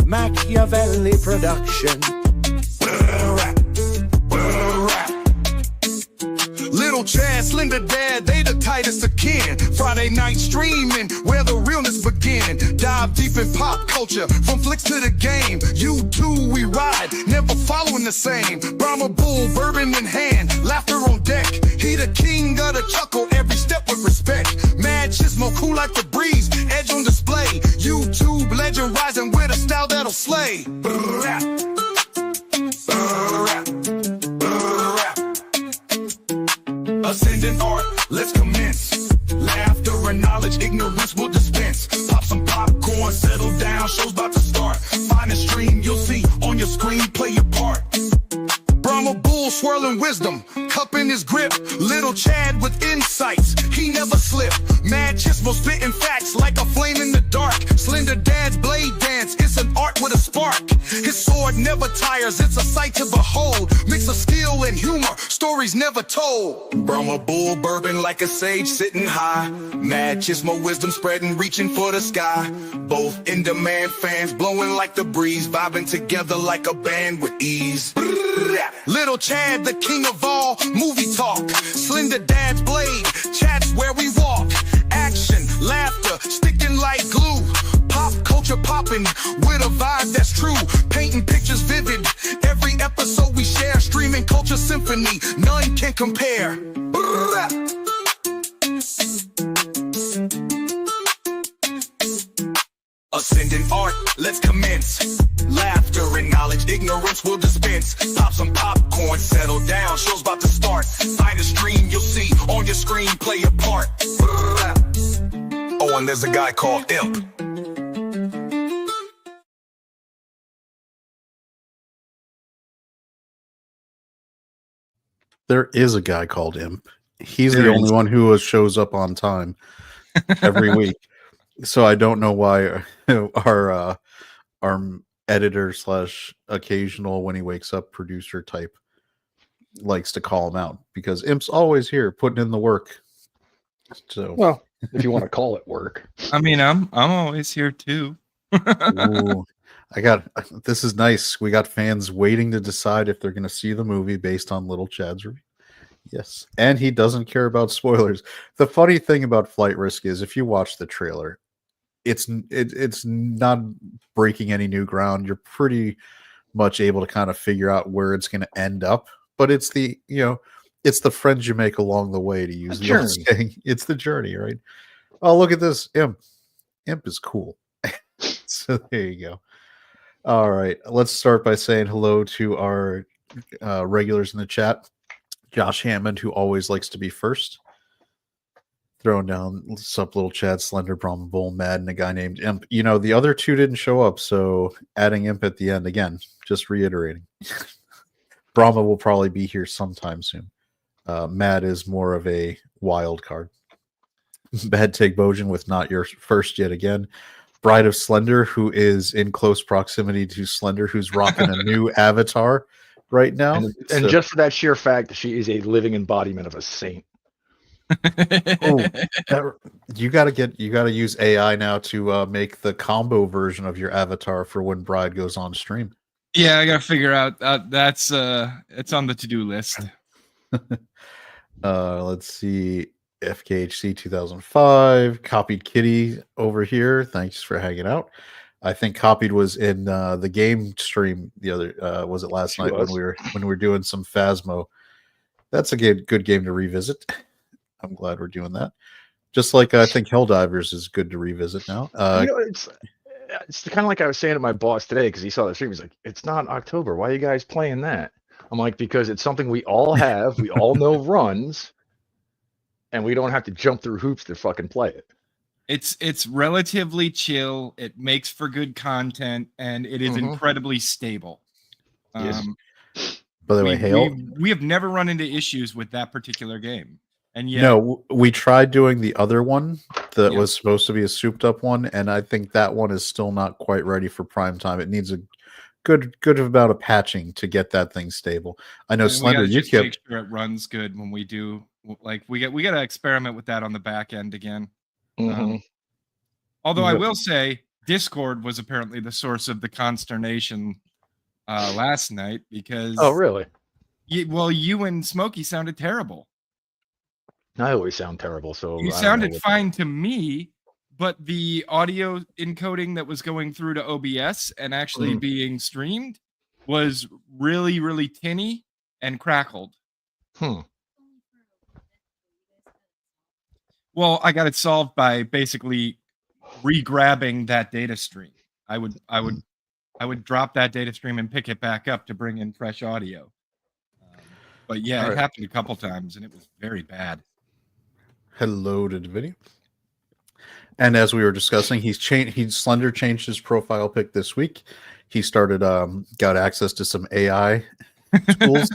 Machiavelli production. Lil Chad, Slender Dad, they the tightest of kin. Friday night streaming, where the realness begin. Dive deep in pop culture, from flicks to the game. You too, we ride, never following the same. Brahma Bull, bourbon in hand, laughter on deck. He the king of the chuckle, every step with respect. Mad Chismo, cool like the breeze, edge on display. YouTube legend rising with a style that'll slay. Ascendant art, let's commence. Laughter and knowledge, ignorance will dispense. Pop some popcorn, settle down, show's about to start. Find a stream, you'll see on your screen, play your part. Brahma Bull swirling wisdom, cup in his grip. Lil Chad with insights, he never slip. Mad Chismo spitting facts like a flame in the dark. Slender Dad's blade dance, it's an art with a spark. His sword never tires, it's a sight to behold. Mix of skill and humor, stories never told. Brahma Bull bourbon like a sage sitting high. Mad Chismo wisdom spreading, reaching for the sky. Both in-demand fans blowing like the breeze, vibing together like a band with ease. Lil Chad, the king of all movie talk. Slender Dad's blade, chat's where we walk. Action, laughter, sticking like glue. Pop culture popping with a vibe that's true. Painting pictures vivid. Every episode we share. Streaming culture symphony, none can compare. Ascendant art, let's commence. Laughter and knowledge, ignorance will dispense. Pop some popcorn, settle down, show's about to start. Find a stream, you'll see on your screen, play your part. Oh, and there's a guy called Imp. There is a guy called Imp. He's the only one who shows up on time every week. So I don't know why our editor / occasional when he wakes up producer type likes to call him out, because Imp's always here putting in the work. So well, if you want to call it work. I mean, I'm always here too. Ooh, this is nice. We got fans waiting to decide if they're going to see the movie based on Lil Chad's review. Yes, and he doesn't care about spoilers. The funny thing about Flight Risk is, if you watch the trailer, it's not breaking any new ground. You're pretty much able to kind of figure out where it's going to end up. But it's the friends you make along the way, to use the old saying. It's the journey, right? Oh, look at this Imp. Imp is cool. So there you go. All right, let's start by saying hello to our regulars in the chat. Josh Hammond, who always likes to be first. Throwing down sup Lil Chad, Slender, Brahma Bull, Mad, and a guy named Imp. You know, the other two didn't show up, so adding Imp at the end again, just reiterating. Brahma will probably be here sometime soon. Mad is more of a wild card. Bad Take Bojan with Not Your First Yet Again. Bride of Slender, who is in close proximity to Slender, who's rocking a new avatar right now. And just for that sheer fact that she is a living embodiment of a saint. You gotta use AI now to make the combo version of your avatar for when Bride goes on stream. Yeah, I gotta figure out that's it's on the to-do list. Let's see. FKHC 2005 copied Kitty over here. Thanks for hanging out. I think copied was in the game stream the other was it last night when we were doing some Phasmo. That's a good game to revisit. I'm glad we're doing that. Just like I think Helldivers is good to revisit now. It's kind of like I was saying to my boss today, because he saw the stream. He's like, "It's not October. Why are you guys playing that?" I'm like, "Because it's something we all have. We all know runs, and we don't have to jump through hoops to fucking play it." It's relatively chill. It makes for good content, and it is incredibly stable. Yes. By the way, Hale, we have never run into issues with that particular game. And yet, no, we tried doing the other one that was supposed to be a souped up one, and I think that one is still not quite ready for prime time. It needs a good amount of patching to get that thing stable. I know, Slender, you kept make sure it runs good when we do. Like we got to experiment with that on the back end again. Although I will say, Discord was apparently the source of the consternation last night because Oh, really? you and Smokey sounded terrible. I always sound terrible, so You I don't know sounded fine to me, but the audio encoding that was going through to OBS and actually being streamed was really, really tinny and crackled. Well, I got it solved by basically re-grabbing that data stream. I would drop that data stream and pick it back up to bring in fresh audio. But yeah, it happened a couple times and it was very bad. Hello to the video. And as we were discussing, Slender changed his profile pic this week. He started got access to some AI tools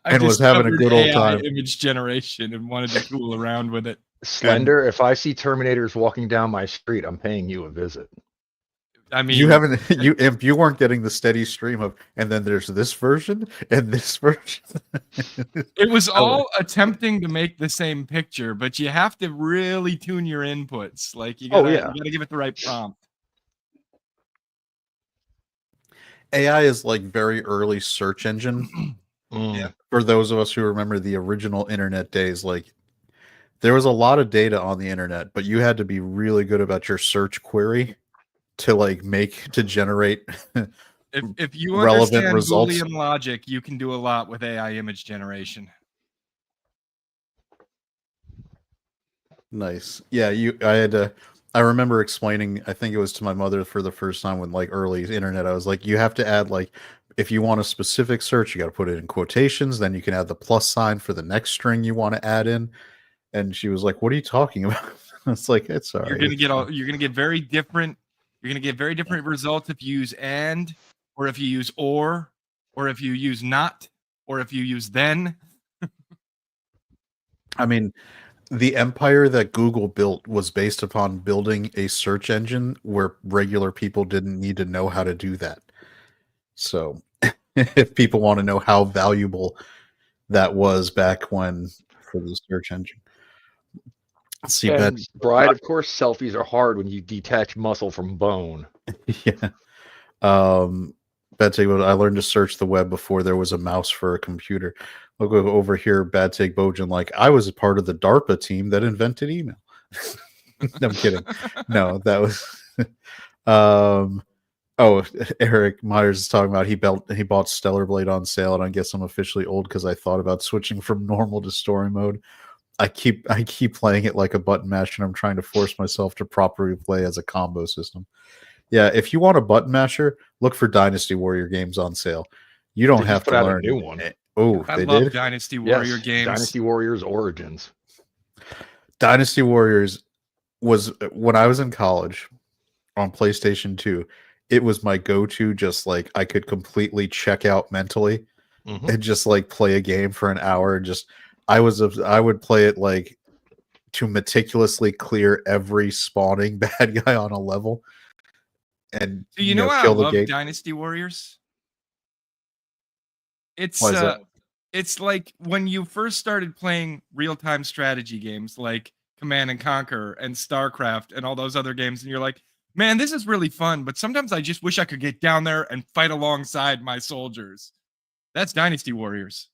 and was having a good old time. Image generation and wanted to fool around with it. Slender, if I see Terminators walking down my street, I'm paying you a visit. I mean, if you weren't getting the steady stream of, and then there's this version and this version. It was all attempting to make the same picture, but you have to really tune your inputs. Like you gotta give it the right prompt. AI is like very early search engine. Yeah. For those of us who remember the original internet days, like there was a lot of data on the internet, but you had to be really good about your search query to generate if you relevant understand results. Boolean logic, you can do a lot with AI image generation. Nice. Yeah, I remember explaining, I think it was to my mother for the first time when like early internet, I was like, you have to add like, if you want a specific search, you got to put it in quotations, then you can add the plus sign for the next string you want to add in. And she was like, what are you talking about? It's like, it's all right. You're gonna get very different results if you use and, or if you use or if you use not, or if you use then. I mean, the empire that Google built was based upon building a search engine where regular people didn't need to know how to do that. So if people want to know how valuable that was back when for the search engine. See, Bride, of course, selfies are hard when you detach muscle from bone. Yeah. Bad Take, I learned to search the web before there was a mouse for a computer. I'll go over here, Bad Take Bojan, like I was a part of the DARPA team that invented email. No, I'm kidding. No, that was Eric Myers is talking about he bought Stellar Blade on sale, and I guess I'm officially old because I thought about switching from normal to story mode. I keep playing it like a button mash, and I'm trying to force myself to properly play as a combo system. Yeah, if you want a button masher, look for Dynasty Warrior games on sale. You don't have to learn a new one. Oh, I they love did? Dynasty Warrior games. Dynasty Warriors Origins. Dynasty Warriors was when I was in college on PlayStation 2. It was my go-to, just like I could completely check out mentally and just like play a game for an hour and just I would play it like to meticulously clear every spawning bad guy on a level. And do you know why I love Dynasty Warriors? It's like when you first started playing real-time strategy games like Command and Conquer and StarCraft and all those other games, and you're like, man, this is really fun, but sometimes I just wish I could get down there and fight alongside my soldiers. That's Dynasty Warriors.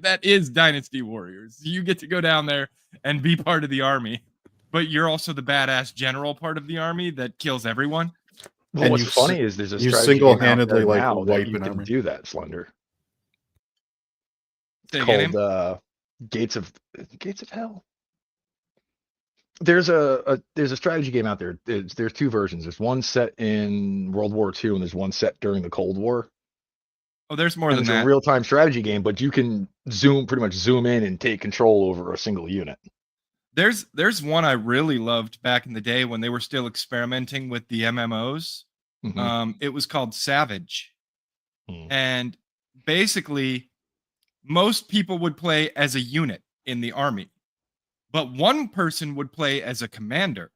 That is Dynasty Warriors. You get to go down there and be part of the army, but you're also the badass general part of the army that kills everyone. Well, and what's funny is there's a you strategy single-handedly like now that you an army. can do that, Slender. It's called Gates of Hell. There's a strategy game out there. There's two versions. There's one set in World War II and there's one set during the Cold War. Oh, there's more than that. It's a real-time strategy game, but you can pretty much zoom in and take control over a single unit. There's one I really loved back in the day when they were still experimenting with the MMOs. It was called Savage. And basically, most people would play as a unit in the army, but one person would play as a commander.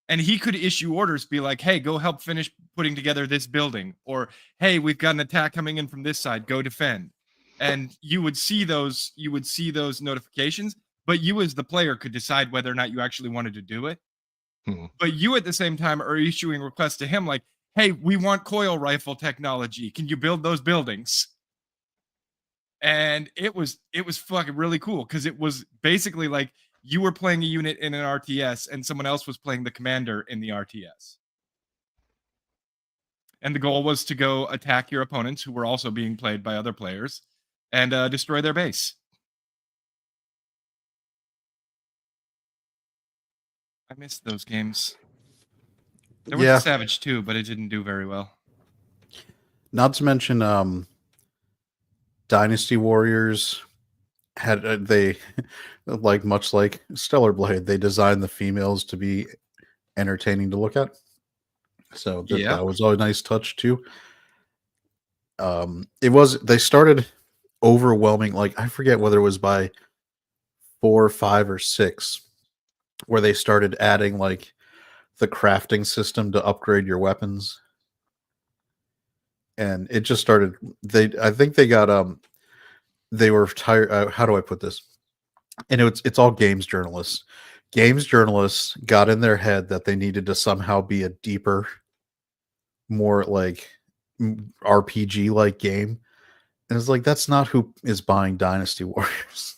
And he could issue orders, be like, hey, go help finish putting together this building. Or, hey, we've got an attack coming in from this side, go defend. And you would see those notifications, but you as the player could decide whether or not you actually wanted to do it. But you at the same time are issuing requests to him like, hey, we want coil rifle technology. Can you build those buildings? And it was fucking really cool because it was basically like you were playing a unit in an RTS and someone else was playing the commander in the RTS. And the goal was to go attack your opponents who were also being played by other players and destroy their base. I missed those games. There was a Savage too, but it didn't do very well. Not to mention, Dynasty Warriors had they like much like Stellar Blade, they designed the females to be entertaining to look at. So that was a nice touch too. They started overwhelming, like I forget whether it was by 4, 5, or 6, where they started adding like the crafting system to upgrade your weapons. And it just started. I think they got they were tired. How do I put this? And it's all games journalists. Games journalists got in their head that they needed to somehow be a deeper, more like RPG like game. And it's like, that's not who is buying Dynasty Warriors.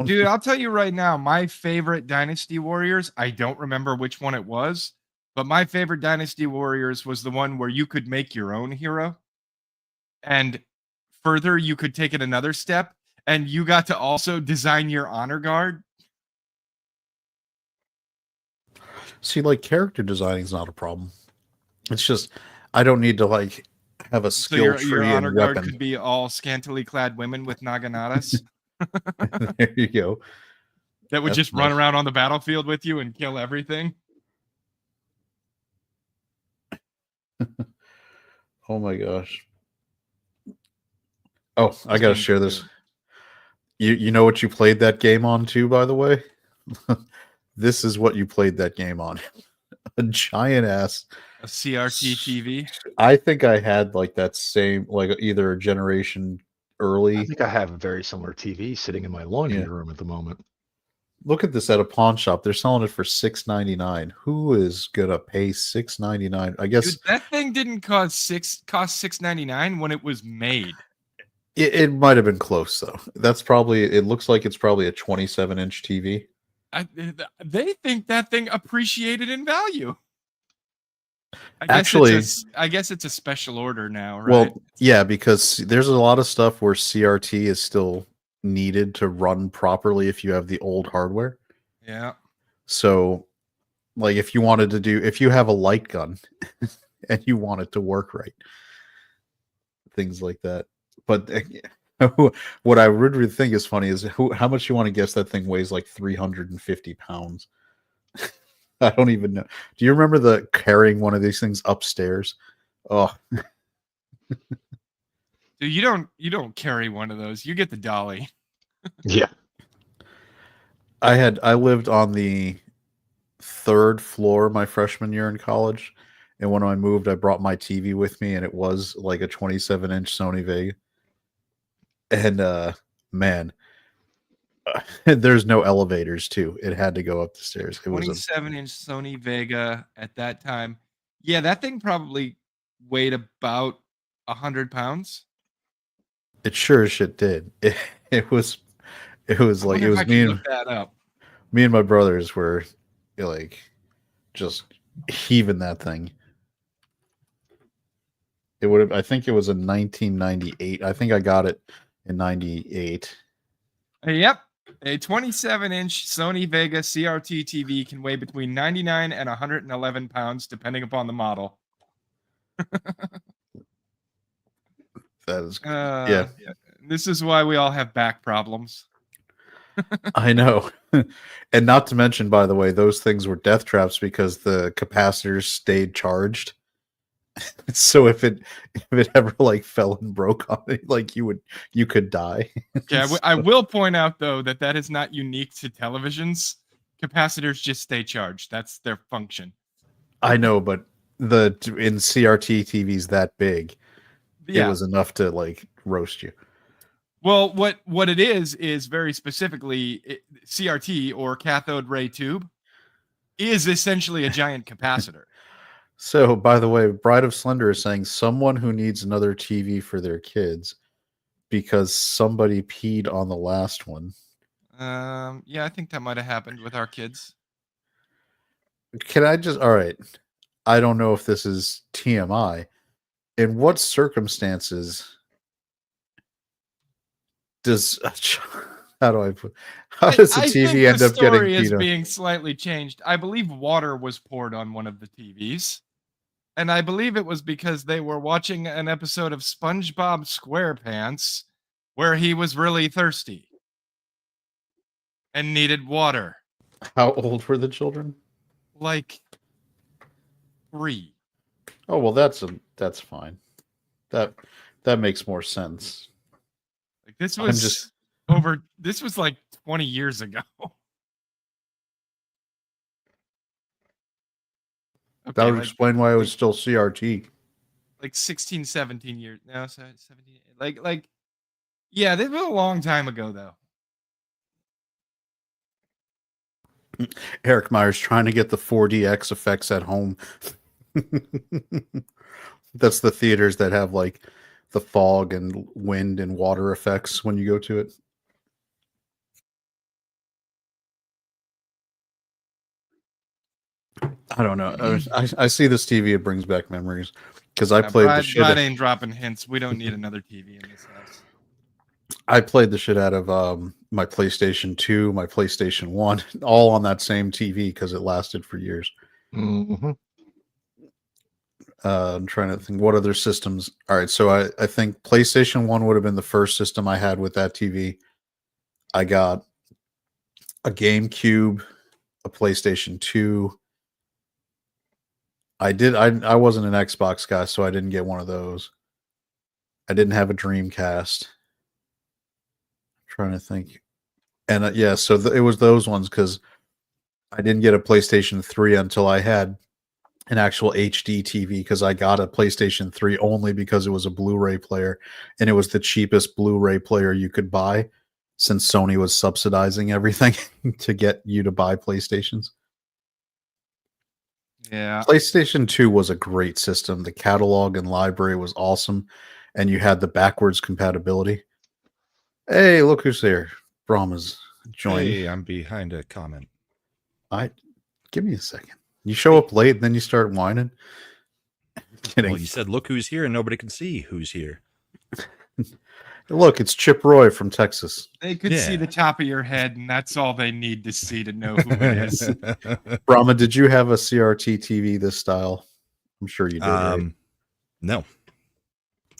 Dude, I'll tell you right now, my favorite Dynasty Warriors, I don't remember which one it was, but my favorite Dynasty Warriors was the one where you could make your own hero. And further, you could take it another step, and you got to also design your honor guard. See, like, character designing is not a problem. It's just, I don't need to, like, have a skill tree your honor and guard weapon. could be all scantily clad women with naganatas. There you go. That would just run around on the battlefield with you and kill everything. Oh my gosh. Oh, I gotta share this. You know what you played that game on too, by the way? This is what you played that game on. A giant ass a CRT TV. I think I had like that same, like either a generation early. I think I have a very similar TV sitting in my laundry room at the moment. Look at this at a pawn shop. They're selling it for $6.99. Who is gonna pay $6.99? I guess. Dude, that thing didn't cost $6.99 when it was made. It might have been close though. That's probably. It looks like it's probably a 27-inch TV. They think that thing appreciated in value. I guess it's a special order now, right? Well, yeah, because there's a lot of stuff where CRT is still needed to run properly if you have the old hardware. Yeah. So, like, if you have a light gun and you want it to work right, things like that. But what I would really think is funny is how much you want to guess that thing weighs, like 350 pounds. I don't even know. Do you remember carrying one of these things upstairs? Oh, dude, you don't carry one of those. You get the dolly. Yeah. I lived on the 3rd floor my freshman year in college, and when I moved, I brought my TV with me, and it was like a 27-inch Sony Vega. And man, there's no elevators too. It had to go up the stairs. It was 27-inch Sony Vega at that time. Yeah, that thing probably weighed about 100 pounds. It sure as shit did. It was like it was me and that up. Me and my brothers were like just heaving that thing. It would have. I think it was in 1998. I think I got it in 98. Yep. A 27-inch Sony Vega CRT TV can weigh between 99 and 111 pounds, depending upon the model. That is, yeah. This is why we all have back problems. I know. And not to mention, by the way, those things were death traps because the capacitors stayed charged. So if it ever like fell and broke on it, like you could die. Yeah, I will point out though that is not unique to televisions. Capacitors just stay charged. That's their function. I know, but in CRT TVs that big, it was enough to like roast you. Well, what it is very specifically CRT or cathode ray tube. is essentially a giant capacitor. So, by the way, Bride of Slender is saying someone who needs another TV for their kids because somebody peed on the last one. Yeah, I think that might have happened with our kids. Can I just, all right. I don't know if this is TMI. In what circumstances does how do I put how does the I TV think end the up getting story is peed on? being slightly changed. I believe water was poured on one of the TVs. And I believe it was because they were watching an episode of SpongeBob SquarePants where he was really thirsty and needed water. How old were the children? Like 3. Oh well, that's fine. That makes more sense. Like this I'm was just- this was like 20 years ago. That Okay, would explain why it was still CRT. like 16, 17 years. No, 17. Like yeah, this was a long time ago though. Eric Myers trying to get the 4DX effects at home. That's the theaters that have like the fog and wind and water effects when you go to it. I don't know. I see this TV. It brings back memories because I played the shit. Brad ain't dropping hints. We don't need another TV in this house. I played the shit out of my PlayStation 2, my PlayStation 1, all on that same TV because it lasted for years. Mm-hmm. I'm trying to think what other systems. All right, so I think PlayStation 1 would have been the first system I had with that TV. I got a GameCube, a PlayStation 2. I wasn't an Xbox guy, so I didn't get one of those. I didn't have a Dreamcast. Trying to think. And yeah, so it was those ones because I didn't get a PlayStation 3 until I had an actual HD TV because I got a PlayStation 3 only because it was a Blu-ray player and it was the cheapest Blu-ray player you could buy since Sony was subsidizing everything to get you to buy PlayStations. Yeah. PlayStation 2 was a great system. The catalog and library was awesome and you had the backwards compatibility. Hey, look who's there. Brahma's joining. Hey, I'm behind a comment. Give me a second. You show up late and then you start whining. Kidding. Well, you said, look who's here, and nobody can see who's here. Look, it's Chip Roy from Texas. They could see Yeah. the top of your head, and that's all they need to see to know who it is. Brahma, did you have a CRT TV this style? I'm sure you did. Right? No,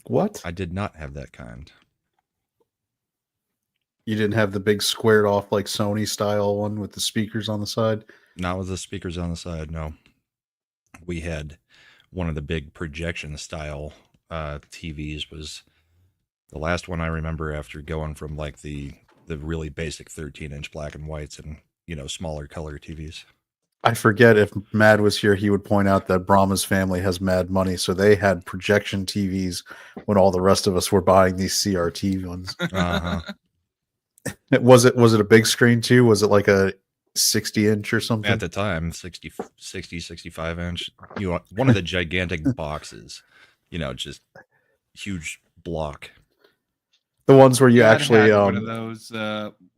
What? I did not have that kind. You didn't have the big squared off like Sony style one with the speakers on the side? Not with the speakers on the side, no. We had one of the big projection style TVs. Was the last one I remember after going from like the really basic 13-inch black and whites and, you know, smaller color TVs. I forget if Mad was here, he would point out that Brahma's family has mad money, so they had projection TVs when all the rest of us were buying these CRT ones. Uh-huh. Was it a big screen too? Was it like a 60-inch or something? At the time, 60, 65-inch. You know, one of the gigantic boxes, you know, just huge block. The ones where you Dad actually had one of those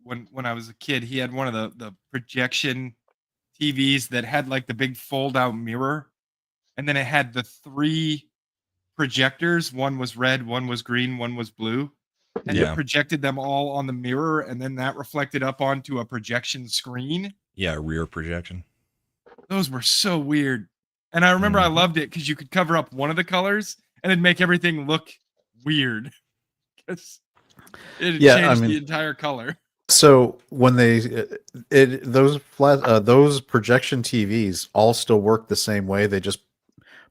when I was a kid. He had one of the projection TVs that had like the big fold out mirror, and then it had the 3 projectors. One was red, one was green, one was blue, and Yeah. it projected them all on the mirror, and then that reflected up onto a projection screen. Yeah, rear projection. Those were so weird, and I remember I Mhm. loved it because you could cover up one of the colors and it'd make everything look weird. 'Cause it Yeah, I changed mean- the entire color. So when those projection TVs all still work the same way, they just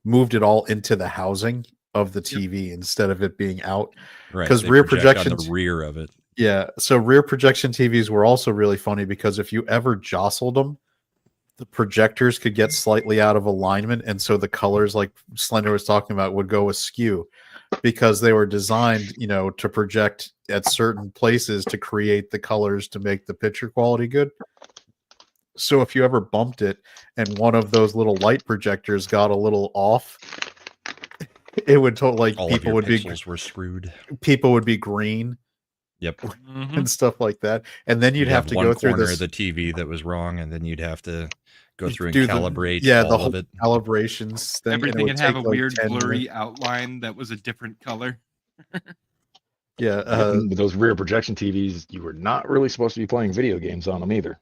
moved it all into the housing of the TV instead of it being out. Right. 'Cause they rear project on projections- the rear of it. Yeah, so rear projection TVs were also really funny because if you ever jostled them, the projectors could get slightly out of alignment, and so the colors, like Slender was talking about, would go askew because they were designed, you know, to project at certain places to create the colors to make the picture quality good. So if you ever bumped it and one of those little light projectors got a little off, it would like All people of your would pixels were screwed. People would be green Yep. and stuff like that. And then you'd have to one go through corner this of the TV that was wrong, and then you'd have to go through and do calibrate the all whole of it. calibrations thing. Everything would have a like weird 10 blurry minutes. outline that was a different color. Yeah. With those rear projection TVs, you were not really supposed to be playing video games on them either.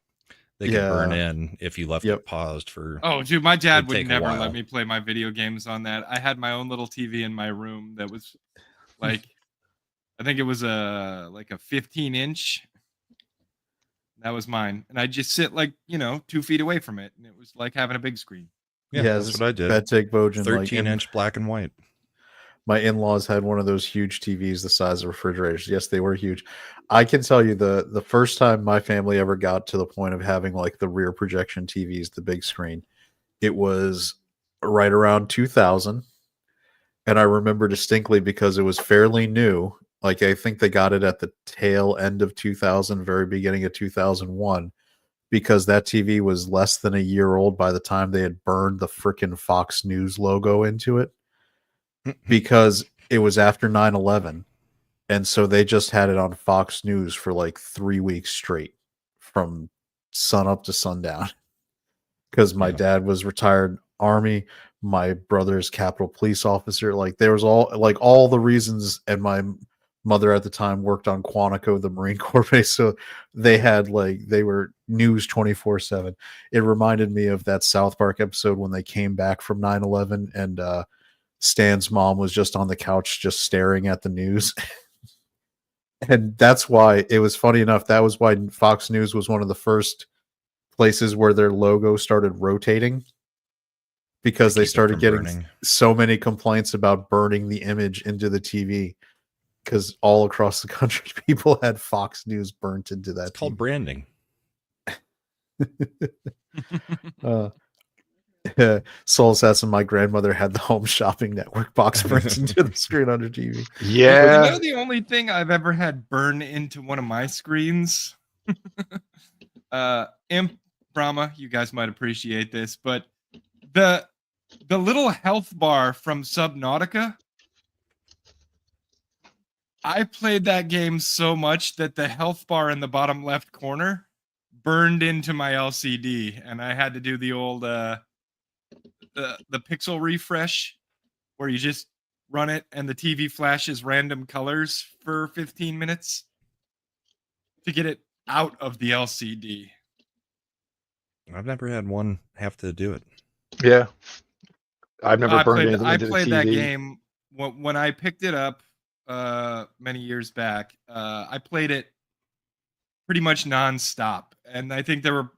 They could burn in if you left it paused for. Oh, dude, my dad would take a never while. let me play my video games on that. I had my own little TV in my room that was like, I think it was like a 15-inch. That was mine, and I just sit like 2 feet away from it, and it was like having a big screen. Yeah, that's what I did. Bad take, Bojan. 13-inch black and white. My in-laws had one of those huge TVs the size of refrigerators. Yes, they were huge. I can tell you the first time my family ever got to the point of having like the rear projection TVs, the big screen, it was right around 2000. And I remember distinctly because it was fairly new. Like I think they got it at the tail end of 2000, very beginning of 2001, because that TV was less than a year old by the time they had burned the frickin' Fox News logo into it. Because it was after 9/11, and so they just had it on Fox News for like 3 weeks straight from sun up to sundown. Because my dad was retired Army, my brother's Capitol Police officer. Like there was all the reasons, and my mother at the time worked on Quantico, the Marine Corps base, so they were news 24/7. It reminded me of that South Park episode when they came back from 9/11 and Stan's mom was just on the couch just staring at the news. And that's why it was funny enough. That was why Fox News was one of the first places where their logo started rotating, because they started getting so many complaints about burning the image into the TV, because all across the country people had Fox News burnt into that. It's called branding. Soul Assassin, my grandmother had the Home Shopping Network box burnt into the screen on her TV. Yeah. The only thing I've ever had burn into one of my screens, Imp Brahma, you guys might appreciate this, but the little health bar from Subnautica, I played that game so much that the health bar in the bottom left corner burned into my LCD, and I had to do the old the pixel refresh where you just run it and the TV flashes random colors for 15 minutes to get it out of the LCD. I've never had one have to do it. Yeah. I've never burned anything I into played the that TV. game when I picked it up many years back. I played it pretty much nonstop. And I think and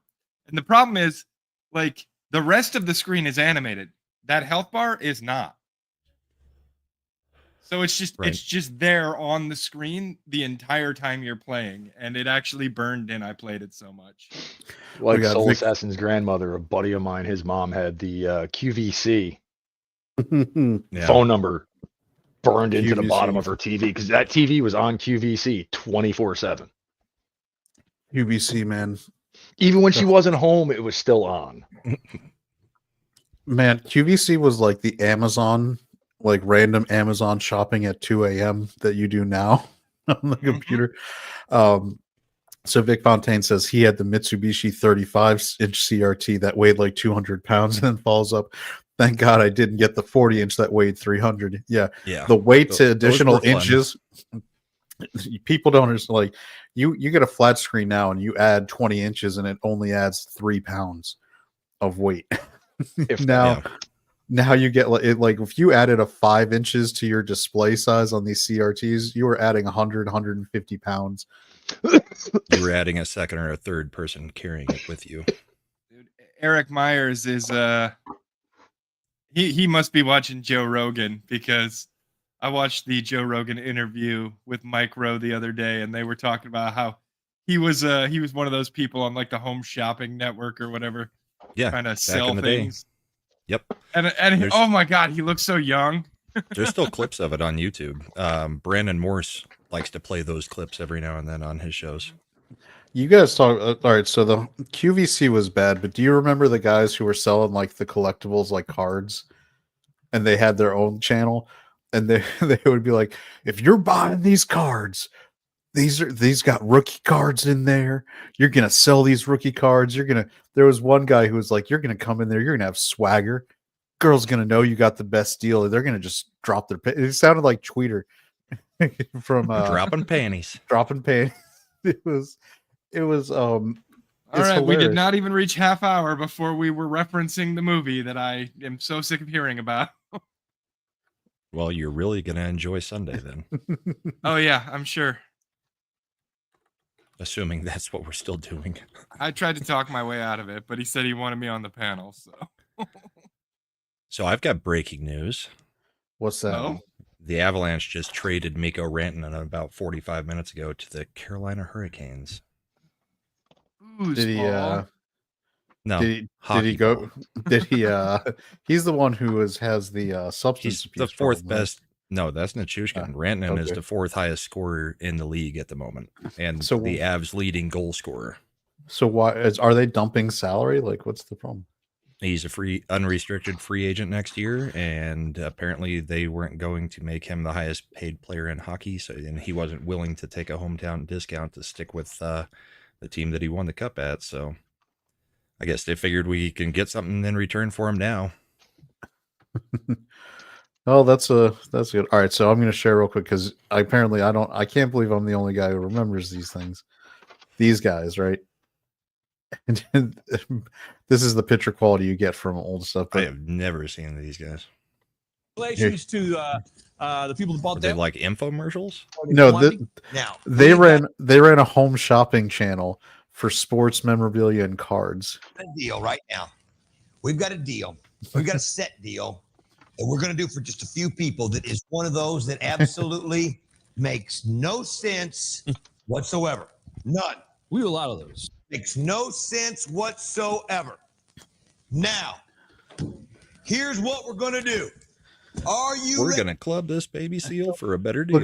the problem is, like, the rest of the screen is animated. That health bar is not. So it's just there on the screen the entire time you're playing, and it actually burned in. I played it so much. Like Soul Assassin's grandmother, a buddy of mine, his mom had the QVC phone number burned into the bottom of her TV, because that TV was on QVC 24/7. QVC, man. Even when she wasn't home, it was still on. Man, QVC was like the Amazon, like random Amazon shopping at 2 a.m. that you do now on the computer. So Vic Fontaine says he had the Mitsubishi 35-inch CRT that weighed like 200 pounds and then falls up. Thank God I didn't get the 40-inch that weighed 300. Yeah. The weight to additional inches. People don't understand. Like you get a flat screen now and you add 20 inches and it only adds 3 pounds of weight. Now you get like if you added a 5 inches to your display size on these CRTs, you were adding 150 pounds. You were adding a second or a third person carrying it with you. Dude, Eric Myers is he must be watching Joe Rogan, because I watched the Joe Rogan interview with Mike Rowe the other day, and they were talking about how he was one of those people on like the Home Shopping Network or whatever. Yeah, trying to sell things. Day. Yep. And oh my God, he looks so young. There's still clips of it on YouTube. Brandon Morse likes to play those clips every now and then on his shows. You guys talk. All right, so the QVC was bad, but do you remember the guys who were selling like the collectibles, like cards, and they had their own channel, and they they would be like, if you're buying these cards, these got rookie cards in there. You're gonna sell these rookie cards. You're gonna. There was one guy who was like, you're gonna come in there. You're gonna have swagger. Girl's gonna know you got the best deal. They're gonna just drop their. It sounded like Tweeter from Dropping panties. dropping pay. It was All right, we did not even reach half hour before we were referencing the movie that I am so sick of hearing about. Well, you're really going to enjoy Sunday then. Oh yeah, I'm sure. Assuming that's what we're still doing. I tried to talk my way out of it, but he said he wanted me on the panel, so. So I've got breaking news. What's that? Oh? The Avalanche just traded Mikko Rantanen about 45 minutes ago to the Carolina Hurricanes. Did he No. did hockey he go ball. did he he's the one who has the substance He's abuse the fourth problem, right? best. No, that's Nichushkin. Rantanen is okay. the fourth highest scorer in the league at the moment, and So- the Avs' leading goal scorer. So are they dumping salary? Like, what's the problem? He's a unrestricted free agent next year, and apparently they weren't going to make him the highest paid player in hockey. So, and he wasn't willing to take a hometown discount to stick with the team that he won the cup at. So, I guess they figured we can get something in return for him now. Oh, that's good. All right, so I'm going to share real quick because I can't believe I'm the only guy who remembers these things. These guys, right? And this is the picture quality you get from old stuff. I But have never seen these guys. Congratulations to the people that bought Are they that. like infomercials? no, Now they we've ran a home shopping channel for sports memorabilia and cards. got a deal right now. We've got a deal. We've got a set deal that we're going to do for just a few people. That is one of those that absolutely makes no sense whatsoever. None. We do a lot of those. Makes no sense whatsoever. Now, here's what we're going to do. Are you We're ready? gonna club this baby seal for a better deal.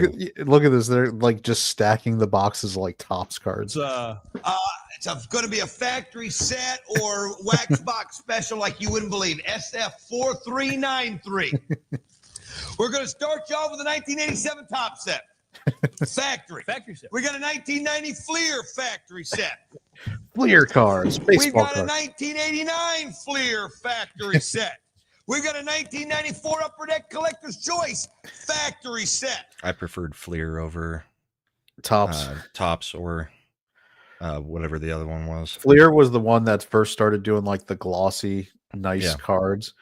Look at this. They're like just stacking the boxes like Topps cards. It's going to be a factory set or wax box special like you wouldn't believe. SF4393. We're going to start you off with a 1987 top set. Factory. Factory set. We got a 1990 Fleer factory set. Fleer cards, We've baseball got a cards. 1989 Fleer factory set. We've got a 1994 Upper Deck Collector's Choice factory set. I preferred Fleer over Topps. Tops or whatever the other one was. Fleer was the one that first started doing like the glossy, nice Yeah. cards.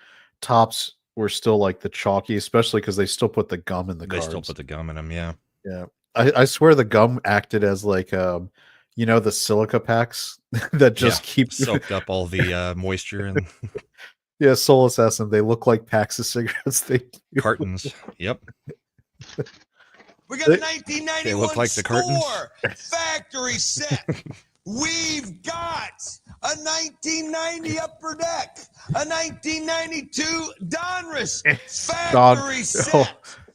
Topps were still like the chalky, especially because they still put the gum in the They cards. still put the gum in them, yeah. Yeah, I swear the gum acted as like the silica packs that just keep Soaked up all the moisture and yeah, solescent. They look like packs of cigarettes. They do. cartons. Yep. We got a They- 1991 they look like the cartons. Score factory set. We've got a 1990 Upper Deck, a 1992 Donruss factory set. Oh,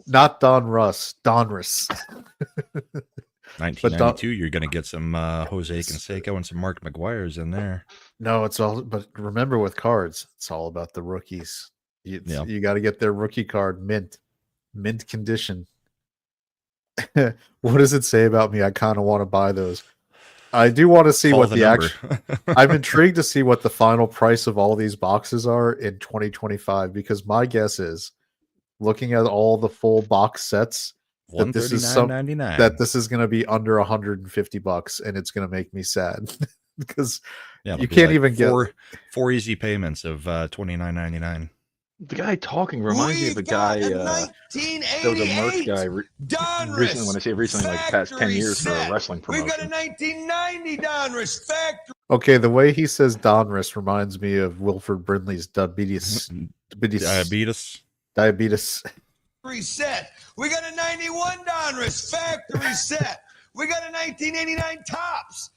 not Don Russ, Donruss. 1992, you're going to get some Jose Canseco and some Mark McGuire's in there. No, it's all. But remember, with cards, it's all about the rookies. You got to get their rookie card mint condition. What does it say about me? I kind of want to buy those. I do want to see Call what the the number. actual. I'm intrigued to see what the final price of all these boxes are in 2025 because my guess is, looking at all the full box sets, that this is $139.99. that this is going to be under $150, and it's going to make me sad because Yeah, you it'll be can't like even get. four easy payments of $29.99. The guy talking reminds me of a We've guy. got a There was a merch 1988 guy Donruss recently. When I say recently, like the past 10 factory years for a set. wrestling We've got a promotion. 1990 Donruss factory Okay, the way he says Donruss reminds me of Wilford Brimley's diabetes. Diabetes. set. We got a 91 Donruss factory set. We got a 1989 Tops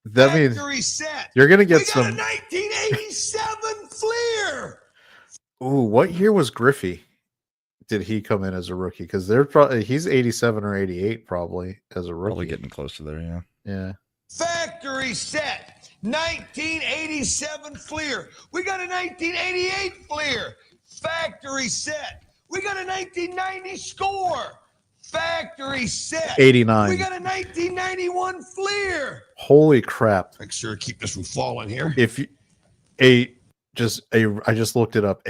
That means factory set. you're going to We get got some. a 1987 Fleer. Ooh, what year was Griffey? Did he come in as a rookie? Because they're probably he's 87 or 88 probably as a rookie. Probably getting close to there, yeah. Yeah. factory set. 1987 Fleer. We got a 1988 Fleer. Factory set. We got a 1990 Score. Factory set. 89. We got a 1991 Fleer. Holy crap. Make sure to keep this from falling here. If you I just looked it up.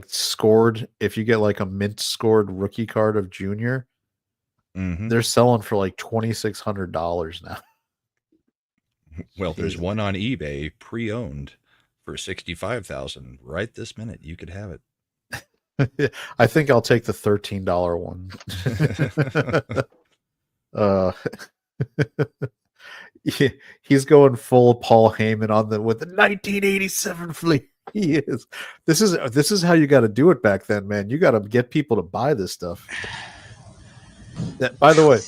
Scored, if you get like a mint scored rookie card of Junior, they're selling for like $2,600 now. Well, there's one on eBay pre-owned for $65,000 right this minute. You could have it. I think I'll take the $13 one. He's going full Paul Heyman on with the 1987 fleet. He is. This is how you got to do it back then, man. You got to get people to buy this stuff. That, by the way,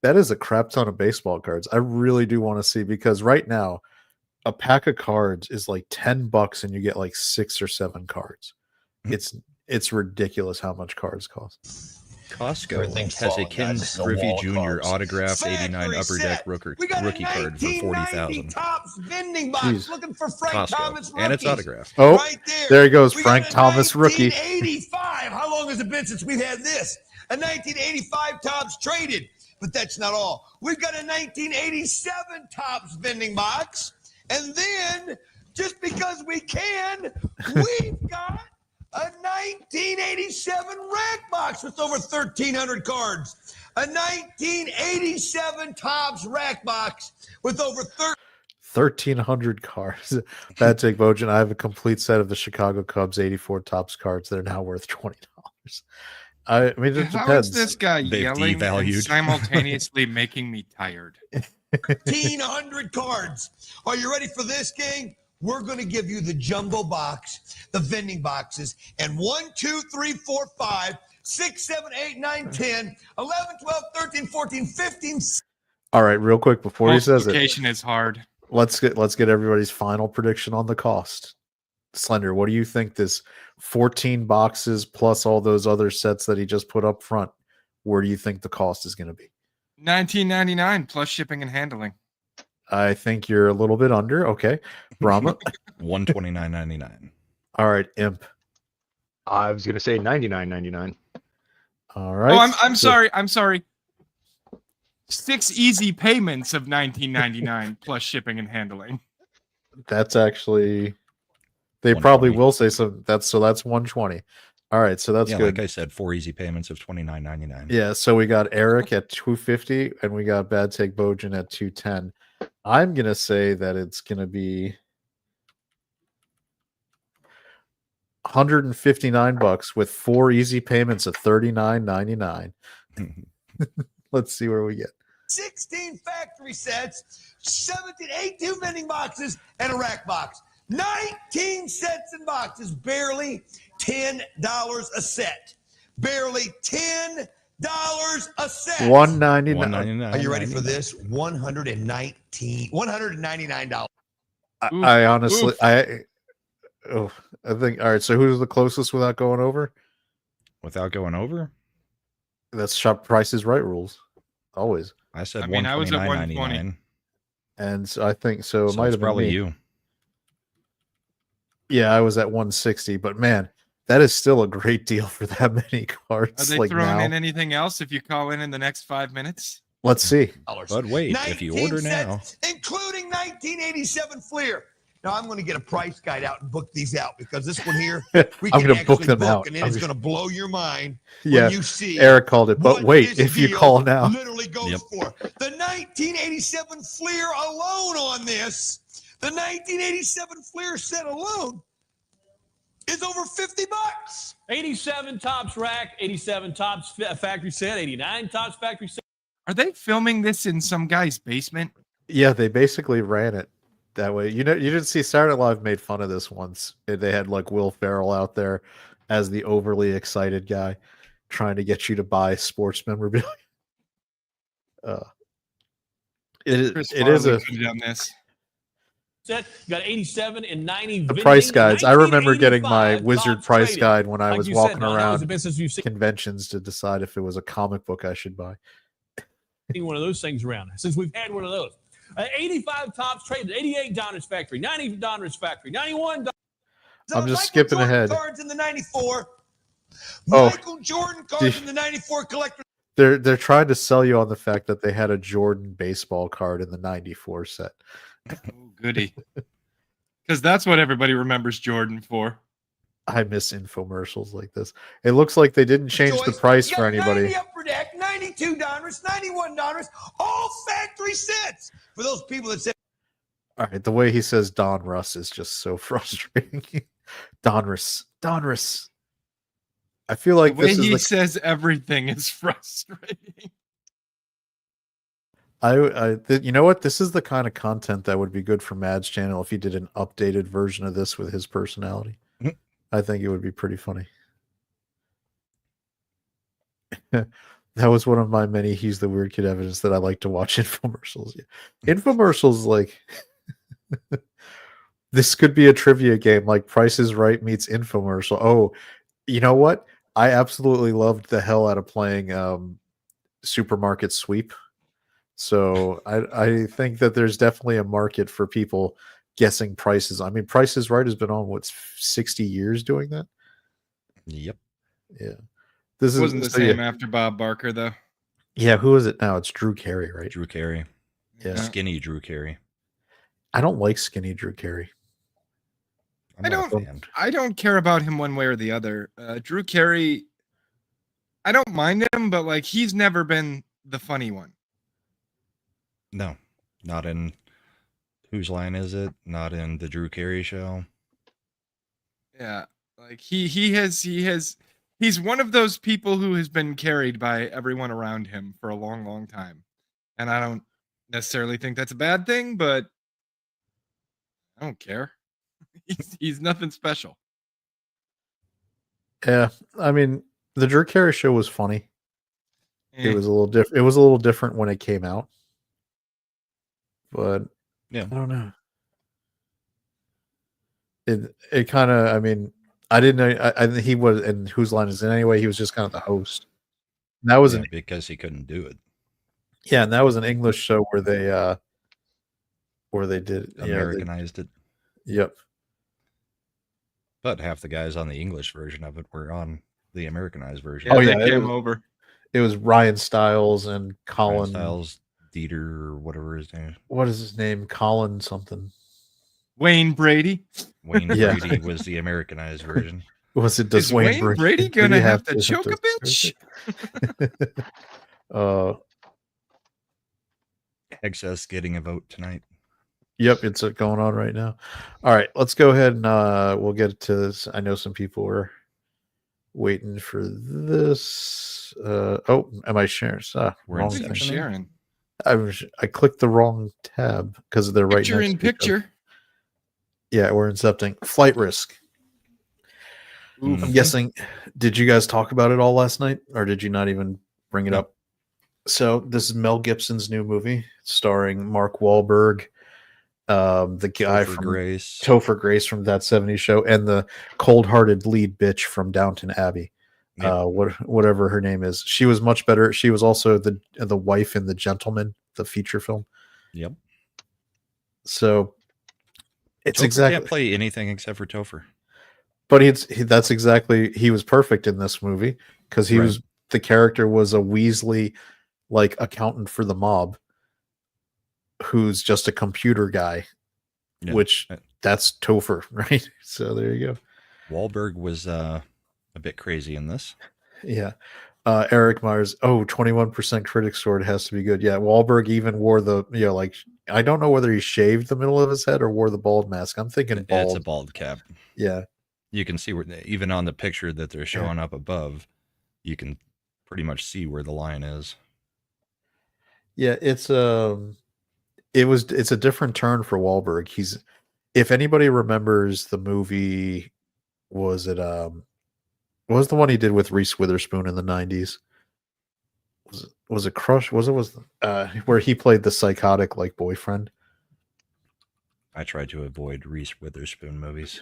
that is a crap ton of baseball cards. I really do want to see, because right now a pack of cards is like $10 and you get like 6 or 7 cards. It's ridiculous how much cards cost. Costco has a Ken Griffey Jr. autographed 89 Upper Deck rookie card for $40,000. Tops vending box looking for Frank Thomas rookie. And it's autographed. Oh, right there he goes, Frank Thomas rookie. 1985. How long has it been since we've had this? A 1985 Tops traded. But that's not all. We've got a 1987 Tops vending box. And then, just because we can, we've got a 1987 rack box with over 1,300 cards. A 1987 Tops rack box with over 1,300 cards. Bad take, Bojan. I have a complete set of the Chicago Cubs 84 Tops cards. They're now worth $20. I mean, it How depends. is this guy They've yelling and devalued. simultaneously making me tired? 1,300 cards. Are you ready for this, gang? We're going to give you the jumbo box, the vending boxes, and 1, 2, 3, 4, 5, 6, 7, 8, 9, 10, 11, 12, 13, 14, 15. All right, real quick before he says it, Multiplication is hard. let's get everybody's final prediction on the cost. Slender, what do you think this 14 boxes plus all those other sets that he just put up front, where do you think the cost is going to be? $19.99 plus shipping and handling. I think you're a little bit under. Okay. Brahma. $129.99. All right, Imp. I was gonna say $99.99. All right. Oh, I'm sorry. I'm sorry. 6 easy payments of $19.99 plus shipping and handling. That's actually, they probably 120. will say so. That's 120. All right, so that's good. Like I said, 4 easy payments of $29.99. Yeah, so we got Eric at 250 and we got Bad Take Bojan at 210. I'm gonna say that it's gonna be $159 with 4 easy payments of $39.99. Let's see where we get. 16 factory sets, 18 vending boxes, and a rack box. 19 sets and boxes, barely $10 a set. Barely $10 a set. $199. Are you ready for this? $199. I honestly, I think. All right. So who's the closest without going over? Without going over? That's shop prices right rules. Always. I said I mean, I was at $129.99. And so I think so. It So might it's have been probably me. you. Yeah, I was at 160, but man, that is still a great deal for that many cards. Are they like throwing now. in anything else if you call in the next 5 minutes? Let's see. But wait, if you order now, including 1987 Fleer. Now I'm going to get a price guide out and book these out, because this one here, we I'm can going to book actually them out. and it's going to blow your mind Yeah, when you see Eric called it. But what wait, this if you deal call now, literally goes for. The 1987 Fleer alone on this, the 1987 Fleer set alone is over $50. 87 Tops rack, 87 Tops factory set, 89 Tops factory set. Are they filming this in some guy's basement? yeah, they basically ran it that way. You know, you didn't see Saturday Night Live made fun of this once. They had like Will Ferrell out there as the overly excited guy trying to get you to buy sports memorabilia. Chris It is Farley a could have done this. Set. You got 87 and 90. the price guides. I remember getting my 1985 Wizard Tops price traded. guide when I Like was you walking said, Don, that was around the business you've conventions to decide if it was a comic book I should buy. seen one of those things around since we've had one of those. 85 tops traded. 88 Donruss Factory. 90 Donruss Factory. 91 I'm just skipping Jordan ahead. Cards in the 94. Oh. Michael Jordan cards in the 94 collector. They're trying to sell you on the fact that they had a Jordan baseball card in the 94 set. Oh, goody. Because that's what everybody remembers Jordan for. I miss infomercials like this. It looks like they didn't change the price for anybody. 90 upper deck, 92 Donruss, 91 Donruss, all factory sets. For those people that say, All right, the way he says Don Russ is just so frustrating. Donruss. I feel like the way this is he says everything is frustrating. you know what? This is the kind of content that would be good for Mad's channel if he did an updated version of this with his personality. I think it would be pretty funny. That was one of my many "he's the weird kid" evidence that I like to watch infomercials. Yeah. Infomercials, like this could be a trivia game, like Price is Right meets infomercial. Oh, you know what? I absolutely loved the hell out of playing Supermarket Sweep. So I think that there's definitely a market for people guessing prices. I mean, Price is Right has been on 60 years doing that. Yep. Yeah. This wasn't the same after Bob Barker, though. Yeah, who is it now? It's Drew Carey, right? Drew Carey. Yeah. Skinny Drew Carey. I don't like skinny Drew Carey. I don't care about him one way or the other. Drew Carey, I don't mind him, but like he's never been the funny one. No, not in Whose Line Is It? Not in the Drew Carey Show. Yeah, like he's one of those people who has been carried by everyone around him for a long, long time. And I don't necessarily think that's a bad thing, but I don't care. He's nothing special. Yeah, I mean, the Drew Carey Show was funny. It was a little different. It was a little different when it came out, but yeah, I don't know. It kind of. I mean, I didn't know. I he was, and Whose Line Is It Anyway? He was just kind of the host. And that was because he couldn't do it. Yeah, and that was an English show where they did Americanized it. Yep. But half the guys on the English version of it were on the Americanized version. Oh yeah, it came over. It was Ryan Stiles and Colin Stiles, Dieter, or whatever his name. What is his name? Colin something. Wayne Brady. Wayne Brady was the Americanized version. Was it? Is Wayne Brady gonna have to choke a bitch? Excess getting a vote tonight. Yep, it's going on right now. All right, let's go ahead and we'll get to this. I know some people were waiting for this. Am I sharing? We're wrong in sharing. I clicked the wrong tab because they're right picture next in to each picture. other. Yeah, we're incepting. Flight Risk. Oof. I'm guessing. Did you guys talk about it all last night, or did you not even bring it up? So this is Mel Gibson's new movie, starring Mark Wahlberg, the guy from Topher Grace from That 70s Show, and the cold-hearted lead bitch from Downton Abbey. Yep. Whatever her name is. She was much better. She was also the wife in The Gentleman, the feature film. Yep. So it's Topher exactly can't play anything except for Topher. But that's exactly, he was perfect in this movie because the character was a Weasley like accountant for the mob who's just a computer guy, which that's Topher, right? So there you go. Wahlberg was a bit crazy in this. Yeah. Eric Myers, 21% critic score, it has to be good. Yeah, Wahlberg even wore the, like, I don't know whether he shaved the middle of his head or wore the bald mask. I'm thinking bald. It's a bald cap. Yeah. You can see where, even on the picture that they're showing up above, you can pretty much see where the line is. Yeah, it's a different turn for Wahlberg. If anybody remembers the movie, what was the one he did with Reese Witherspoon in the 90s? Was it Crush? Where he played the psychotic like boyfriend? I try to avoid Reese Witherspoon movies.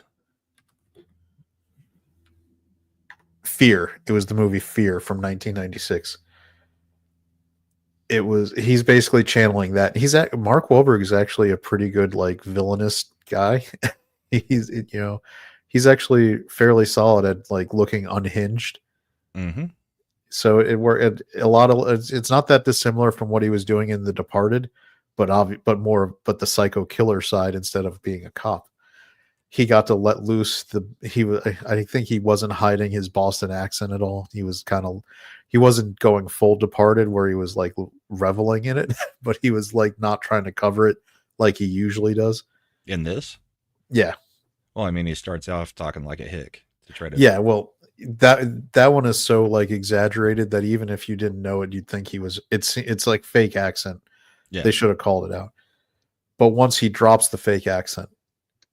Fear. It was the movie Fear from 1996. he's basically channeling that. Mark Wahlberg is actually a pretty good like villainous guy. He's actually fairly solid at like looking unhinged. Mm-hmm. So it's not that dissimilar from what he was doing in The Departed, but the psycho killer side instead of being a cop. He got to let loose I think he wasn't hiding his Boston accent at all. He wasn't going full Departed where he was like reveling in it, but he was like not trying to cover it like he usually does. In this? Yeah. Well, I mean, he starts off talking like a hick to try to. Yeah, well, that one is so like exaggerated that even if you didn't know it, you'd think he was. It's like fake accent. Yeah. They should have called it out. But once he drops the fake accent,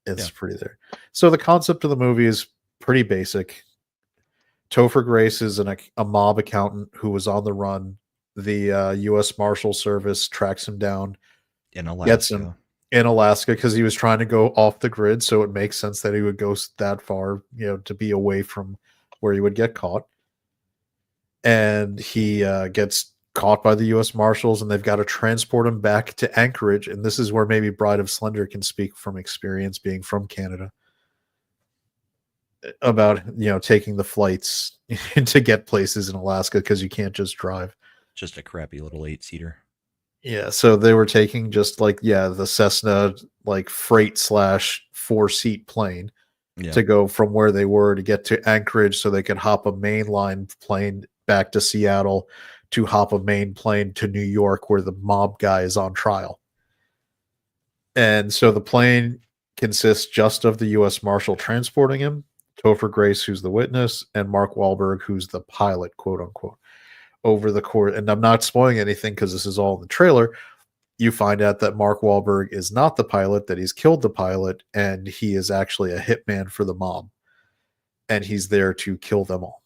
it's pretty there. So the concept of the movie is pretty basic. Topher Grace is a mob accountant who was on the run. The U.S. Marshal Service tracks him down, In Alaska. gets him in Alaska because he was trying to go off the grid. So it makes sense that he would go that far, to be away from where he would get caught. And he gets caught by the U.S. Marshals, and they've got to transport him back to Anchorage. And this is where maybe Bride of Slender can speak from experience, being from Canada, about taking the flights to get places in Alaska because you can't just drive. Just a crappy little 8-seater. Yeah, so they were taking just like the Cessna like freight / 4-seat plane to go from where they were to get to Anchorage so they could hop a mainline plane back to Seattle to hop a main plane to New York where the mob guy is on trial. And so the plane consists just of the U.S. Marshal transporting him, Topher Grace, who's the witness, and Mark Wahlberg, who's the pilot, quote unquote. Over the course, and I'm not spoiling anything because this is all in the trailer, you find out that Mark Wahlberg is not the pilot, that he's killed the pilot, and he is actually a hitman for the mob. And he's there to kill them all.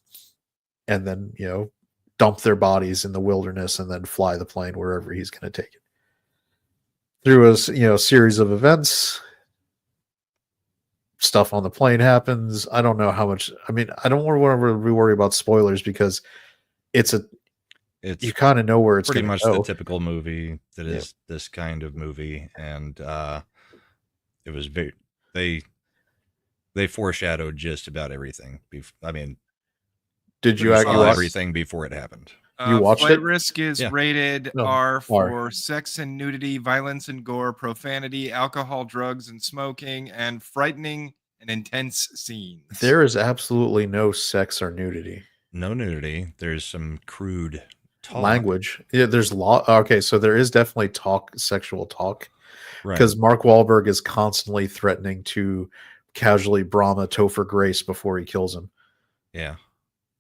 And then, dump their bodies in the wilderness and then fly the plane wherever he's going to take it. Through a series of events, stuff on the plane happens. I don't know how much. I mean, I don't want to worry about spoilers because it's you kind of know where it's pretty going much to go. the typical movie that is this kind of movie, and it was very they foreshadowed just about everything. I mean, did you saw actually watch everything before it happened? You watched Flight it? Risk is Yeah. rated No, R R. for sex and nudity, violence and gore, profanity, alcohol, drugs, and smoking, and frightening and intense scenes. There is absolutely no sex or nudity. No nudity. There's some crude talk. Language. Yeah, there's okay, so there is definitely sexual talk. Right. Because Mark Wahlberg is constantly threatening to casually Brahma Topher Grace before he kills him. Yeah.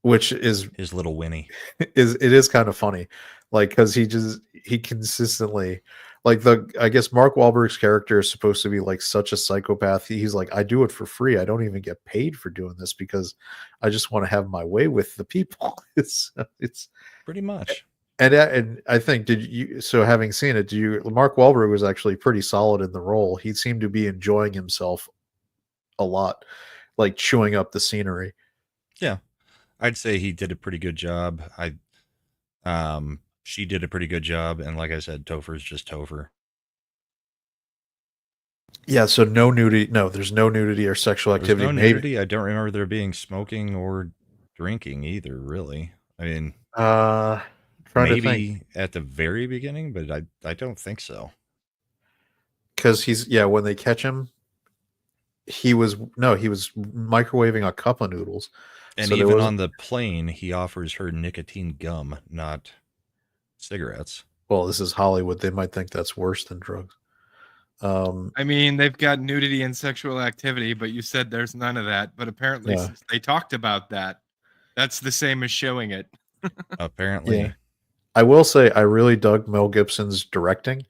Which is his little Winnie. It is kind of funny. Like, because he consistently, like, I guess Mark Wahlberg's character is supposed to be like such a psychopath. He's like, I do it for free. I don't even get paid for doing this because I just want to have my way with the people. It's pretty much. And I think, having seen it, Mark Wahlberg was actually pretty solid in the role. He seemed to be enjoying himself a lot, like chewing up the scenery. Yeah. I'd say he did a pretty good job. She did a pretty good job, and like I said, Topher's just Topher. Yeah, so no nudity. No, there's no nudity or sexual activity. There's no nudity. I don't remember there being smoking or drinking either, really. I mean, maybe at the very beginning, but I don't think so. Because when they catch him, he was microwaving a cup of noodles. And so even on the plane, he offers her nicotine gum, not cigarettes. Well, this is Hollywood. They might think that's worse than drugs. I mean, they've got nudity and sexual activity, but you said there's none of that. But apparently, since they talked about that, that's the same as showing it. Apparently. Yeah. I will say I really dug Mel Gibson's directing.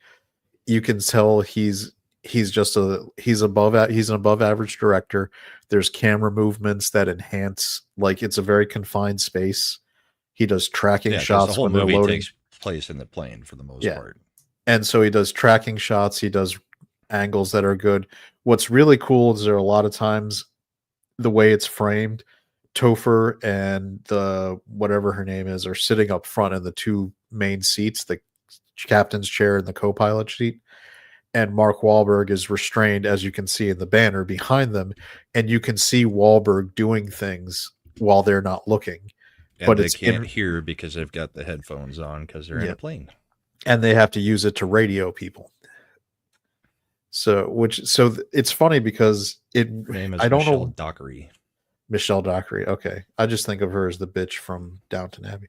You can tell he's an above average director. There's camera movements that enhance, like, it's a very confined space. He does tracking shots. The whole movie takes place in the plane for the most part. And so he does tracking shots. He does angles that are good. What's really cool is there are a lot of times the way it's framed, Topher and the whatever her name is are sitting up front in the two main seats, captain's chair in the co-pilot seat, and Mark Wahlberg is restrained, as you can see in the banner behind them, and you can see Wahlberg doing things while they're not looking. And but they it's can't hear because they've got the headphones on because they're in Yeah. a plane. and they have to use it to radio people. So it's funny because Her name is I don't Michelle know Dockery. Michelle Dockery. Okay, I just think of her as the bitch from Downton Abbey.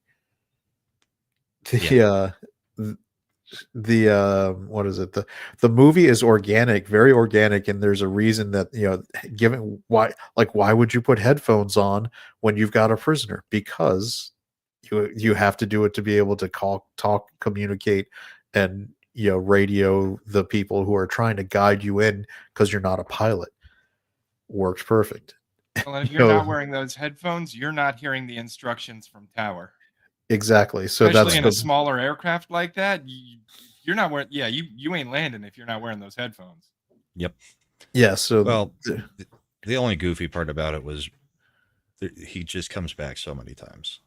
What is it? The movie is organic, very organic, and there's a reason that, given why would you put headphones on when you've got a prisoner? Because you have to do it to be able to talk, communicate, and radio the people who are trying to guide you in, because you're not a pilot. Works perfect. Well, if you're not wearing those headphones, you're not hearing the instructions from tower. Exactly. So Especially that's in a smaller aircraft like that, you're not wearing. Yeah, you ain't landing if you're not wearing those headphones. Yep. Yeah. So well, the only goofy part about it was he just comes back so many times.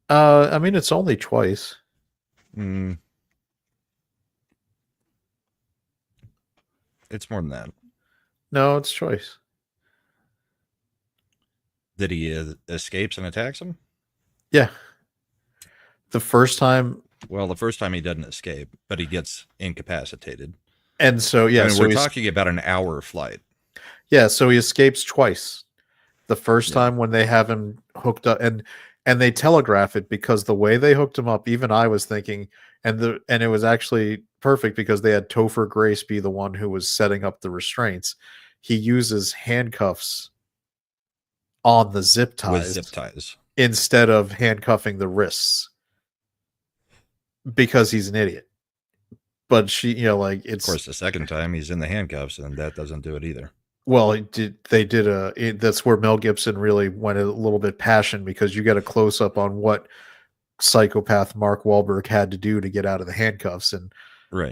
I mean, it's only twice. It's more than that. No, it's twice. That he escapes and attacks him? Yeah. The first time. Well, the first time he doesn't escape, but he gets incapacitated. And so, yeah. I mean, so we're talking about an hour flight. Yeah. So he escapes twice. The first time when they have him hooked up, and they telegraph it, because the way they hooked him up, even I was thinking, and it was actually perfect because they had Topher Grace be the one who was setting up the restraints. He uses handcuffs on the zip ties instead of handcuffing the wrists, because he's an idiot. But it's of course the second time he's in the handcuffs, and that doesn't do it either. Well, that's where Mel Gibson really went a little bit passion, because you get a close up on what psychopath Mark Wahlberg had to do to get out of the handcuffs, and right.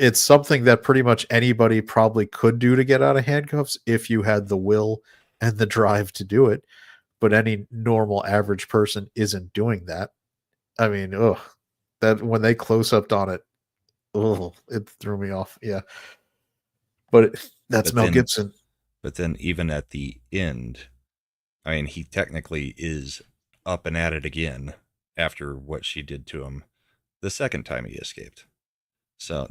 It's something that pretty much anybody probably could do to get out of handcuffs if you had the will and the drive to do it, but any normal average person isn't doing that. I mean, that when they close up on it, it threw me off. Yeah, but that's Mel Gibson. But then even at the end, I mean, he technically is up and at it again after what she did to him the second time he escaped. So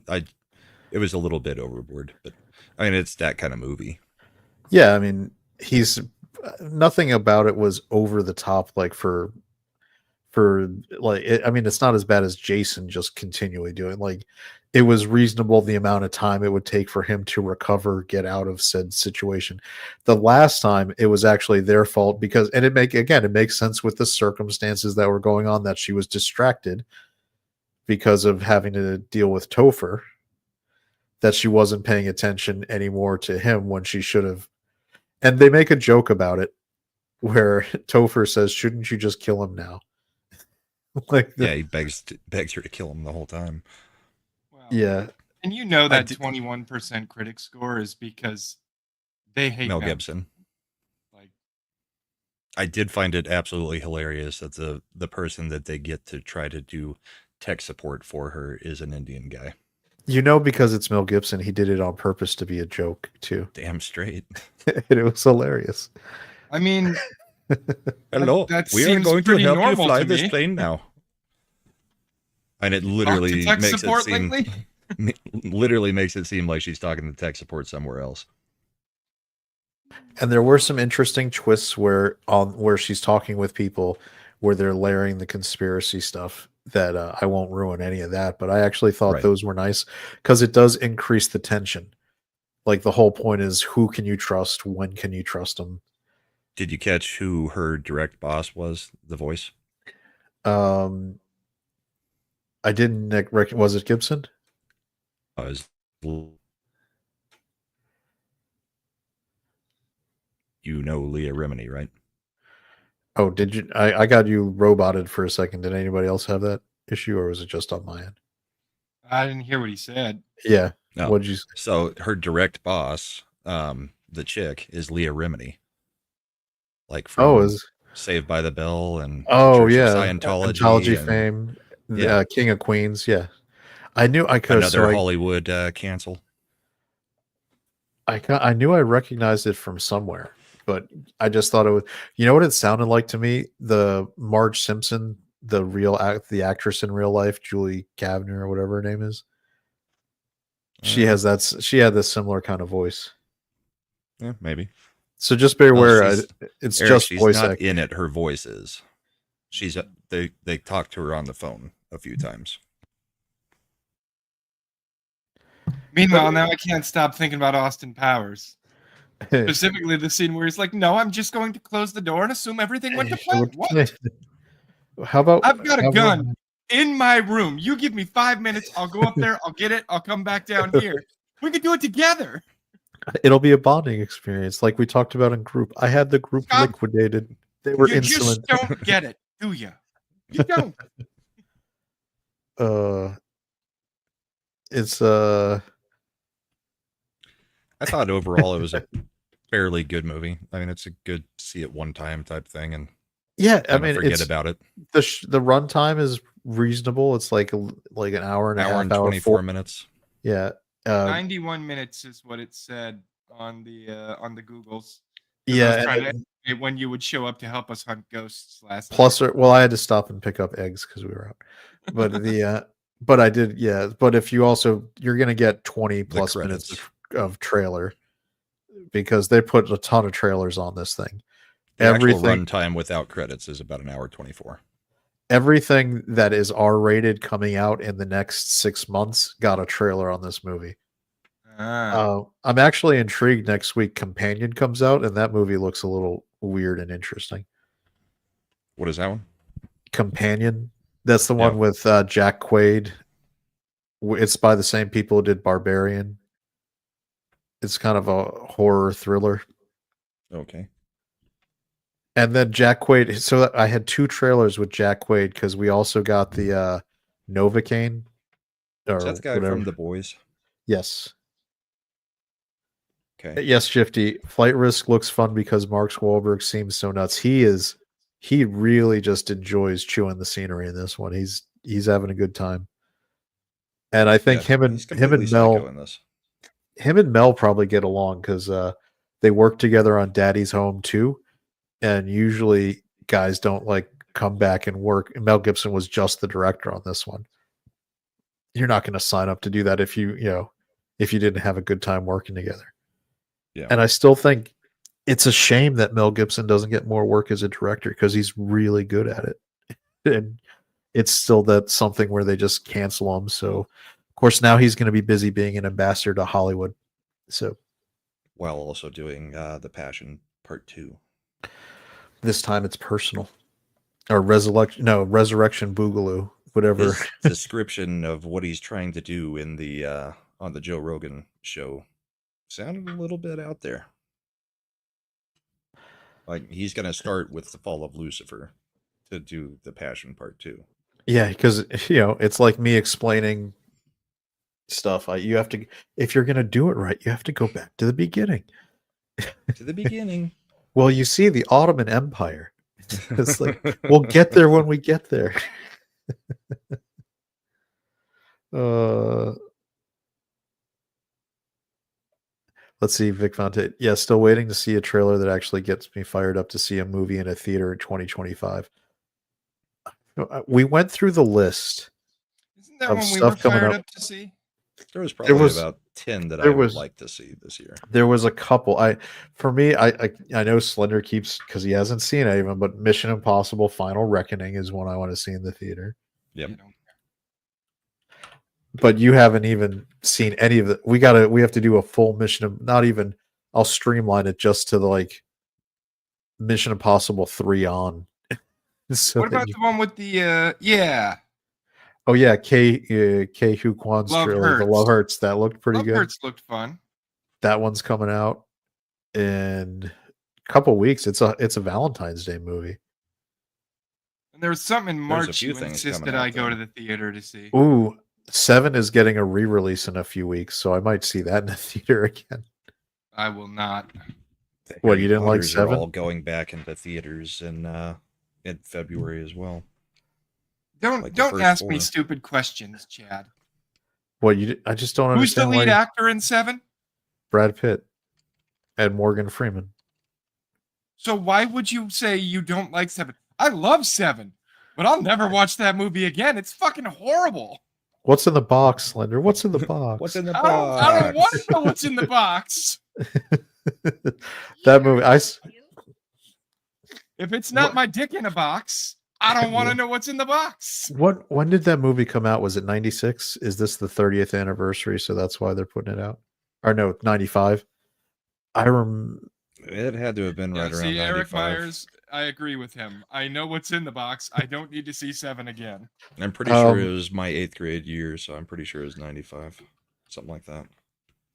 it was a little bit overboard, but I mean, it's that kind of movie. Yeah, I mean, nothing about it was over the top, like for I mean, it's not as bad as Jason just continually doing. Like, it was reasonable the amount of time it would take for him to recover, get out of said situation. The last time, it was actually their fault, because, and it makes sense with the circumstances that were going on, that she was distracted because of having to deal with Topher, that she wasn't paying attention anymore to him when she should have. And they make a joke about it where Topher says, "Shouldn't you just kill him now?" He begs her to kill him the whole time. Well, yeah. And that 21% critic score is because they hate Mel Gibson. I did find it absolutely hilarious that the person that they get to try to do tech support for her is an Indian guy. Because it's Mel Gibson, he did it on purpose to be a joke too. Damn straight. It was hilarious. I mean, hello, we are going to help you fly this plane now. And it literally makes it seem literally makes it seem like she's talking to tech support somewhere else. And there were some interesting twists where she's talking with people where they're layering the conspiracy stuff that I won't ruin any of that, but I actually thought those were nice, because it does increase the tension. Like, the whole point is, who can you trust? When can you trust them? Did you catch who her direct boss was? The voice? I didn't recognize. Was it Gibson? Leah Remini, right? Oh, did you? I got you roboted for a second. Did anybody else have that issue, or was it just on my end? I didn't hear what he said. Yeah. No. What'd you say? So her direct boss, the chick, is Leah Remini. Like from Saved by the Bell and Church of Scientology Scientology fame. Yeah. King of Queens. Yeah, I knew I could. Another Hollywood cancel. I knew I recognized it from somewhere, but I just thought it was. You know what it sounded like to me? The Marge Simpson, the actress in real life, Julie Kavner or whatever her name is. She had this similar kind of voice. Yeah, maybe. So just be aware, it's Eric, just she's voice not acting. in it. Her voice is. She's they talked to her on the phone a few times. Meanwhile, now I can't stop thinking about Austin Powers. Specifically the scene where he's like, no, I'm just going to close the door and assume everything went to plan. What? How about I've got a gun in my room. You give me 5 minutes. I'll go up there. I'll get it. I'll come back down here. We can do it together. It'll be a bonding experience like we talked about in group. I had the group liquidated. They were insolent. You just don't get it, do you? You don't. It's I thought overall it was a fairly good movie. I mean, it's a good see it one time type thing, and yeah, I mean, forget about it. The runtime is reasonable. It's like an hour and a half, and 24 minutes. Yeah, 91 minutes is what it said on the Googles. Yeah, when you would show up to help us hunt ghosts last plus, night. Well, I had to stop and pick up eggs because we were out. But but I did, yeah. But if you're gonna get 20 plus minutes of trailer because they put a ton of trailers on this thing. Everything runtime without credits is about an hour 24. Everything that is R-rated coming out in the next 6 months got a trailer on this movie. I'm actually intrigued. Next week, Companion comes out, and that movie looks a little weird and interesting. What is that one? Companion. That's the one with Jack Quaid. It's by the same people who did Barbarian. It's kind of a horror thriller. Okay. And then Jack Quaid. So I had 2 trailers with Jack Quaid because we also got the Novocaine. Is that the guy from The Boys? Yes. Okay. Yes, Shifty. Flight Risk looks fun because Mark Wahlberg seems so nuts. He really just enjoys chewing the scenery in this one. He's having a good time. And I think him and Mel probably get along because they work together on Daddy's Home too. And usually guys don't like come back and work. And Mel Gibson was just the director on this one. You're not going to sign up to do that if you didn't have a good time working together. Yeah. And I still think it's a shame that Mel Gibson doesn't get more work as a director because he's really good at it. And it's still that something where they just cancel him. So, of course, now he's going to be busy being an ambassador to Hollywood. So, while also doing The Passion Part 2. This time it's personal. Or Resurrection Boogaloo, whatever. His description of what he's trying to do in the on the Joe Rogan show sounded a little bit out there. Like he's going to start with The Fall of Lucifer to do The Passion Part 2. Yeah, because it's like me explaining stuff. You have to, if you're going to do it right, you have to go back to the beginning. To the beginning. Well, you see the Ottoman Empire. It's like we'll get there when we get there. Let's see, Vic Fontaine. Yeah, still waiting to see a trailer that actually gets me fired up to see a movie in a theater in 2025. We went through the list. Isn't that one we were fired up to see? There was probably about 10 that I would like to see this year. There was a couple. I know Slender keeps because he hasn't seen any of them, but Mission Impossible: Final Reckoning is one I want to see in the theater. Yep. But you haven't even seen any of it. We have to do a full mission. Not even. I'll streamline it just to the Mission Impossible 3 on. So what about the one with the Oh yeah, K. Hu Kwan's trailer, The Love Hurts. That looked pretty good. Love Hurts looked fun. That one's coming out in a couple weeks. It's a Valentine's Day movie. And there was something in March you insisted I go to the theater to see. Ooh, 7 is getting a re-release in a few weeks, so I might see that in the theater again. I will not. What, you didn't like 7? All going back into theaters in February as well. Don't Like the don't first ask me 4. stupid questions, Chad. What I just don't Who's the understand lead why actor in Seven? Brad Pitt and Morgan Freeman. So why would you say you don't like Seven? I love Seven, but I'll never watch that movie again. It's fucking horrible. What's in the box, Slender? What's in the box? What's in the I box? don't want to know what's in the box. That movie, If it's not my dick in a box, I don't want to know what's in the box. when did that movie come out? Was it 96? Is this the 30th anniversary? So that's why they're putting it out. Or no, 95. It had to have been right around See, 95. Eric Myers, I agree with him. I know what's in the box. I don't need to see Seven again. I'm pretty sure it was my 8th grade year, so I'm pretty sure it was 95. Something like that.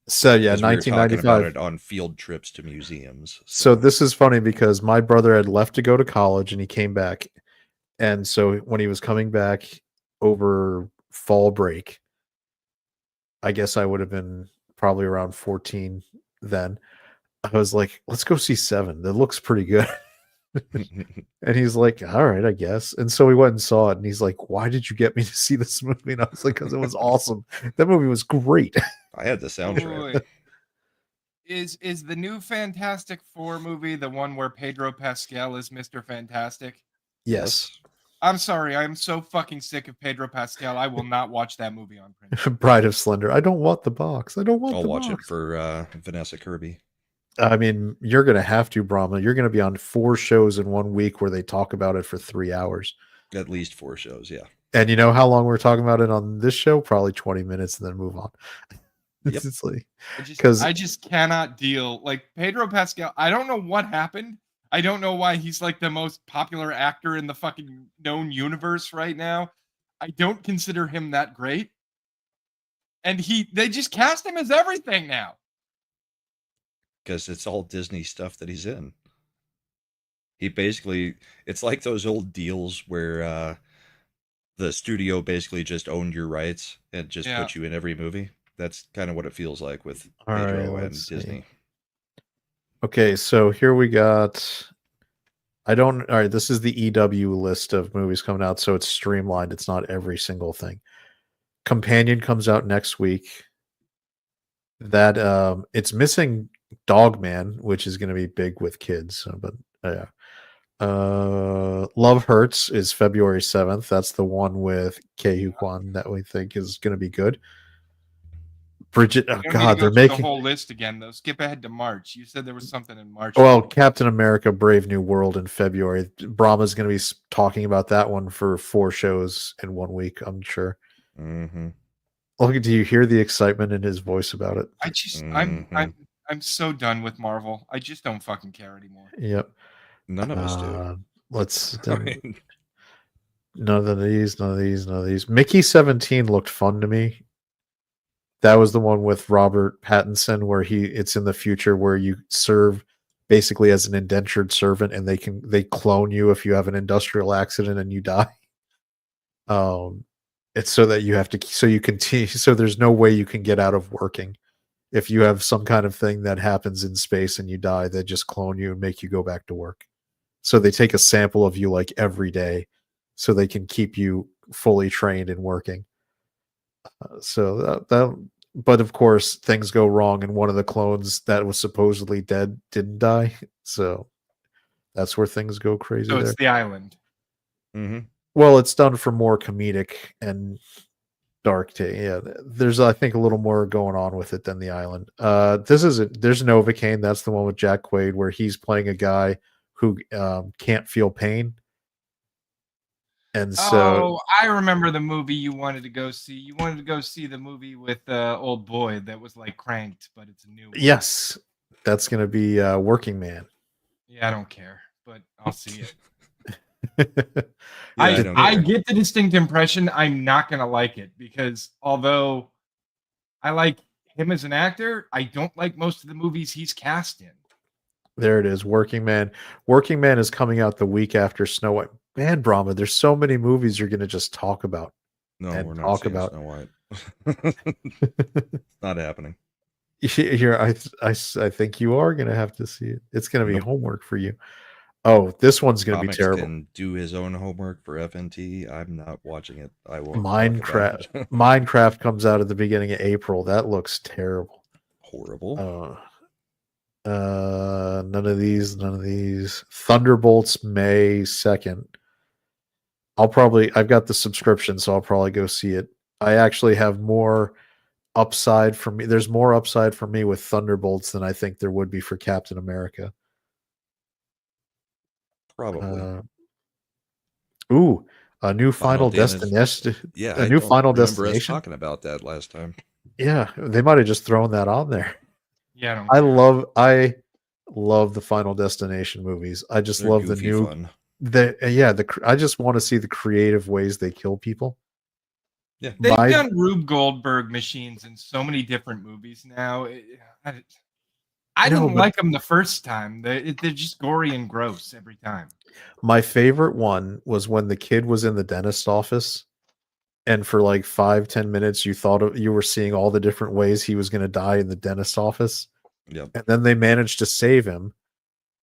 So yeah, 'Cause we were talking about 1995. it on field trips to museums. So this is funny because my brother had left to go to college and he came back. And so when he was coming back over fall break, I guess I would have been probably around 14 then. I was like, let's go see Seven. That looks pretty good. And he's like, all right, I guess. And so we went and saw it. And he's like, why did you get me to see this movie? And I was like, because it was awesome. That movie was great. I had the soundtrack. Wait. Is the new Fantastic Four movie the one where Pedro Pascal is Mr. Fantastic? Yes. I'm sorry, I'm so fucking sick of Pedro Pascal. I will not watch that movie on print. Bride of Slender. I don't want the box. I don't want I'll the watch it box. for Vanessa Kirby. I mean, you're going to have to, Brahma. You're going to be on 4 shows in 1 week where they talk about it for 3 hours. At least 4 shows, yeah. And you know how long we're talking about it on this show? Probably 20 minutes and then move on. Yep. It's like, I just cannot deal. Like Pedro Pascal, I don't know what happened. I don't know why he's like the most popular actor in the fucking known universe right now. I don't consider him that great. And they just cast him as everything now. Because it's all Disney stuff that he's in. He basically, it's like those old deals where the studio basically just owned your rights and just put you in every movie. That's kind of what it feels like with Pedro and Disney. Okay, so here we got. All right, this is the EW list of movies coming out, so it's streamlined. It's not every single thing. Companion comes out next week. That it's missing Dogman, which is going to be big with kids, but yeah. Love Hurts is February 7th. That's the one with Ke Kwan that we think is going to be good. Bridget, oh god, they're making the whole list again though. Skip ahead to March. You said there was something in March. Well, Captain America: Brave New World in February. Brahma's going to be talking about that one for 4 shows in 1 week, I'm sure. Mm-hmm. Look, do you hear the excitement in his voice about it? I just, I'm so done with Marvel. I just don't fucking care anymore. Yep. None of us do. None of these. Mickey 17 looked fun to me. That was the one with Robert Pattinson where it's in the future where you serve basically as an indentured servant and they clone you if you have an industrial accident and you die. It's so that you have to, so you continue, so there's no way you can get out of working. If you have some kind of thing that happens in space and you die, they just clone you and make you go back to work. So they take a sample of you like every day so they can keep you fully trained and working. But of course things go wrong and one of the clones that was supposedly dead didn't die. So that's where things go crazy. So it's The Island. Mm-hmm. Well, it's done for more comedic and dark. Yeah, there's I think a little more going on with it than The Island. There's Novocaine. That's the one with Jack Quaid where he's playing a guy who can't feel pain. And so, I remember the movie you wanted to go see. You wanted to go see the movie with old boy that was like Cranked, but it's a new one. Yes, that's going to be Working Man. Yeah, I don't care, but I'll see it. I get the distinct impression I'm not going to like it because although I like him as an actor, I don't like most of the movies he's cast in. There it is, Working Man. Working Man is coming out the week after Snow White. Man, Brahma, there's so many movies you're going to just talk about. No, we're not seeing Snow White. Not happening. Here, I think you are going to have to see it. It's going to be homework for you. Oh, this one's gonna be Comics terrible. can do his own homework for FNT. I'm not watching it. I won't. talk about it. Minecraft comes out at the beginning of April. That looks terrible. Horrible. None of these. Thunderbolts May 2nd. I've got the subscription, so I'll probably go see it. I actually have more upside for me. There's more upside for me with Thunderbolts than I think there would be for Captain America. Probably. A new Final Destination. Yeah, a new Final remember Destination. us talking about that last time. Yeah, they might have just thrown that on there. Yeah, I love the Final Destination movies. I just They're love the goofy new. fun. I just want to see the creative ways they kill people. Yeah, they've done Rube Goldberg machines in so many different movies now. I didn't like them the first time. They're just gory and gross every time. My favorite one was when the kid was in the dentist office, and for like 5-10 minutes, you were seeing all the different ways he was going to die in the dentist office. Yep. And then they managed to save him.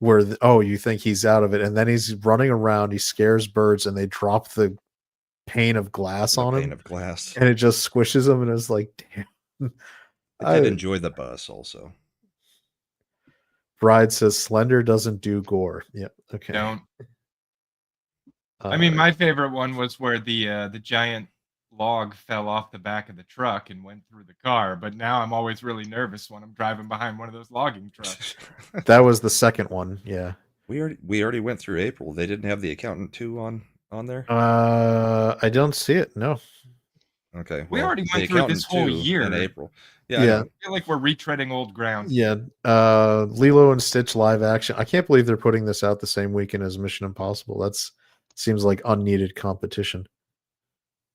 You think he's out of it, and then he's running around. He scares birds, and they drop the pane of glass on him. Pane of glass, and it just squishes him, and it's like, damn. I did enjoy the bus also. Bride says Slender doesn't do gore. Yep. Okay. Don't. I mean, my favorite one was where the giant log fell off the back of the truck and went through the car. But now I'm always really nervous when I'm driving behind one of those logging trucks. That was the second one. Yeah. We already went through April. They didn't have the Accountant 2 on there. I don't see it. No. Okay. We already went through this whole year in April. Yeah. Yeah. I feel like we're retreading old ground. Yeah. Lilo and Stitch live action. I can't believe they're putting this out the same weekend as Mission Impossible. Seems like unneeded competition.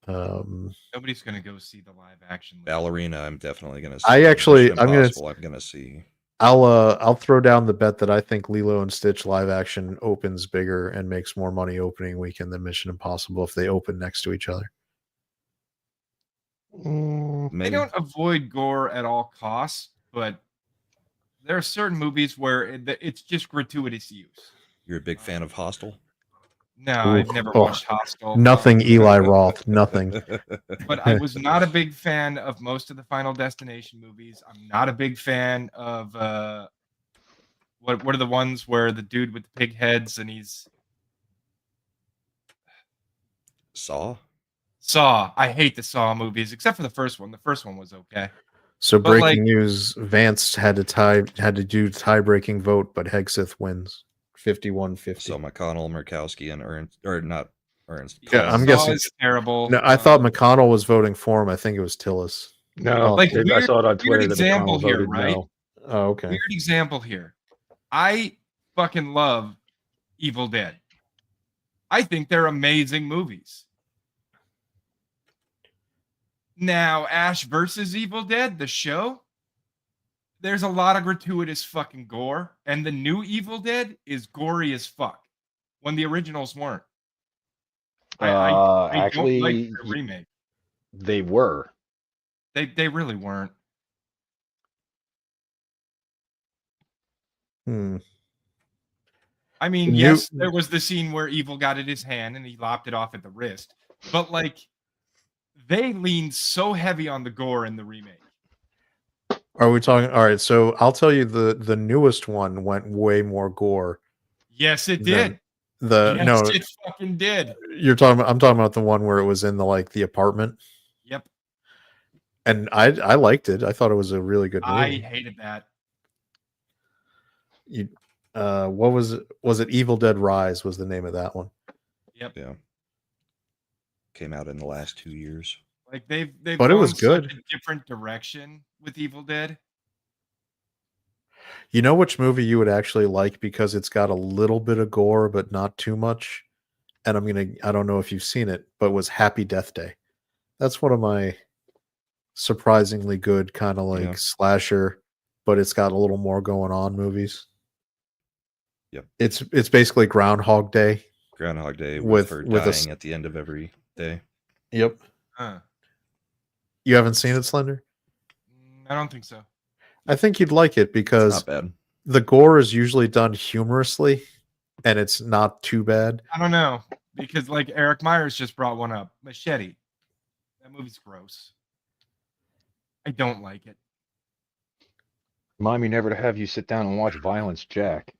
Nobody's gonna go see the live action. Ballerina, I'm definitely gonna see. I'm gonna see. I'll throw down the bet that I think Lilo and Stitch live action opens bigger and makes more money opening weekend than Mission Impossible if they open next to each other. They don't avoid gore at all costs, but there are certain movies where it's just gratuitous use. You're a big fan of Hostel? No, I've never watched Hostel. Nothing Eli Roth, nothing. But I was not a big fan of most of the Final Destination movies. I'm not a big fan of what are the ones where the dude with the pig heads and he's Saw? Saw. I hate the Saw movies, except for the first one. The first one was okay. So breaking news: Vance had to do tie-breaking vote, but Hegseth wins 51-50. So McConnell, Murkowski, and Ernst, or not Ernst. Yeah, I'm guessing it's terrible. No, I thought McConnell was voting for him. I think it was Tillis. No, like I saw it on Twitter. Weird example here, right? No. Oh, okay. Weird example here. I fucking love Evil Dead. I think they're amazing movies. Now, Ash versus Evil Dead, the show, there's a lot of gratuitous fucking gore, and the new Evil Dead is gory as fuck when the originals weren't. I Actually, don't like the remake. They were. They really weren't. I mean, yes, there was the scene where Evil got at his hand and he lopped it off at the wrist, but like they leaned so heavy on the gore in the remake. Are we talking? All right, so I'll tell you the newest one went way more gore. Yes, it did. It fucking did. I'm talking about the one where it was in the apartment. Yep. And I liked it. I thought it was a really good movie. I hated that. What was it? Was it Evil Dead Rise was the name of that one? Yep. Yeah. Came out in the last 2 years. Like they've but it was good. Such a different direction with Evil Dead. You know which movie you would actually like because it's got a little bit of gore but not too much? And I don't know if you've seen it, but it was Happy Death Day. That's one of my surprisingly good kind of slasher, but it's got a little more going on movies. Yep. It's basically Groundhog Day. Groundhog Day with her dying at the end of every day. Yep. Huh. You haven't seen it, Slender? I don't think so. I think you'd like it because it's not bad. The gore is usually done humorously, and it's not too bad. I don't know, because like Eric Myers just brought one up, Machete. That movie's gross. I don't like it. Remind me never to have you sit down and watch Violence Jack.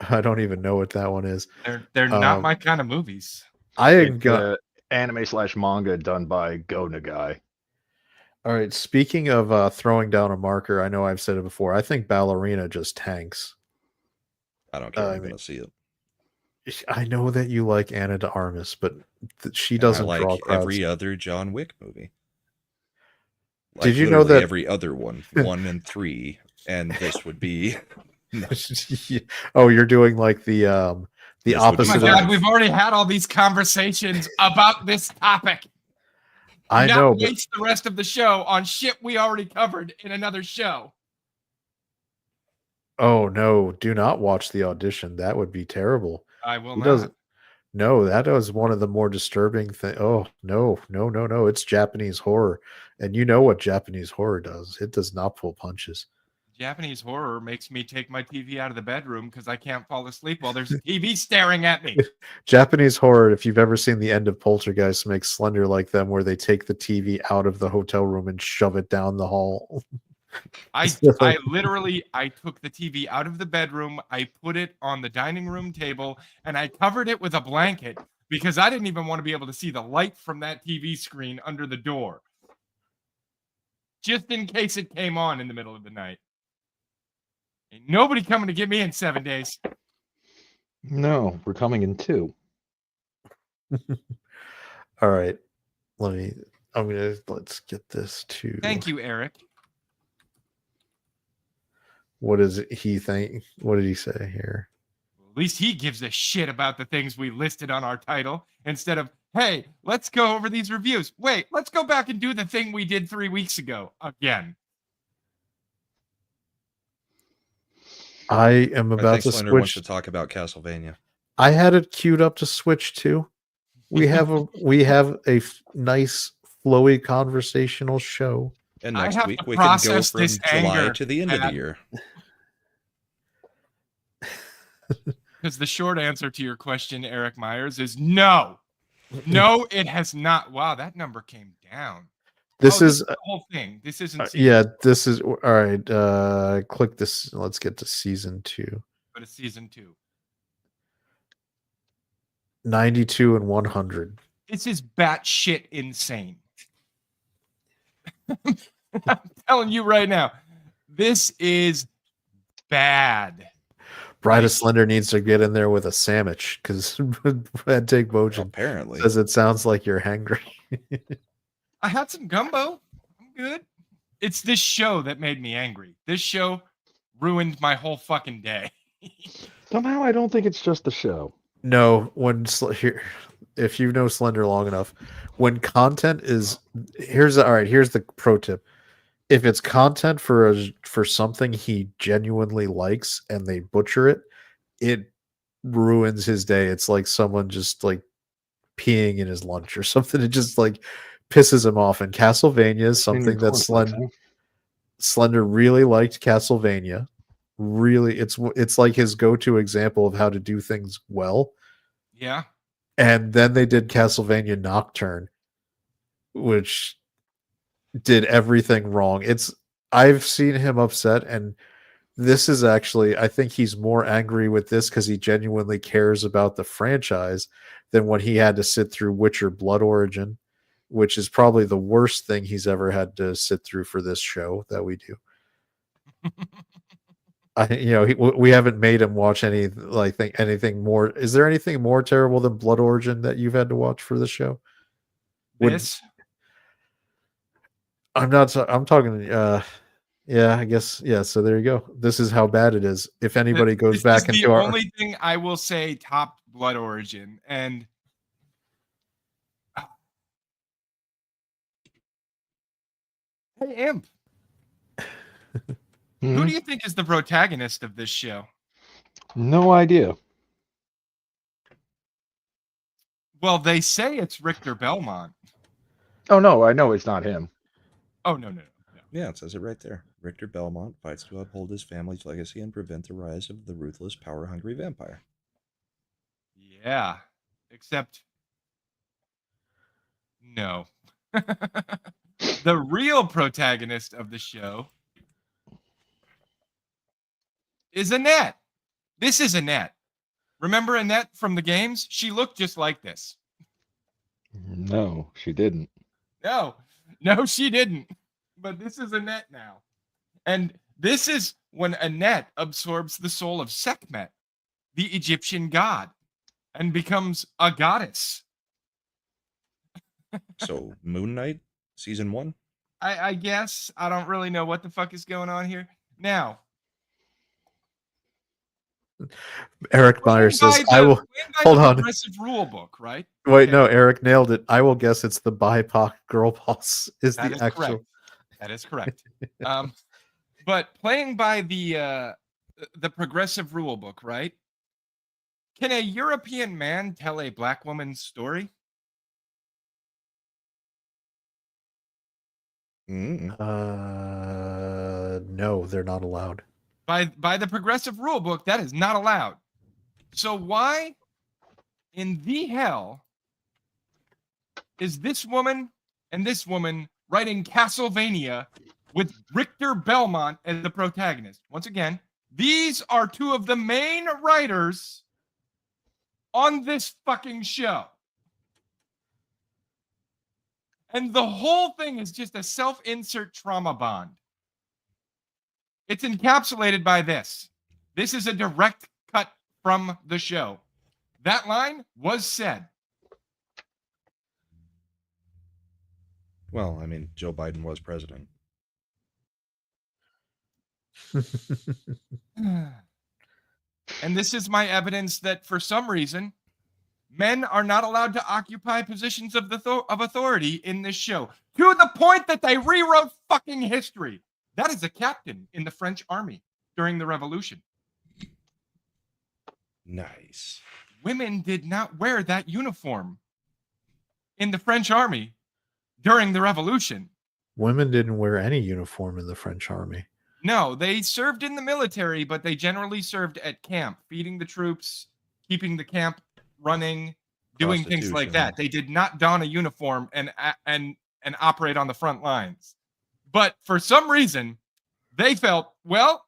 I don't even know what that one is. They're not my kind of movies. It's anime/manga done by Go Nagai. All right. Speaking of throwing down a marker, I know I've said it before. I think Ballerina just tanks. I don't care. I'm going to see it. I know that you like Anna de Armas, but she doesn't I draw like crowds. every other John Wick movie. Like, did you know that every other one, 1 and 3, and this would be? Oh, you're doing like the opposite. Oh my God, we've already had all these conversations about this topic. I know. Waste the rest of the show on shit we already covered in another show. Oh no! Do not watch The Audition. That would be terrible. I will not. No, that was one of the more disturbing things. Oh no! It's Japanese horror, and you know what Japanese horror does. It does not pull punches. Japanese horror makes me take my TV out of the bedroom because I can't fall asleep while there's a TV staring at me. Japanese horror, if you've ever seen the end of Poltergeist, makes Slender like them, where they take the TV out of the hotel room and shove it down the hall. I literally took the TV out of the bedroom, I put it on the dining room table, and I covered it with a blanket because I didn't even want to be able to see the light from that TV screen under the door, just in case it came on in the middle of the night. Ain't nobody coming to get me in 7 days. No, we're coming in 2. All right, let's get this to. Thank you, Eric. What does he think? What did he say here? At least he gives a shit about the things we listed on our title instead of, hey, let's go over these reviews. Wait, let's go back and do the thing we did 3 weeks ago again. I am about to Slender switch. wants to talk about Castlevania. I had it queued up to switch to. We have a nice flowy conversational show. And next week we can go from July to the end of the year. Because the short answer to your question, Eric Myers, is no. No, it has not. Wow, that number came down. This is the whole thing. This isn't. This is all right. Click this. Let's get to season 2. But it's season 2. 92 and 100. This is batshit insane. I'm telling you right now, this is bad. Bride of Slender needs to get in there with a sandwich because Brad Take Bojan apparently says it sounds like you're hangry. I had some gumbo. I'm good. It's this show that made me angry. This show ruined my whole fucking day. Somehow I don't think it's just the show. No, if you know Slender long enough, when content is here's the pro tip. If it's content for something he genuinely likes and they butcher it, it ruins his day. It's like someone just like peeing in his lunch or something. It just like pisses him off. And Castlevania is something that Slender really liked. Castlevania, really, it's like his go-to example of how to do things well. Yeah. And then they did Castlevania Nocturne, which did everything wrong. I've seen him upset, and this is actually, I think he's more angry with this because he genuinely cares about the franchise than when he had to sit through Witcher Blood Origin, which is probably the worst thing he's ever had to sit through for this show that we do. We haven't made him watch anything more. Is there anything more terrible than Blood Origin that you've had to watch for the show? This? I'm talking. Yeah, I guess. Yeah. So there you go. This is how bad it is. If anybody goes back into the only thing I will say topped Blood Origin, and hey, Imp. Who do you think is the protagonist of this show? No idea. Well, they say it's Richter Belmont. Oh, no, I know it's not him. Oh, no. Yeah, it says it right there. Richter Belmont fights to uphold his family's legacy and prevent the rise of the ruthless, power-hungry vampire. Yeah. Except, no. The real protagonist of the show is Annette. This is Annette. Remember Annette from the games? She looked just like this. No, she didn't. No, she didn't. But this is Annette now. And this is when Annette absorbs the soul of Sekhmet, the Egyptian god, and becomes a goddess. So Moon Knight, season 1? I guess. I don't really know what the fuck is going on here. Now, Eric Meyer says, "I will hold on." Progressive rule book, right? Wait, no, Eric nailed it. I will guess it's the BIPOC girl boss is That the is actual. correct. That is correct. But playing by the progressive rule book, right? Can a European man tell a black woman's story? No, they're not allowed. By the progressive rule book, that is not allowed. So why in the hell is this woman and this woman writing Castlevania with Richter Belmont as the protagonist? Once again, these are two of the main writers on this fucking show. And the whole thing is just a self-insert trauma bond. It's encapsulated by this. This is a direct cut from the show. That line was said. Well, I mean, Joe Biden was president. And this is my evidence that for some reason, men are not allowed to occupy positions of authority in this show. To the point that they rewrote fucking history. That is a captain in the French army during the Revolution. Nice. Women did not wear that uniform in the French army during the Revolution. Women didn't wear any uniform in the French army. No, they served in the military, but they generally served at camp, feeding the troops, keeping the camp running, doing things like that. They did not don a uniform and operate on the front lines. But for some reason, they felt, well,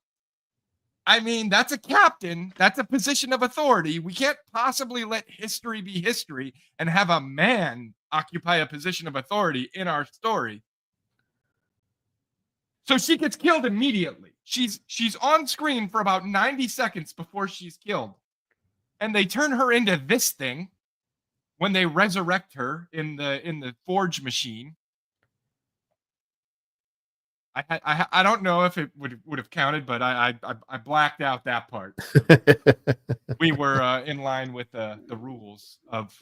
I mean, that's a captain. That's a position of authority. We can't possibly let history be history and have a man occupy a position of authority in our story. So she gets killed immediately. She's on screen for about 90 seconds before she's killed. And they turn her into this thing when they resurrect her in the forge machine. I don't know if it would have counted, but I blacked out that part. We were in line with the rules of.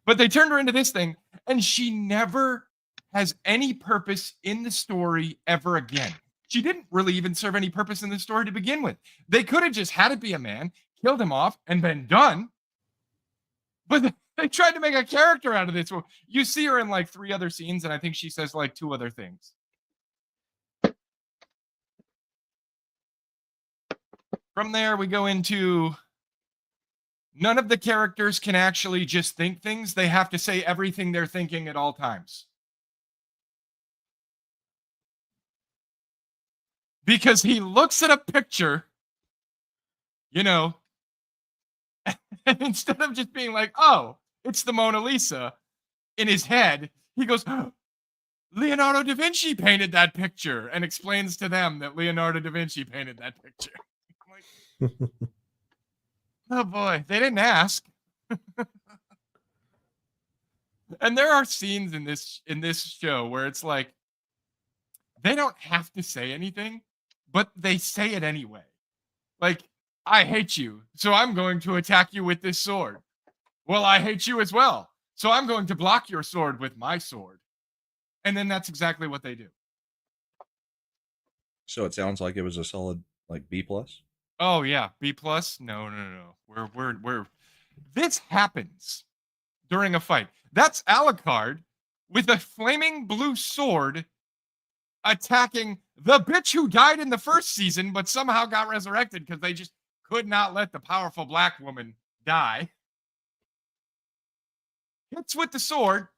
But they turned her into this thing, and she never has any purpose in the story ever again. She didn't really even serve any purpose in the story to begin with. They could have just had it be a man, killed him off, and been done. But they tried to make a character out of this. Well, you see her in like 3 other scenes, and I think she says like 2 other things. From there, we go into none of the characters can actually just think things. They have to say everything they're thinking at all times. Because he looks at a picture, you know, and instead of just being like, oh, it's the Mona Lisa, in his head, he goes, oh, Leonardo da Vinci painted that picture, and explains to them that Leonardo da Vinci painted that picture. Like, oh boy, they didn't ask. And there are scenes in this show where it's like, they don't have to say anything, but they say it anyway. Like, I hate you, so I'm going to attack you with this sword. Well, I hate you as well, so I'm going to block your sword with my sword. And then that's exactly what they do. So it sounds like it was a solid like B+. Oh yeah, B+. No. We're this happens during a fight. That's Alucard with a flaming blue sword attacking the bitch who died in the first season, but somehow got resurrected because they just could not let the powerful black woman die. Hits with the sword,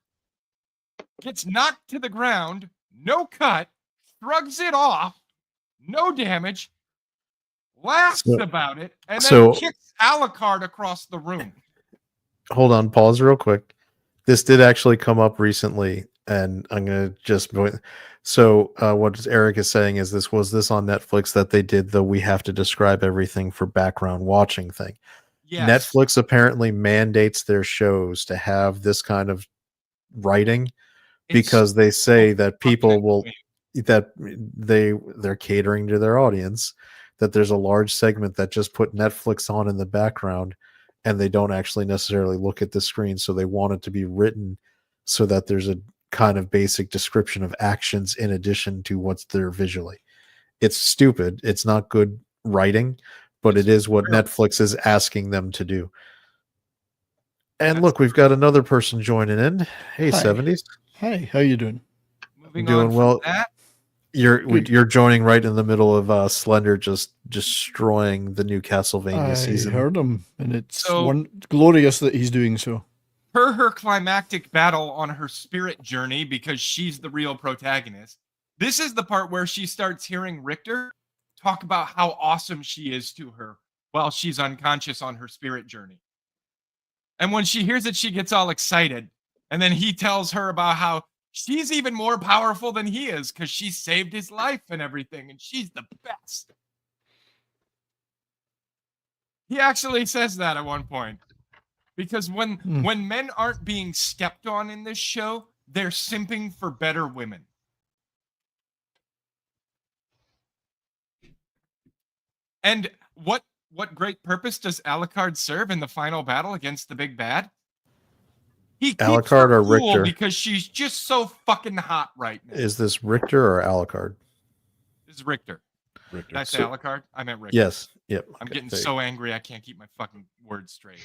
gets knocked to the ground, no cut, shrugs it off, no damage, laughs about it, and then kicks Alucard across the room. Hold on, pause real quick. This did actually come up recently, and I'm going to just... So what Eric is saying is this on Netflix that they did the we have to describe everything for background watching thing. Yes. Netflix apparently mandates their shows to have this kind of writing because they say that people will... that they're catering to their audience, that there's a large segment that just put Netflix on in the background and they don't actually necessarily look at the screen. So they want it to be written so that there's a kind of basic description of actions in addition to what's there visually. It's stupid. It's not good writing, but it is what Netflix is asking them to do. And look, we've got another person joining in. Hey, Hi. 70s. Hi, how you doing? Doing well. You're joining right in the middle of Slender just destroying the new Castlevania season. I heard him, and it's glorious that he's doing so. Her climactic battle on her spirit journey, because she's the real protagonist. This is the part where she starts hearing Richter talk about how awesome she is to her while she's unconscious on her spirit journey. And when she hears it, she gets all excited. And then he tells her about how she's even more powerful than he is because she saved his life and everything, and she's the best. He actually says that at one point. Because when men aren't being stepped on in this show, they're simping for better women. And what great purpose does Alucard serve in the final battle against the big bad? He keeps Alucard her or cool Richter? because she's just so fucking hot right now. Is this Richter or Alucard? This is Richter. Richter. Did I say Alucard? I meant Richter. Yes. Yep. I'm Okay, getting there you so angry I can't keep my fucking words straight.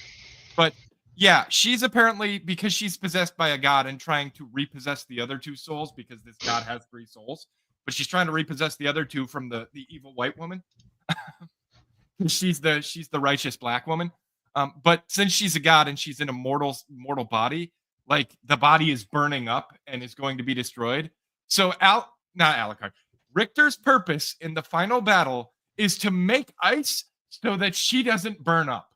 But yeah, she's apparently, because she's possessed by a god and trying to repossess the other two souls, because this god has 3 souls, but she's trying to repossess the other 2 from the evil white woman. she's the righteous black woman. But since she's a god and she's in a mortal body, like the body is burning up and is going to be destroyed. So not Alucard. Richter's purpose in the final battle is to make ice so that she doesn't burn up.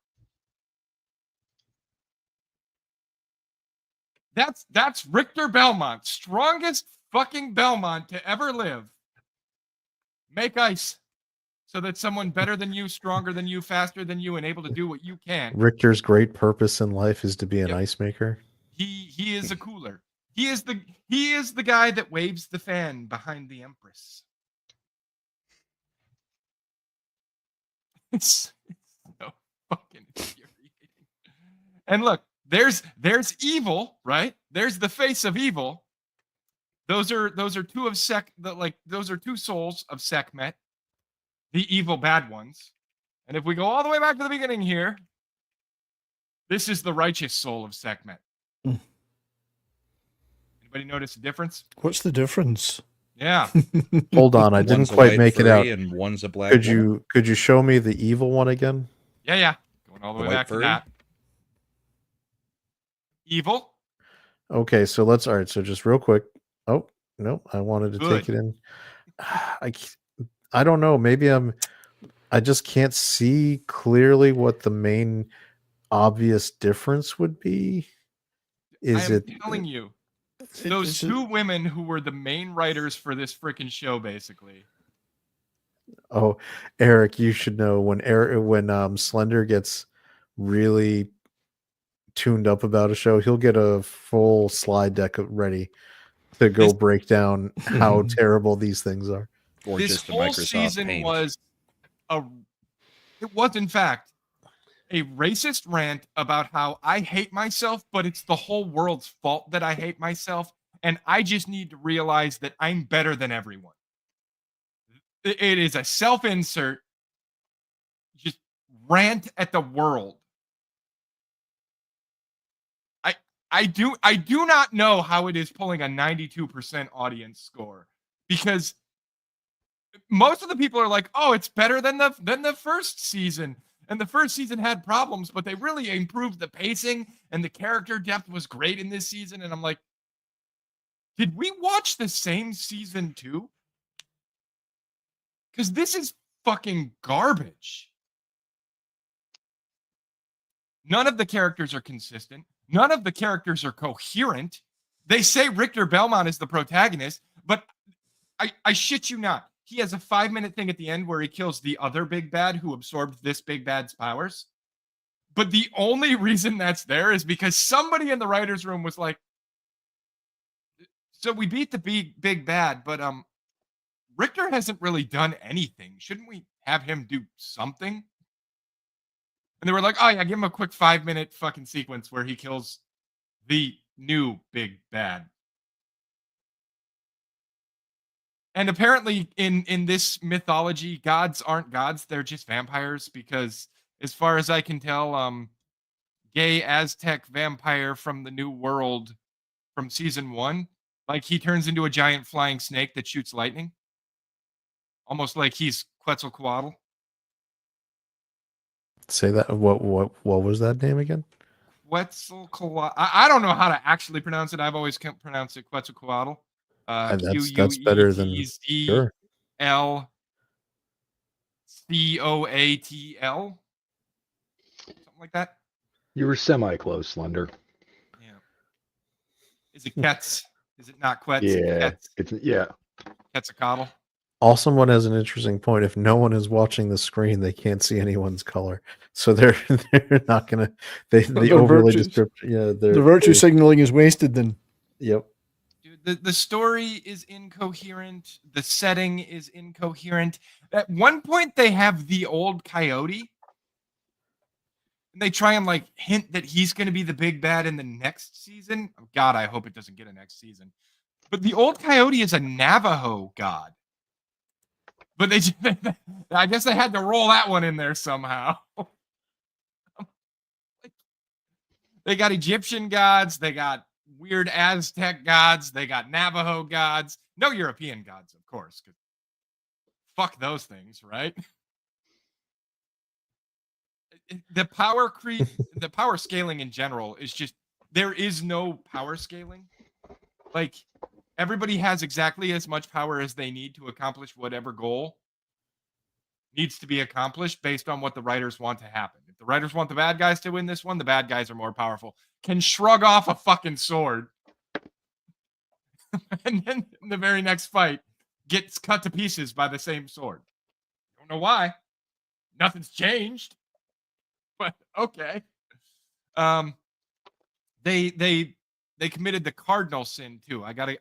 That's Richter Belmont, strongest fucking Belmont to ever live. Make ice so that someone better than you, stronger than you, faster than you, and able to do what you can. Richter's great purpose in life is to be an ice maker. He is a cooler. He is the guy that waves the fan behind the Empress. It's so fucking infuriating. And look, there's evil, right? There's the face of evil. Those are 2 of those are 2 souls of Sekhmet, the evil bad ones. And if we go all the way back to the beginning here, this is the righteous soul of Sekhmet. Anybody notice the difference? What's the difference? Yeah. Hold on, I didn't One's a quite white make it furry out. and one's a black. Could you show me the evil one again? Yeah. Going all the way white back furry? to that. Evil. Okay, so all right, so just real quick. Oh, no, I wanted to take it in. I don't know, maybe I just can't see clearly what the main obvious difference would be. I'm telling you, those 2 women who were the main writers for this freaking show, basically. Oh, Eric, you should know when Slender gets really tuned up about a show, he'll get a full slide deck ready to go break down how terrible these things are. This whole season was in fact a racist rant about how I hate myself, but it's the whole world's fault that I hate myself, and I just need to realize that I'm better than everyone. It is a self-insert, just rant at the world. I do not know how it is pulling a 92% audience score, because most of the people are like, "Oh, it's better than the first season." And the first season had problems, but they really improved the pacing and the character depth was great in this season. And I'm like, did we watch the same season too? Because this is fucking garbage. None of the characters are consistent. None of the characters are coherent. They say Richter Belmont is the protagonist, but I shit you not. He has a 5-minute thing at the end where he kills the other big bad who absorbed this big bad's powers. But the only reason that's there is because somebody in the writer's room was like, so we beat the big bad, but Richter hasn't really done anything. Shouldn't we have him do something? And they were like, oh yeah, give him a quick 5-minute fucking sequence where he kills the new big bad. And apparently in this mythology, gods aren't gods. They're just vampires because as far as I can tell, gay Aztec vampire from the New World from season 1, like he turns into a giant flying snake that shoots lightning. Almost like he's Quetzalcoatl. Say that. What was that name again? Quetzalcoatl. I don't know how to actually pronounce it. I've always pronounced it Quetzalcoatl. That's better than sure. LCOATL. Something like that. You were semi-close, Slender. Yeah. Is it Quetz? Is it not Quetz? Yeah. Quetz? Quetzalcoatl. Also, someone has an interesting point. If no one is watching the screen, they can't see anyone's color, so they're not gonna. The overly descriptive. Yeah, the virtue signaling is wasted. Then. Yep. Dude, the story is incoherent. The setting is incoherent. At one point, they have the old coyote, and they try and like hint that he's going to be the big bad in the next season. Oh, God, I hope it doesn't get a next season. But the old coyote is a Navajo god. But I guess they had to roll that one in there somehow. They got Egyptian gods. They got weird Aztec gods. They got Navajo gods. No European gods, of course. Fuck those things, right? The power scaling in general is just, there is no power scaling. Like, everybody has exactly as much power as they need to accomplish whatever goal needs to be accomplished based on what the writers want to happen. If the writers want the bad guys to win this one, the bad guys are more powerful. Can shrug off a fucking sword. And then in the very next fight, gets cut to pieces by the same sword. Don't know why. Nothing's changed. But okay. They committed the cardinal sin too. I gotta,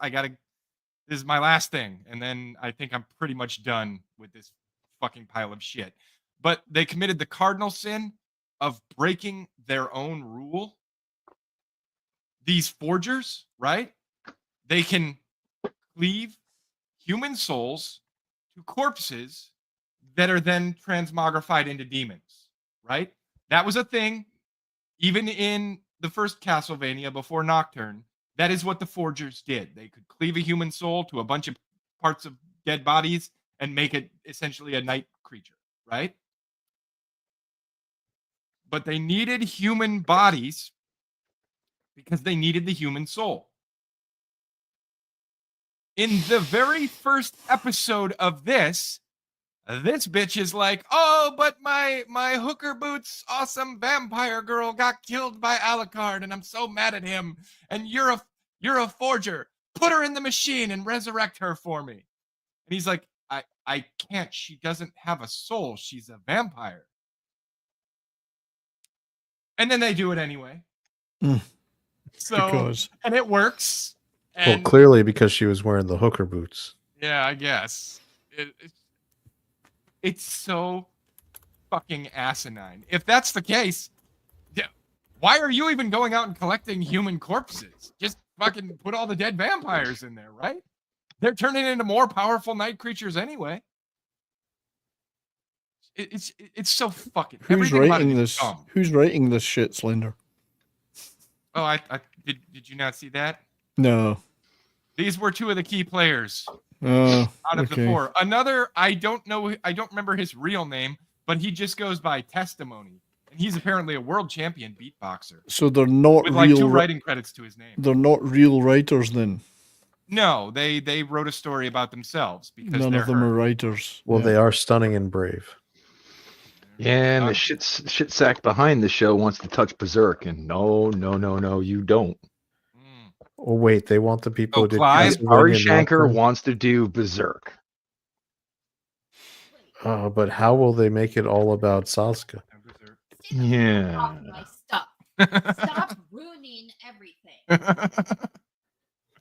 this is my last thing. And then I think I'm pretty much done with this fucking pile of shit. But they committed the cardinal sin of breaking their own rule. These forgers, right? They can cleave human souls to corpses that are then transmogrified into demons, right? That was a thing even in the first Castlevania before Nocturne. That is what the forgers did. They could cleave a human soul to a bunch of parts of dead bodies and make it essentially a night creature, right? But they needed human bodies because they needed the human soul. In the very first episode of this bitch is like, oh, but my hooker boots awesome vampire girl got killed by Alucard, and I'm so mad at him. And you're a forger. Put her in the machine and resurrect her for me. And he's like, I can't. She doesn't have a soul. She's a vampire. And then they do it anyway. And it works. And, well, clearly because she was wearing the hooker boots. Yeah, I guess. It's so fucking asinine. If that's the case, why are you even going out and collecting human corpses? Just fucking put all the dead vampires in there, right? They're turning into more powerful night creatures anyway. It's so fucking. Who's writing this? Who's writing this shit, Slender? Oh, I did you not see that? No. These were two of the key players. Out of the four. Another, I don't remember his real name, but he just goes by Testimony. And he's apparently a world champion beatboxer. So they're not with real like 2 writing credits to his name. They're not real writers then. No, they wrote a story about themselves because None of them are writers. Well, Yeah. they are stunning and brave. Yeah, and the shit sack behind the show wants to touch Berserk, and no, you don't. Oh wait, they want the people who did Clive Ari Castlevania Shankar Nocturne? wants to do Berserk. But how will they make it all about Sasuke? Yeah. Stop ruining everything.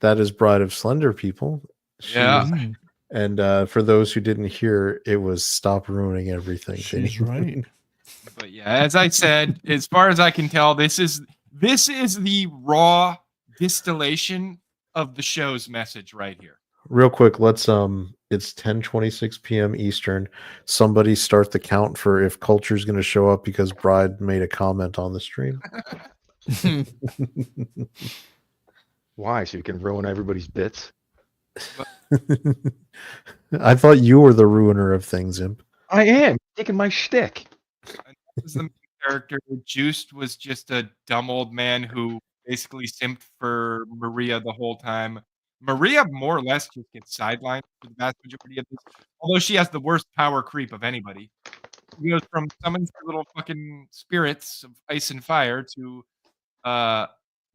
That is Bride of Slender, people. Yeah. And for those who didn't hear, it was stop ruining everything. She's right. But yeah, as I said, as far as I can tell, this is the raw distillation of the show's message right here. Real quick, let's it's 10:26 p.m. Eastern. Somebody start the count for if Culture's going to show up because Bride made a comment on the stream. Why? So you can ruin everybody's bits? I thought you were the ruiner of things, Imp. I am taking my shtick. This is the main character. Juiced was just a dumb old man who basically simped for Maria the whole time. Maria more or less just gets sidelined for the vast majority of this, although she has the worst power creep of anybody. She goes from summons her little fucking spirits of ice and fire to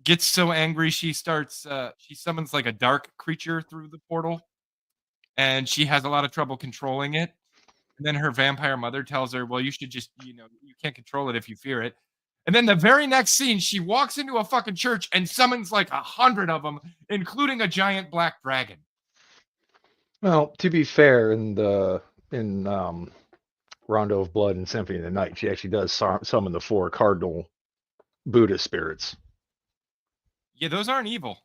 gets so angry she starts she summons like a dark creature through the portal, and she has a lot of trouble controlling it. And then her vampire mother tells her, well, you should just, you can't control it if you fear it. And then the very next scene, she walks into a fucking church and summons like 100 of them, including a giant black dragon. Well, to be fair, in Rondo of Blood and Symphony of the Night, she actually does summon the 4 cardinal Buddha spirits. Yeah, those aren't evil.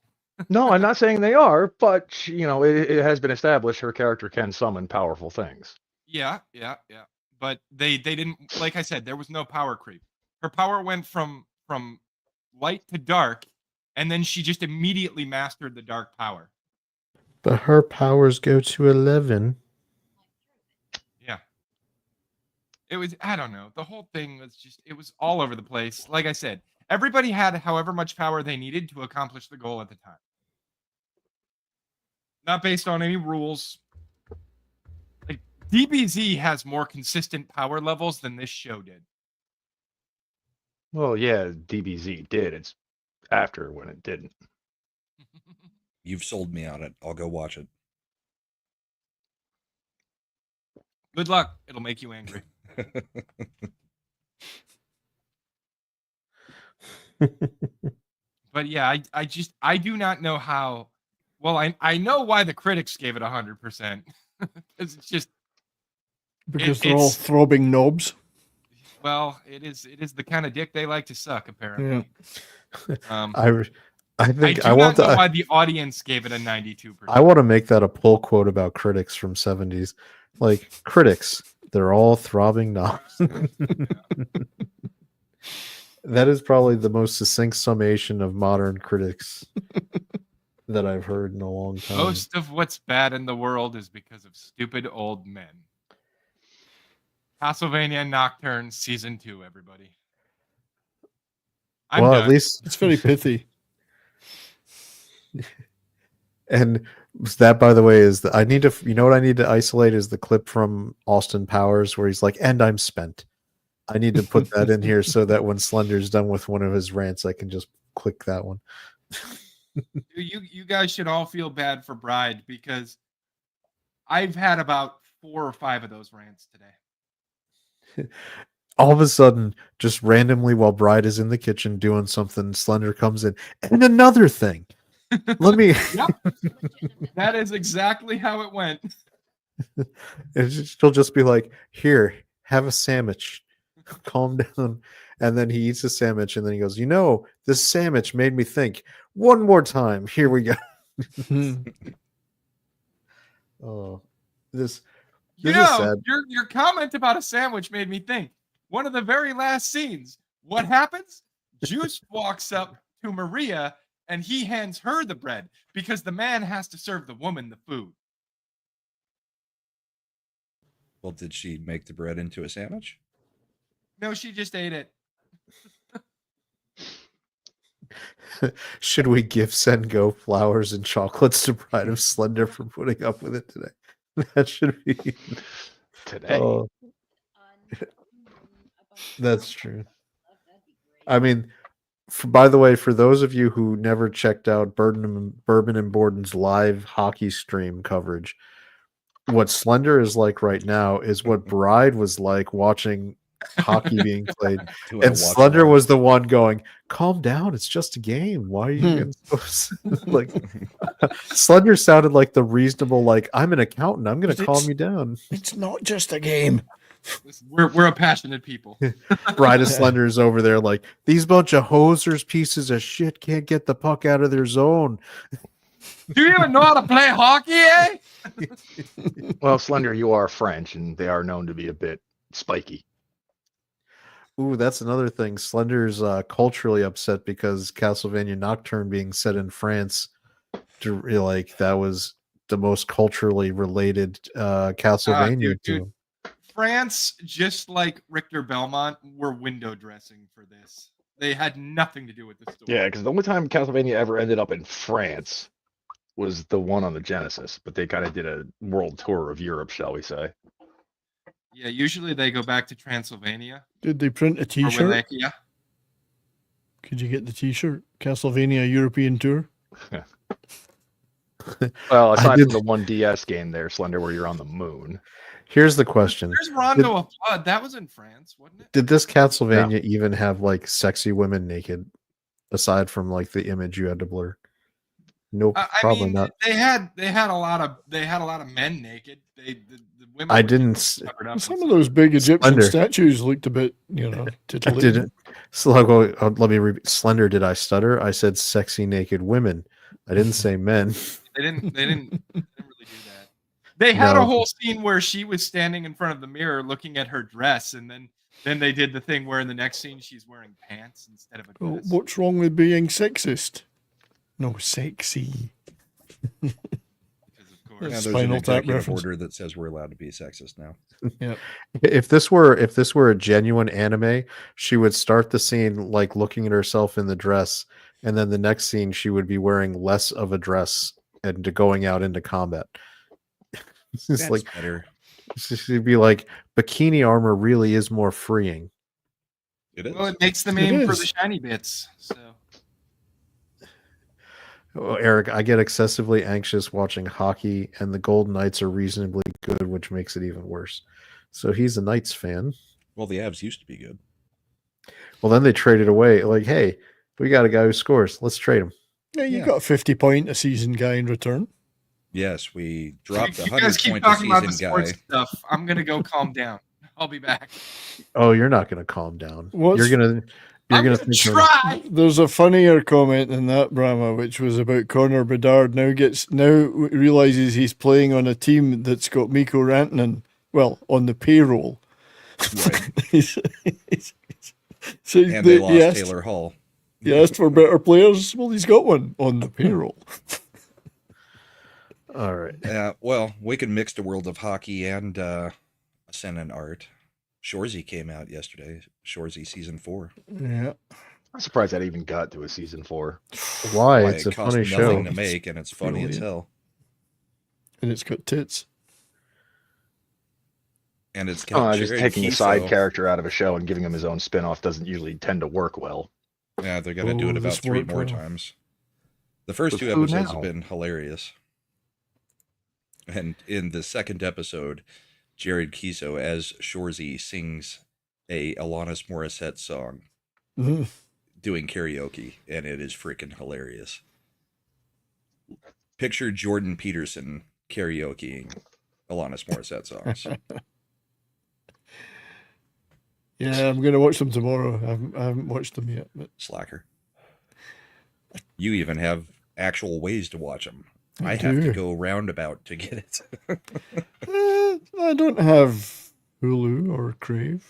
No, I'm not saying they are, but it has been established her character can summon powerful things. Yeah. But they didn't, like I said, there was no power creep. Her power went from light to dark, and then she just immediately mastered the dark power. But her powers go to 11. Yeah. It was, I don't know. The whole thing was just, it was all over the place. Like I said, everybody had however much power they needed to accomplish the goal at the time. Not based on any rules. Like, DBZ has more consistent power levels than this show did. Well, yeah, DBZ did. It's after when it didn't. You've sold me on it. I'll go watch it. Good luck. It'll make you angry. But yeah, I do not know how. Well, I know why the critics gave it 100%. Because it's just because they're all throbbing knobs. Well, it is the kind of dick they like to suck, apparently. Yeah. I think I want to know why the audience gave it a 92%. I want to make that a pull quote about critics from 70s. Like, critics, they're all throbbing knobs. That is probably the most succinct summation of modern critics that I've heard in a long time. Most of what's bad in the world is because of stupid old men. Castlevania Nocturne Season 2, everybody. Well, at least it's very pithy. And that, by the way, is I need to, what I need to isolate is the clip from Austin Powers where he's like, and I'm spent. I need to put that in here so that when Slender's done with one of his rants, I can just click that one. You guys should all feel bad for Bride because I've had about 4 or 5 of those rants today. All of a sudden, just randomly while Bride is in the kitchen doing something, Slender comes in. And another thing. Let me. Yep. That is exactly how it went. She'll just be like, here, have a sandwich. Calm down. And then he eats a sandwich and then he goes, this sandwich made me think. One more time. Here we go. Oh, this is sad. Your comment about a sandwich made me think. One of the very last scenes. What happens? Juice walks up to Maria and he hands her the bread because the man has to serve the woman the food. Well, did she make the bread into a sandwich? No, she just ate it. Should we give Sengo flowers and chocolates to Bride of Slender for putting up with it today? That should be today. Oh, that's true. I mean, by the way, for those of you who never checked out Bourbon and Borden's live hockey stream coverage, what Slender is like right now is what Bride was like watching hockey being played. And Slender was the one going, calm down, it's just a game. Why are you getting so like Slender sounded like the reasonable, like, I'm an accountant, I'm gonna calm you down. It's not just a game. We're a passionate people. Bride of Slender is over there like, these bunch of hosers, pieces of shit, can't get the puck out of their zone. Do you even know how to play hockey, eh? Well, Slender, you are French, and they are known to be a bit spiky. Ooh, that's another thing. Slender's culturally upset because Castlevania Nocturne being set in France, like that was the most culturally related Castlevania to him. France, just like Richter Belmont, were window dressing for this. They had nothing to do with the story. Yeah, because the only time Castlevania ever ended up in France was the one on the Genesis, but they kind of did a world tour of Europe, shall we say. Yeah, usually they go back to Transylvania. Did they print a T-shirt? Wallachia. Could you get the T-shirt? Castlevania European Tour? Well, aside from the one DS game there, Slender, where you're on the moon. Here's the question. There's Rondo of Blood. That was in France, wasn't it? Did this Castlevania even have like sexy women naked, aside from like the image you had to blur? Nope, probably not. They had a lot of men naked. The women. I didn't. Some of those big Egyptian statues looked a bit, I didn't. So let me repeat. Slender, did I stutter? I said sexy naked women. I didn't say men. They didn't really do that. They had a whole scene where she was standing in front of the mirror looking at her dress, and then they did the thing where in the next scene she's wearing pants instead of a dress. What's wrong with being sexist? No, sexy. Now, there's an executive order that says we're allowed to be sexist now. Yeah. If this were a genuine anime, she would start the scene like looking at herself in the dress, and then the next scene she would be wearing less of a dress and going out into combat. It's That's like better. She'd be like, bikini armor really is more freeing. It is. Well, it makes them aim for the shiny bits. So. Well, Eric, I get excessively anxious watching hockey, and the Golden Knights are reasonably good, which makes it even worse. So he's a Knights fan. Well, the Avs used to be good. Well, then they traded away. Like, hey, we got a guy who scores. Let's trade him. Yeah, you got a 50-point a season guy in return. Yes, we dropped a 100 guys keep point talking a about the season sports guy. stuff. I'm gonna go calm down. I'll be back. Oh, you're not going to calm down. What's- You're gonna think try. There's a funnier comment than that, Brahma, which was about Connor Bedard. Now realizes he's playing on a team that's got Mikko Rantanen, well, on the payroll. Right. So And they lost Taylor Hall. He asked for better players. Well, he's got one on the payroll. All right. Well, we can mix the world of hockey and Ascent and art. Shoresy came out yesterday. Shoresy season 4. Yeah. I'm surprised that even got to a season 4. Why? It's it a cost funny show nothing to make, and it's funny as hell. And it's got tits. And it's just taking a side character out of a show and giving him his own spin-off doesn't usually tend to work well. Yeah, they're going to do it about 3 more times. The first 2 episodes have been hilarious. And in the second episode, Jared Kiso as Shoresy sings a Alanis Morissette song doing karaoke, and it is freaking hilarious. Picture Jordan Peterson karaokeing Alanis Morissette songs. Yeah, I'm going to watch them tomorrow. I haven't watched them yet. But... Slacker. You even have actual ways to watch them. I do. have to go roundabout to get it. I don't have Hulu or Crave.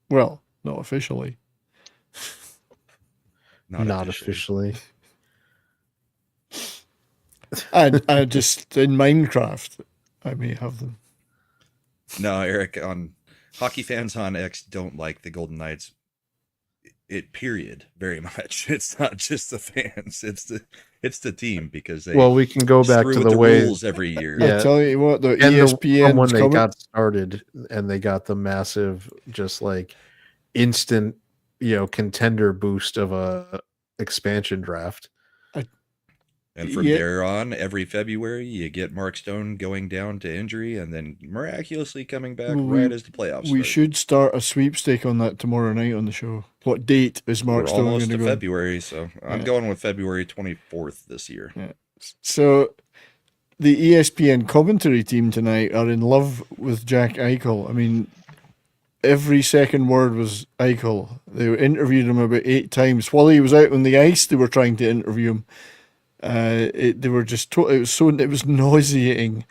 Well, not officially. Not officially. I just in Minecraft, I may have them. No, Eric, on hockey fans on X don't like the Golden Knights. It period very much. It's not just the fans. It's the team because they Well, we can go back screw to with the the way. rules every year. I Yeah. tell you what, the And from when ESPN's they coming. got started and they got the massive, just like instant, contender boost of a expansion draft. And from there on, every February, you get Mark Stone going down to injury and then miraculously coming back right as the playoffs We start. should start a sweepstake on that tomorrow night on the show. What date is Mark We're Stone going almost to to go? February, so I'm going with February 24th this year. Yeah. So the ESPN commentary team tonight are in love with Jack Eichel. I mean, every second word was Eichel. They interviewed him about 8 times. While he was out on the ice, they were trying to interview him. They were just it was nauseating.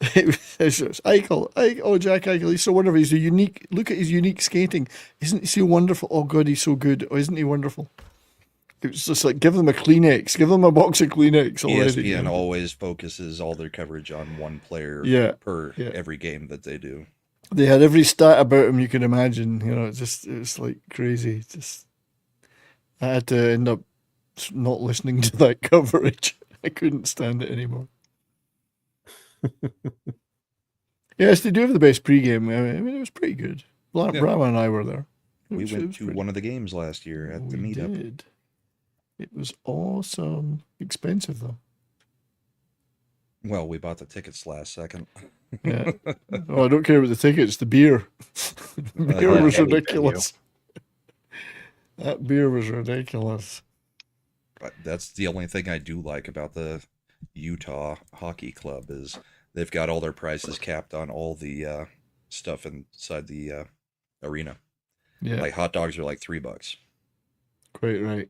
It was Eichel, Jack Eichel, he's so wonderful. He's unique. Look at his unique skating. Isn't he so wonderful? Oh God, he's so good. Oh, isn't he wonderful? It was just like, give them a Kleenex, give them a box of Kleenex already. ESPN always focuses all their coverage on one player per every game that they do. They had every stat about him you could imagine. It was like crazy. I had to end up not listening to that coverage. I couldn't stand it anymore. Yes, they do have the best pregame. I mean, it was pretty good. Brahma and I were there. We went to one of the games last year at the meetup. Did. It was awesome. Expensive though. Well, we bought the tickets last second. Yeah. Oh, I don't care about the tickets. The beer. The beer was ridiculous. That beer was ridiculous. But that's the only thing I do like about the Utah Hockey Club is they've got all their prices capped on all the stuff inside the arena. Yeah. Like hot dogs are like $3. Quite right.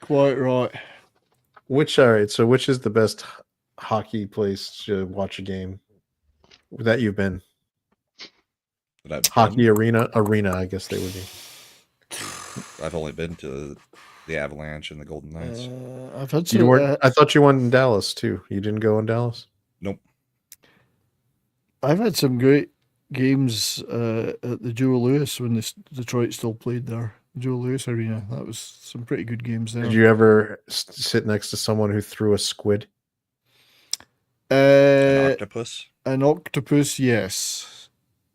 Quite right. Which is the best hockey place to watch a game that you've been? Hockey arena, I guess they would be. I've only been to the Avalanche and the Golden Knights. I've had some. I thought you went in Dallas too. You didn't go in Dallas? Nope. I've had some great games at the Joe Louis when Detroit still played there. Joe Louis Arena. That was some pretty good games there. Did you ever sit next to someone who threw a squid? An octopus? An octopus, yes.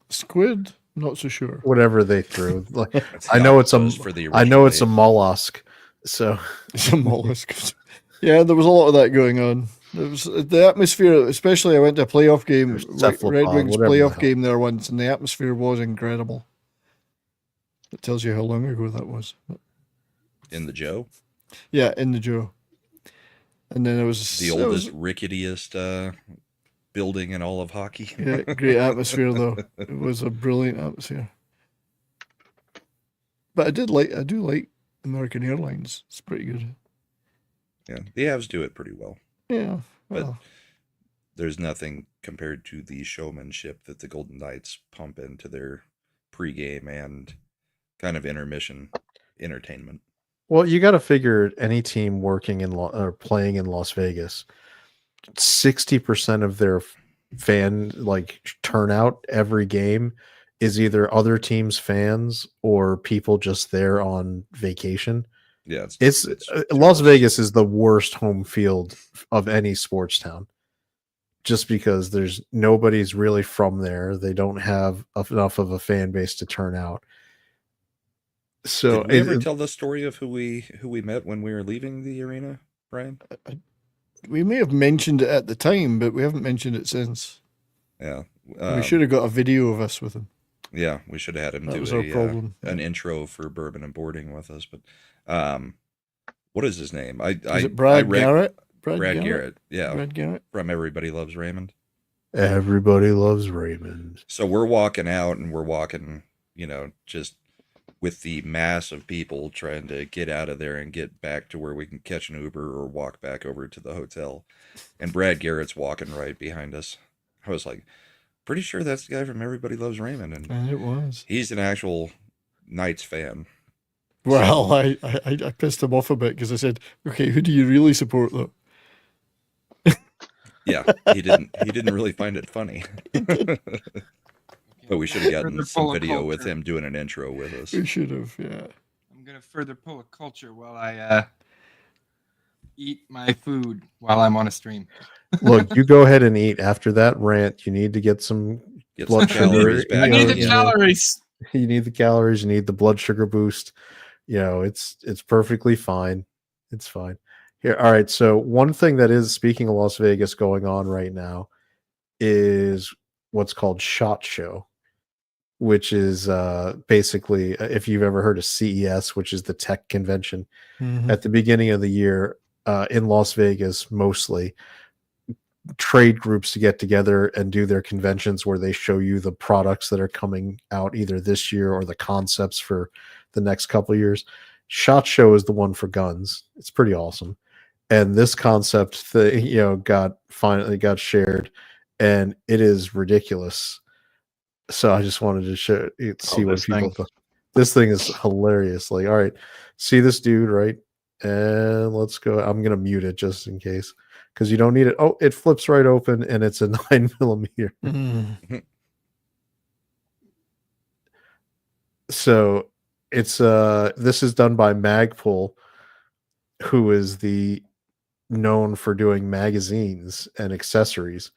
Squid, not so sure. Whatever they threw. Like, I know it's a mollusk. So it's a mollusk. Yeah, there was a lot of that going on. There was the atmosphere, especially I went to a playoff game, Red Wings playoff game there once, and the atmosphere was incredible. It tells you how long ago that was. In the Joe? Yeah, in the Joe. And then it was the oldest, ricketiest building in all of hockey. Yeah, great atmosphere though. It was a brilliant atmosphere. But I do like American Airlines. It's pretty good. Yeah, the Avs do it pretty well. Yeah, but there's nothing compared to the showmanship that the Golden Knights pump into their pregame and kind of intermission entertainment. Well, you got to figure any team working or playing in Las Vegas, 60% of their fan turnout every game is either other teams' fans or people just there on vacation. Yeah, it's Las Vegas is the worst home field of any sports town, just because nobody's really from there. They don't have enough of a fan base to turn out. So, did we ever tell the story of who we met when we were leaving the arena, Brian? We may have mentioned it at the time, but we haven't mentioned it since. Yeah, we should have got a video of us with him. Yeah, we should have had him do an intro for Bourbon and Boarding with us. But what is his name? Is it Brad Garrett? Brad Garrett. Yeah, Brad Garrett from Everybody Loves Raymond. Everybody Loves Raymond. So we're walking out, and we're walking, just with the mass of people trying to get out of there and get back to where we can catch an Uber or walk back over to the hotel. And Brad Garrett's walking right behind us. I was like, pretty sure that's the guy from Everybody Loves Raymond. And it was. He's an actual Knights fan. Well, so, I pissed him off a bit because I said, okay, who do you really support though? Yeah, he didn't really find it funny. But we should have gotten Further some pull a video with culture. him doing an intro with us. We should have, yeah. I'm gonna further pull a culture while I eat my food while I'm on a stream. Look, you go ahead and eat. After that rant, you need to get some Get blood some calories sugar. back. I need in, the yeah. calories. You need the calories. You need the blood sugar boost. It's perfectly fine. It's fine. Here, all right. So one thing that is, speaking of Las Vegas, going on right now is what's called SHOT Show, which is basically, if you've ever heard of CES, which is the tech convention, at the beginning of the year in Las Vegas, mostly trade groups to get together and do their conventions where they show you the products that are coming out either this year or the concepts for the next couple of years. SHOT Show is the one for guns. It's pretty awesome. And this concept finally got shared, and it is ridiculous. So I just wanted to see what people thought. This thing is hilarious. Like, all right, see this dude, right? And let's go. I'm gonna mute it just in case, because you don't need it. Oh, it flips right open, and it's a 9mm. So it's this is done by Magpul, who is known for doing magazines and accessories.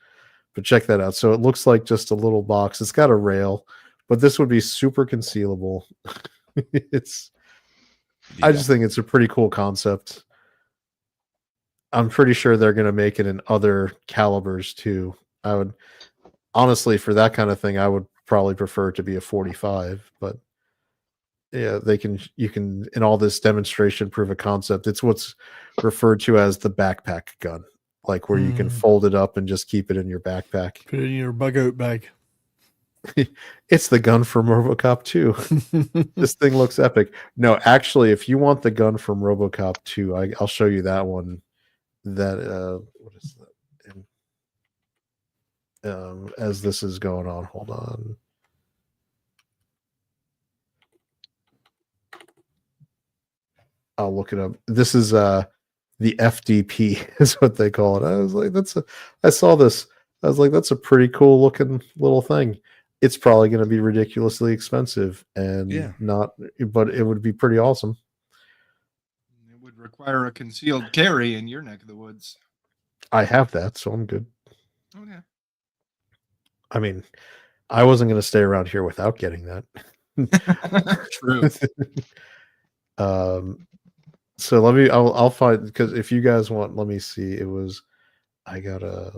But check that out. So it looks like just a little box. It's got a rail, but this would be super concealable. I just think it's a pretty cool concept. I'm pretty sure they're going to make it in other calibers too. I would honestly, for that kind of thing, I would probably prefer it to be a 45, but yeah, you can in all this demonstration proof of concept. It's what's referred to as the backpack gun, like where you can fold it up and just keep it in your backpack. Put it in your bug out bag. It's the gun from RoboCop 2. This thing looks epic. No, actually, if you want the gun from RoboCop 2, I'll show you that one. That what is that? As this is going on, hold on. I'll look it up. This is the FDP is what they call it. I was like, I saw this. I was like, that's a pretty cool looking little thing. It's probably going to be ridiculously expensive and but it would be pretty awesome. It would require a concealed carry in your neck of the woods. I have that, so I'm good. Okay. I mean, I wasn't going to stay around here without getting that. True. So I'll find, because if you guys want, let me see. I got a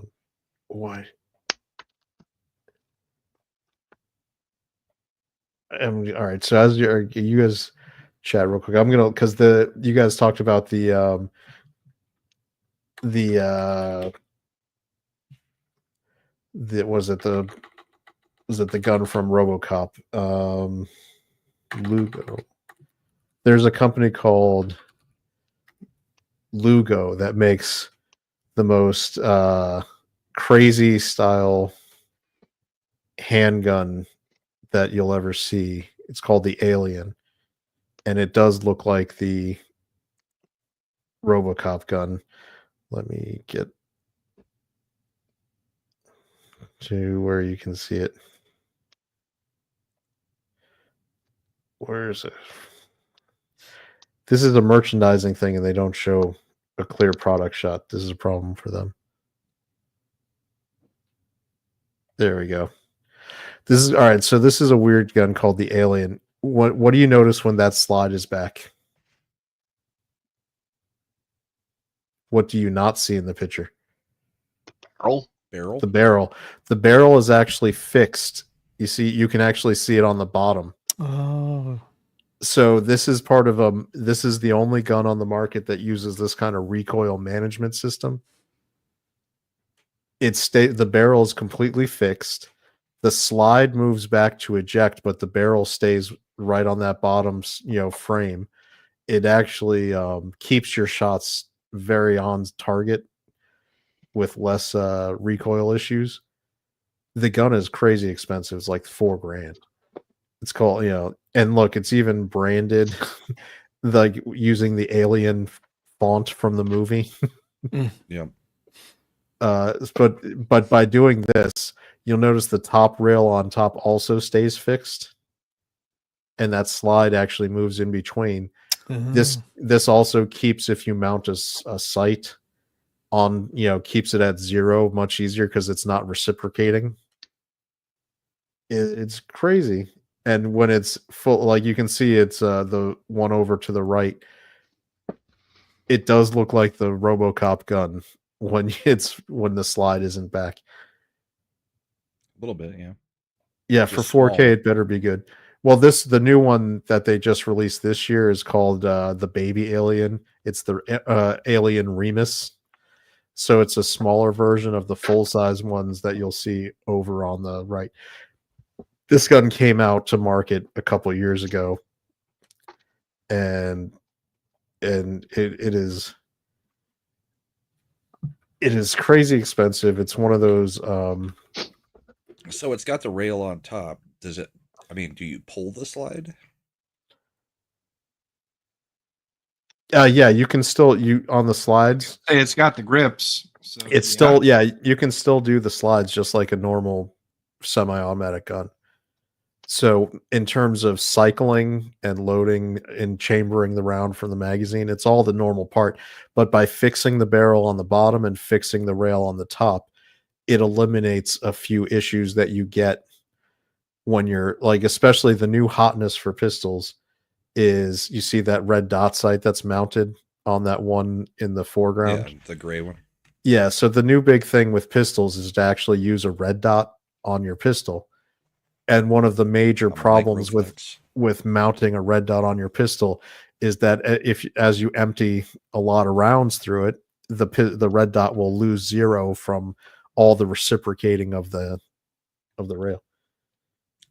why. All right. So as you guys chat real quick, I'm gonna, because you guys talked about was it the gun from RoboCop? Lugo. There's a company called Lugo that makes the most crazy style handgun that you'll ever see. It's called the Alien, and it does look like the RoboCop gun. Let me get to where you can see it. Where is it? This is a merchandising thing, and they don't show a clear product shot. This is a problem for them. There we go. This is all right. So this is a weird gun called the Alien. What do you notice when that slide is back? What do you not see in the picture? Barrel. The barrel. The barrel is actually fixed. You can actually see it on the bottom. Oh. So this is part of this is the only gun on the market that uses this kind of recoil management system. The barrel is completely fixed. The slide moves back to eject, but the barrel stays right on that bottom, frame. It actually keeps your shots very on target with less recoil issues. The gun is crazy expensive. It's like $4,000. It's called, and look, it's even branded like using the Alien font from the movie. Yeah. But by doing this, you'll notice the top rail on top also stays fixed, and that slide actually moves in between. This also keeps, if you mount a sight on, keeps it at 0 much easier because it's not reciprocating. It's crazy. And when it's full, like you can see, it's the one over to the right. It does look like the RoboCop gun when the slide isn't back. A little bit, yeah. Yeah, Just for 4K, small. it better be good. Well, the new one that they just released this year is called the Baby Alien. It's the Alien Remus. So it's a smaller version of the full-size ones that you'll see over on the right. This gun came out to market a couple years ago, and it is crazy expensive. It's one of those. So it's got the rail on top. Does it? I mean, do you pull the slide? Yeah, you can still on the slides. It's got the grips. So It's still you can still do the slides just like a normal semi-automatic gun. So in terms of cycling and loading and chambering the round from the magazine, it's all the normal part. But by fixing the barrel on the bottom and fixing the rail on the top, it eliminates a few issues that you get when you're like, especially the new hotness for pistols is you see that red dot sight that's mounted on that one in the foreground. Yeah, the gray one. Yeah, so the new big thing with pistols is to actually use a red dot on your pistol. And one of the major problems with mounting a red dot on your pistol is that as you empty a lot of rounds through it, the red dot will lose 0 from all the reciprocating of the rail.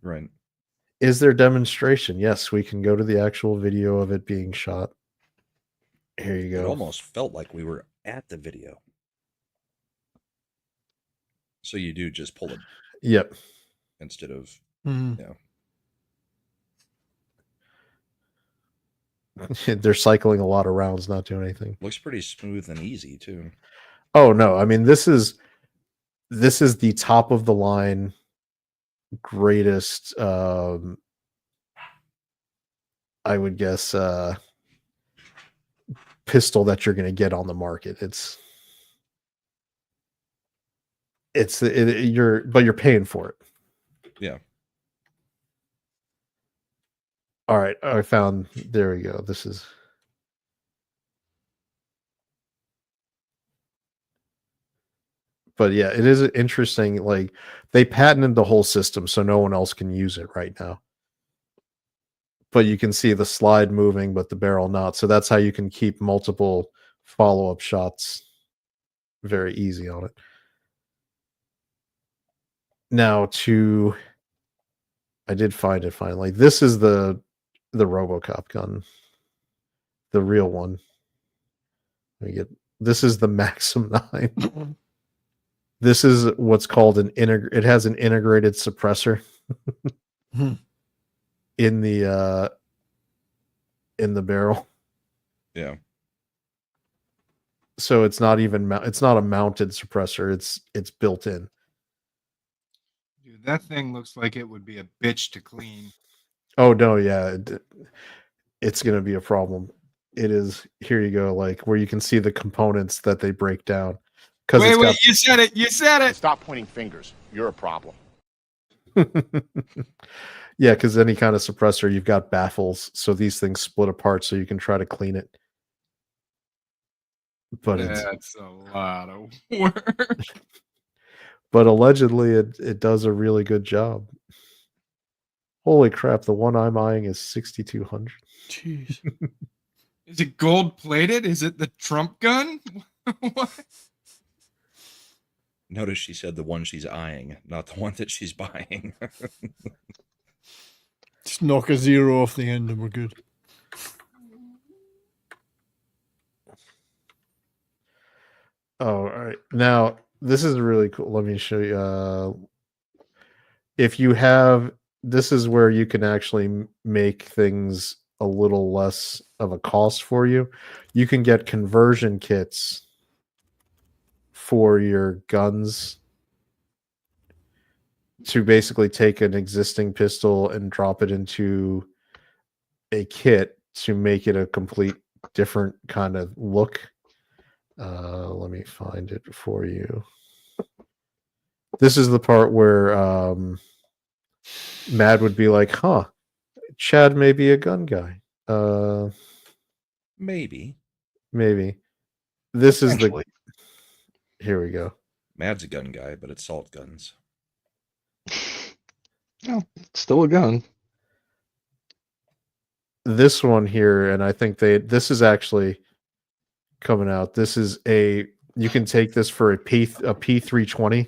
Right. Is there demonstration? Yes, we can go to the actual video of it being shot. Here you go. It almost felt like we were at the video. So you do just pull it. Yep. Instead of, They're cycling a lot of rounds, not doing anything. Looks pretty smooth and easy too. Oh no, I mean this is the top of the line greatest I would guess pistol that you're going to get on the market. You're paying for it. Yeah. All right, I found, there we go. This is but yeah, it is interesting. Like they patented the whole system so no one else can use it right now. But you can see the slide moving, but the barrel not. So that's how you can keep multiple follow-up shots very easy on it. Now I did find it finally. This is the RoboCop gun, the real one. This is the Maxim 9. This is what's called it has an integrated suppressor in the barrel. Yeah. So it's not a mounted suppressor. It's built in. Dude, that thing looks like it would be a bitch to clean. Oh no, yeah, it's gonna be a problem. It is. Here you go, like where you can see the components that they break down. Wait, you said it. You said it. Stop pointing fingers. You're a problem. Yeah, because any kind of suppressor, you've got baffles, so these things split apart, so you can try to clean it. But that's a lot of work. But allegedly, it does a really good job. Holy crap! The one I'm eyeing is 6,200. Jeez. Is it gold plated? Is it the Trump gun? What? Notice she said the one she's eyeing, not the one that she's buying. Just knock a 0 off the end and we're good. Oh, all right. Now, this is really cool. Let me show you. If you have, this is where you can actually make things a little less of a cost for you. You can get conversion kits for your guns to basically take an existing pistol and drop it into a kit to make it a complete different kind of look. Let me find it for you. This is the part where Mad would be like, huh, Chad may be a gun guy. Maybe. This is the... Here we go. Mad's a gun guy, but it's salt guns. No, it's still a gun. This one here, and I think this is actually coming out. This is you can take this for a P320,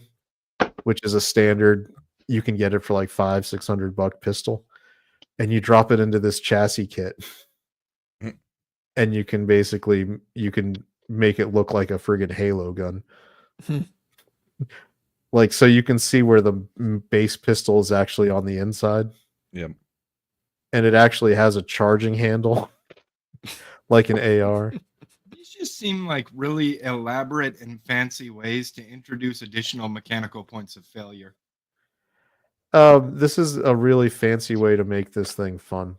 which is a standard. You can get it for like $500-600 pistol, and you drop it into this chassis kit, and you can make it look like a friggin' Halo gun. Like, so you can see where the base pistol is actually on the inside. Yep. And it actually has a charging handle like an AR. These just seem like really elaborate and fancy ways to introduce additional mechanical points of failure. This is a really fancy way to make this thing fun.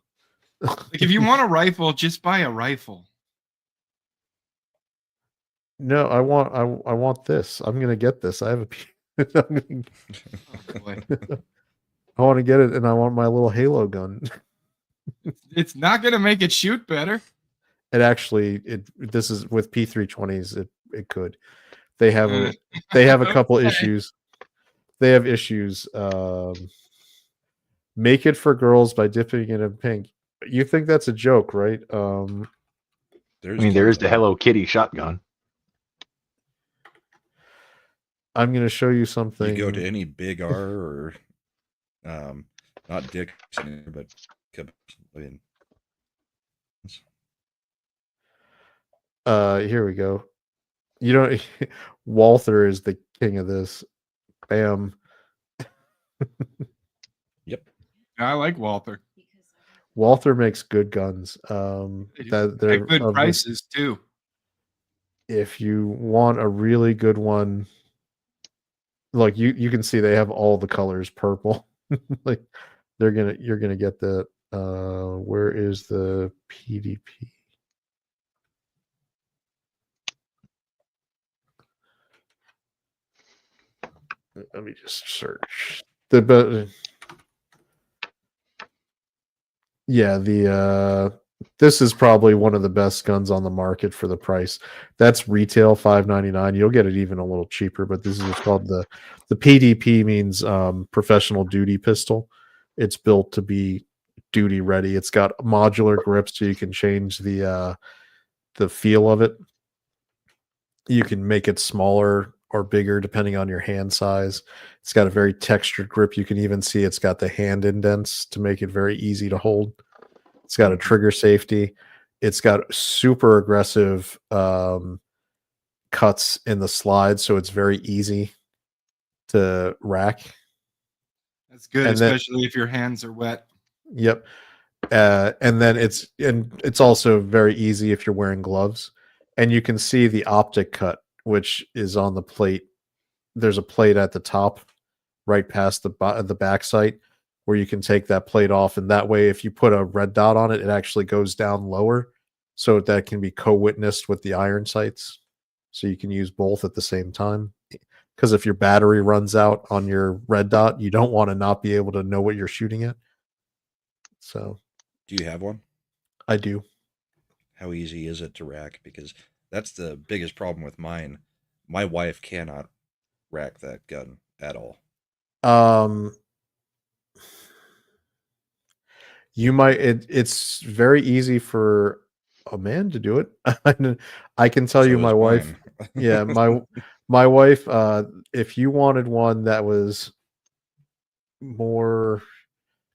Like, if you want a rifle, just buy a rifle. No, I want this. I'm gonna get this. I have a Oh, boy. I want to get it, and I want my little Halo gun. It's not going to make it shoot better. It actually, this is with P320s. It could. They have a couple issues. They have issues. Make it for girls by dipping it in pink. You think that's a joke, right? There is the Hello Kitty shotgun. I'm going to show you something. You go to any Big R or not Dick's, but here we go. You know, Walther is the king of this. Bam. Yep. I like Walther. Walther makes good guns. They're good prices too. If you want a really good one, like you can see they have all the colors purple. Like you're gonna get that. Where is the PDP? Let me just search this is probably one of the best guns on the market for the price. That's retail $599. You'll get it even a little cheaper, but this is called the PDP, means professional duty pistol. It's built to be duty ready. It's got modular grips, so you can change the feel of it. You can make it smaller or bigger depending on your hand size. It's got a very textured grip. You can even see it's got the hand indents to make it very easy to hold. It's got a trigger safety. It's got super aggressive cuts in the slide, so it's very easy to rack. That's good, especially if your hands are wet. Yep. And then it's also very easy if you're wearing gloves. And you can see the optic cut, which is on the plate. There's a plate at the top, right past the back sight, where you can take that plate off, and that way if you put a red dot on it, it actually goes down lower, so that can be co-witnessed with the iron sights, so you can use both at the same time. Because if your battery runs out on your red dot, you don't want to not be able to know what you're shooting at. So do you have one? I do. How easy is it to rack? Because that's the biggest problem with mine. My wife cannot rack that gun at all. You might. It's very easy for a man to do it. I can tell you, my wife. Yeah, my wife. If you wanted one that was more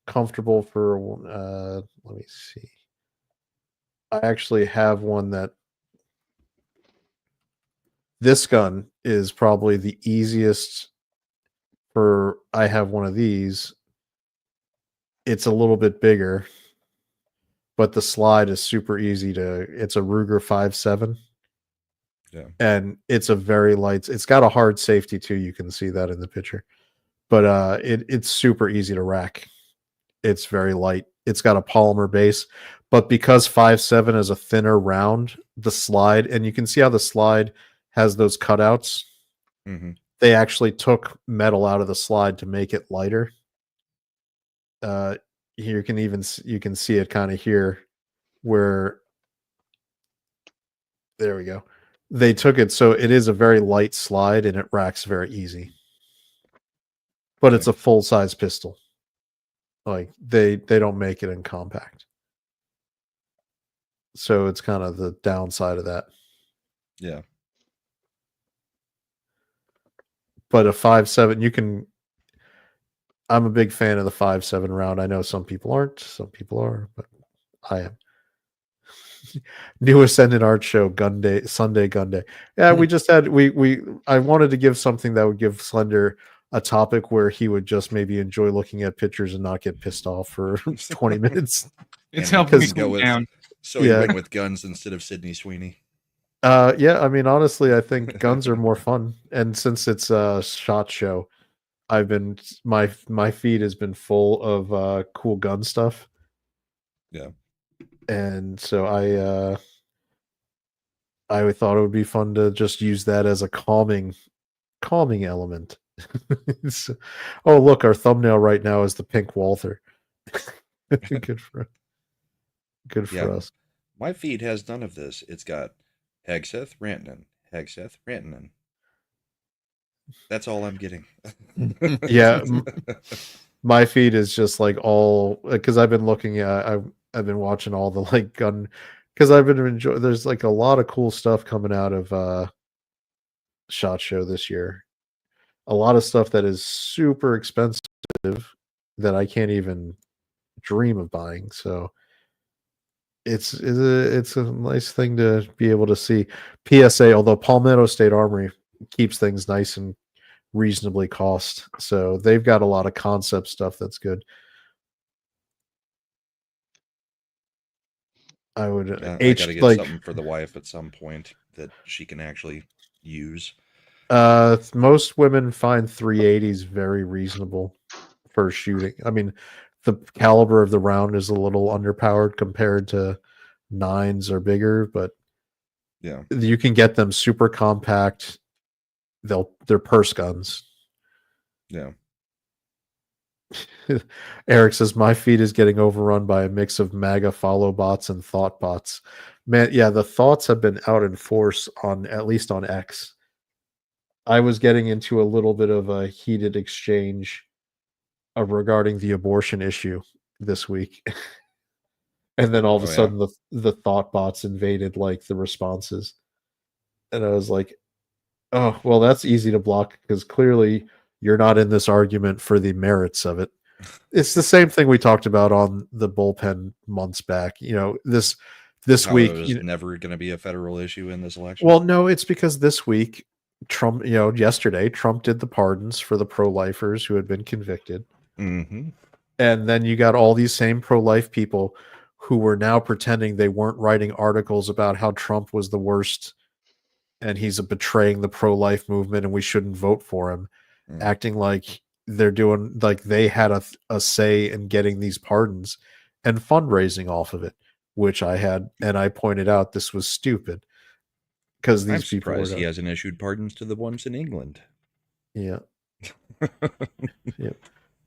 comfortable for, let me see. I actually have one that. This gun is probably the easiest for. I have one of these. It's a little bit bigger, but the slide is super easy to. It's a Ruger 5.7. Yeah. And it's a very light. It's got a hard safety too. You can see that in the picture, but it's super easy to rack. It's very light. It's got a polymer base, but because 5.7 is a thinner round, the slide, and you can see how the slide has those cutouts. Mm-hmm. They actually took metal out of the slide to make it lighter. Here you can see it kind of here where there we go. They took it so it is a very light slide and it racks very easy. But it's a full size pistol. Like they don't make it in compact. So it's kind of the downside of that. Yeah. But a 5.7 you can I'm a big fan of the 5.7 round. I know some people aren't, some people are, but I am. New Ascendant Art Show Gun Day, Sunday Gun Day. Yeah, we just had I wanted to give something that would give Slender a topic where he would just maybe enjoy looking at pictures and not get pissed off for 20 minutes. It's helping me go cool with, down. So you went with guns instead of Sydney Sweeney. Yeah, I mean honestly, I think guns are more fun. And since it's a SHOT Show, I've been my feed has been full of cool gun stuff. Yeah. And so I thought it would be fun to just use that as a calming element. So, oh, look, our thumbnail right now is the pink Walther. Good for us. My feed has none of this. It's got Hegseth Rantanen. That's all I'm getting. Yeah. My feed is just like all because I've been looking at I've been watching all the like gun because I've been enjoying there's like a lot of cool stuff coming out of SHOT Show this year. A lot of stuff that is super expensive that I can't even dream of buying. So it's a nice thing to be able to see. PSA, although Palmetto State Armory keeps things nice and reasonably cost, so they've got a lot of concept stuff that's good. I would I gotta get something for the wife at some point that she can actually use. Most women find 380s very reasonable for shooting. I mean, the caliber of the round is a little underpowered compared to 9s or bigger, but yeah, you can get them super compact. They're purse guns. Yeah. Eric says my feed is getting overrun by a mix of MAGA follow bots and thought bots. Man, yeah, the thoughts have been out in force on at least on X. I was getting into a little bit of a heated exchange regarding the abortion issue this week. And then all of a sudden the thought bots invaded like the responses. And I was like, oh, well, that's easy to block because clearly you're not in this argument for the merits of it. It's the same thing we talked about on the bullpen months back. You know, this week it was never going to be a federal issue in this election. Well, no, it's because this week Trump, yesterday Trump did the pardons for the pro-lifers who had been convicted. Mm-hmm. And then you got all these same pro-life people who were now pretending they weren't writing articles about how Trump was the worst and he's betraying the pro-life movement and we shouldn't vote for him, acting like they're doing like they had a say in getting these pardons and fundraising off of it, which I had, and I pointed out this was stupid because these people were he hasn't issued pardons to the ones in England. Yeah. Yep.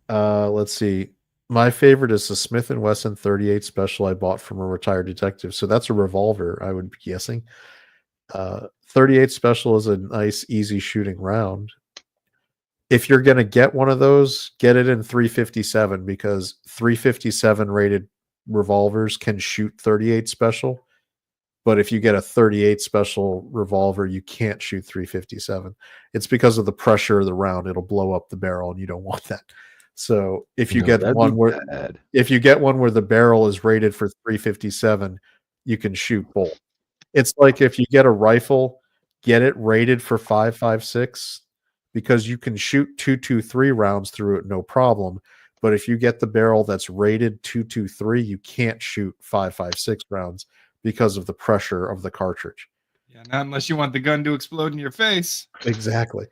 Let's see. My favorite is the Smith & Wesson 38 special I bought from a retired detective. So that's a revolver, I would be guessing. 38 special is a nice, easy shooting round. If you're going to get one of those, get it in 357 because 357 rated revolvers can shoot 38 special. But if you get a 38 special revolver, you can't shoot 357. It's because of the pressure of the round. It'll blow up the barrel and you don't want that. So if you get one where the barrel is rated for 357, you can shoot both. It's like if you get a rifle, get it rated for 5.56 because you can shoot 223 rounds through it no problem. But if you get the barrel that's rated 223, you can't shoot 5.56 rounds because of the pressure of the cartridge. Yeah, not unless you want the gun to explode in your face. Exactly.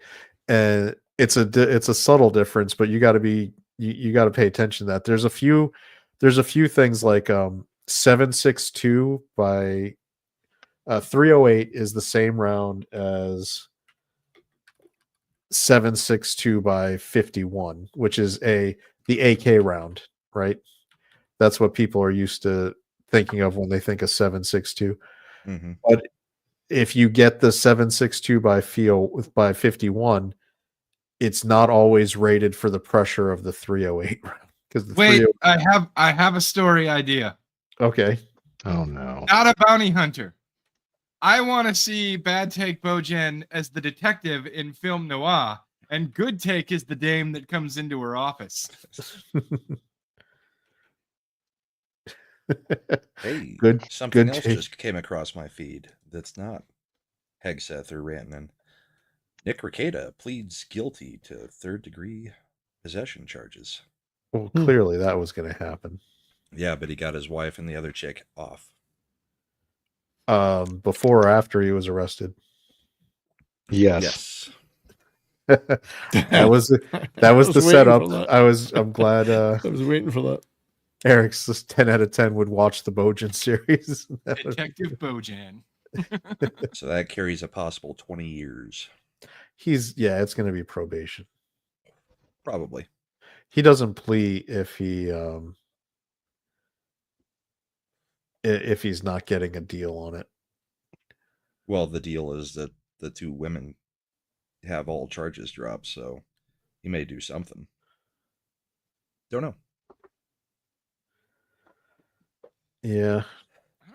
And it's a subtle difference, but you got to be you got to pay attention to that. There's a few things like 7.62 by 308 is the same round as 7.62 by 51, which is the AK round, right? That's what people are used to thinking of when they think of 7.62. Mm-hmm. But if you get the 7.62 by 51, it's not always rated for the pressure of the 308 round. Because Wait, I have a story idea. Okay. Oh no. Not a bounty hunter. I want to see Bad Take Bojan as the detective in film noir, and Good Take is the dame that comes into her office. Hey, Good. something good else take. just came across my feed that's not Hegseth or Rantanen. Nick Rekieta pleads guilty to third-degree possession charges. Well, clearly that was going to happen. Yeah, but he got his wife and the other chick off. Before or after he was arrested? Yes. that was the waiting setup. for that. I'm glad I was waiting for that. Eric's just 10 out of 10 would watch the Bojan series. Detective Bojan. So that carries a possible 20 years. It's going to be probation. Probably. He doesn't plea if he's not getting a deal on it. Well, the deal is that the two women have all charges dropped, so he may do something. Don't know. Yeah.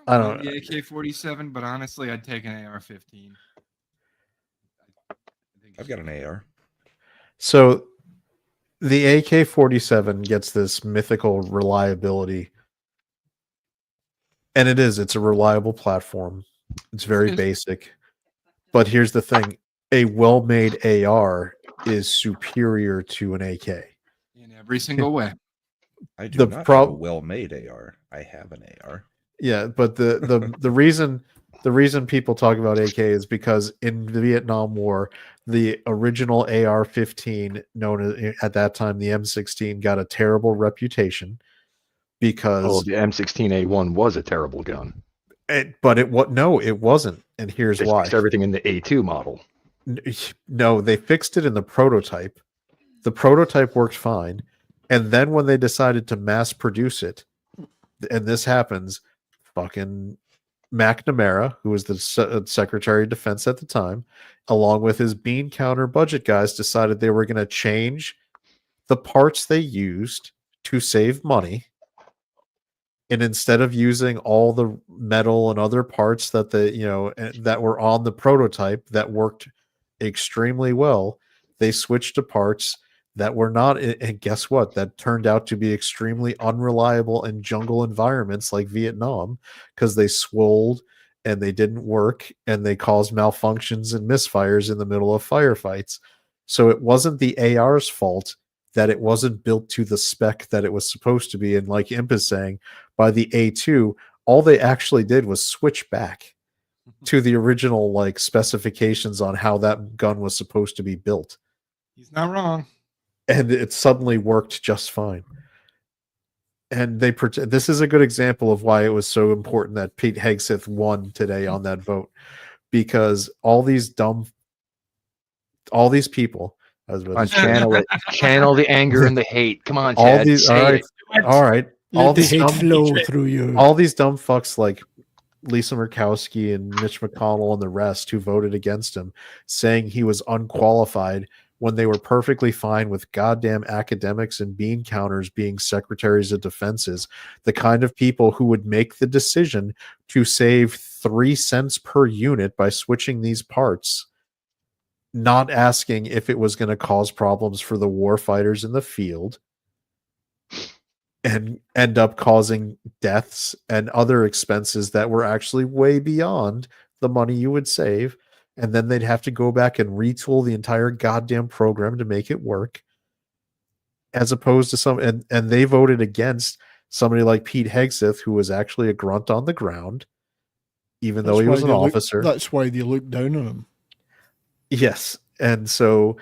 I don't mind the AK-47, but honestly, I'd take an AR-15. I've got an AR. So the AK-47 gets this mythical reliability. And it's a reliable platform. It's very basic. But here's the thing. A well-made AR is superior to an AK. In every single way. I do not have a well-made AR. I have an AR. Yeah, but the reason people talk about AK is because in the Vietnam War, the original AR-15, known as at that time the M16, got a terrible reputation because the M16A1 was a terrible gun. It wasn't, and here's why. Fixed everything in the A2 model. No, they fixed it in the prototype. The prototype worked fine, and then when they decided to mass produce it, and this happens, fucking McNamara, who was the Secretary of Defense at the time, along with his bean counter budget guys, decided they were going to change the parts they used to save money. And instead of using all the metal and other parts that that were on the prototype that worked extremely well, they switched to parts that were not. And guess what? That turned out to be extremely unreliable in jungle environments like Vietnam, because they swolled and they didn't work and they caused malfunctions and misfires in the middle of firefights. So it wasn't the AR's fault that it wasn't built to the spec that it was supposed to be. And like Imp is saying, by the A2, all they actually did was switch back to the original specifications on how that gun was supposed to be built. He's not wrong. And it suddenly worked just fine. And this is a good example of why it was so important that Pete Hegseth won today on that vote, because all these people. Channel the anger and the hate. Come on, Chad. All right. All the hate flow through you. All these dumb fucks like Lisa Murkowski and Mitch McConnell and the rest who voted against him, saying he was unqualified when they were perfectly fine with goddamn academics and bean counters being secretaries of defenses, the kind of people who would make the decision to save 3 cents per unit by switching these parts, not asking if it was going to cause problems for the war fighters in the field, and end up causing deaths and other expenses that were actually way beyond the money you would save. And then they'd have to go back and retool the entire goddamn program to make it work. As opposed to and they voted against somebody like Pete Hegseth, who was actually a grunt on the ground, even though he was an officer. That's why they look down on him. Yes. And so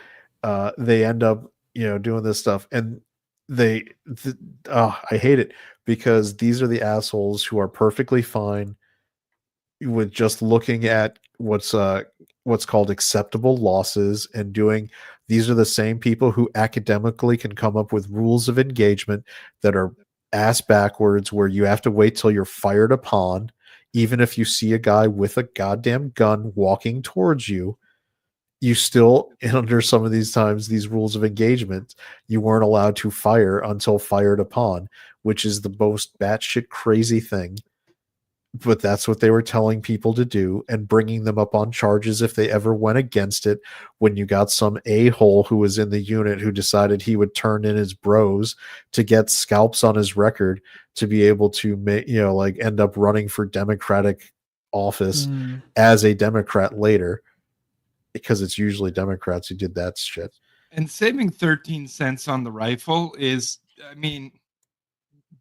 they end up, doing this stuff. And I hate it because these are the assholes who are perfectly fine with just looking at what's called acceptable losses and doing. These are the same people who academically can come up with rules of engagement that are ass backwards, where you have to wait till you're fired upon, even if you see a guy with a goddamn gun walking towards you. You still, under some of these times, these rules of engagement, you weren't allowed to fire until fired upon, which is the most batshit crazy thing. But that's what they were telling people to do and bringing them up on charges if they ever went against it. When you got some a-hole who was in the unit who decided he would turn in his bros to get scalps on his record to be able to end up running for Democratic office as a Democrat later, because it's usually Democrats who did that shit. And saving 13 cents on the rifle is, I mean,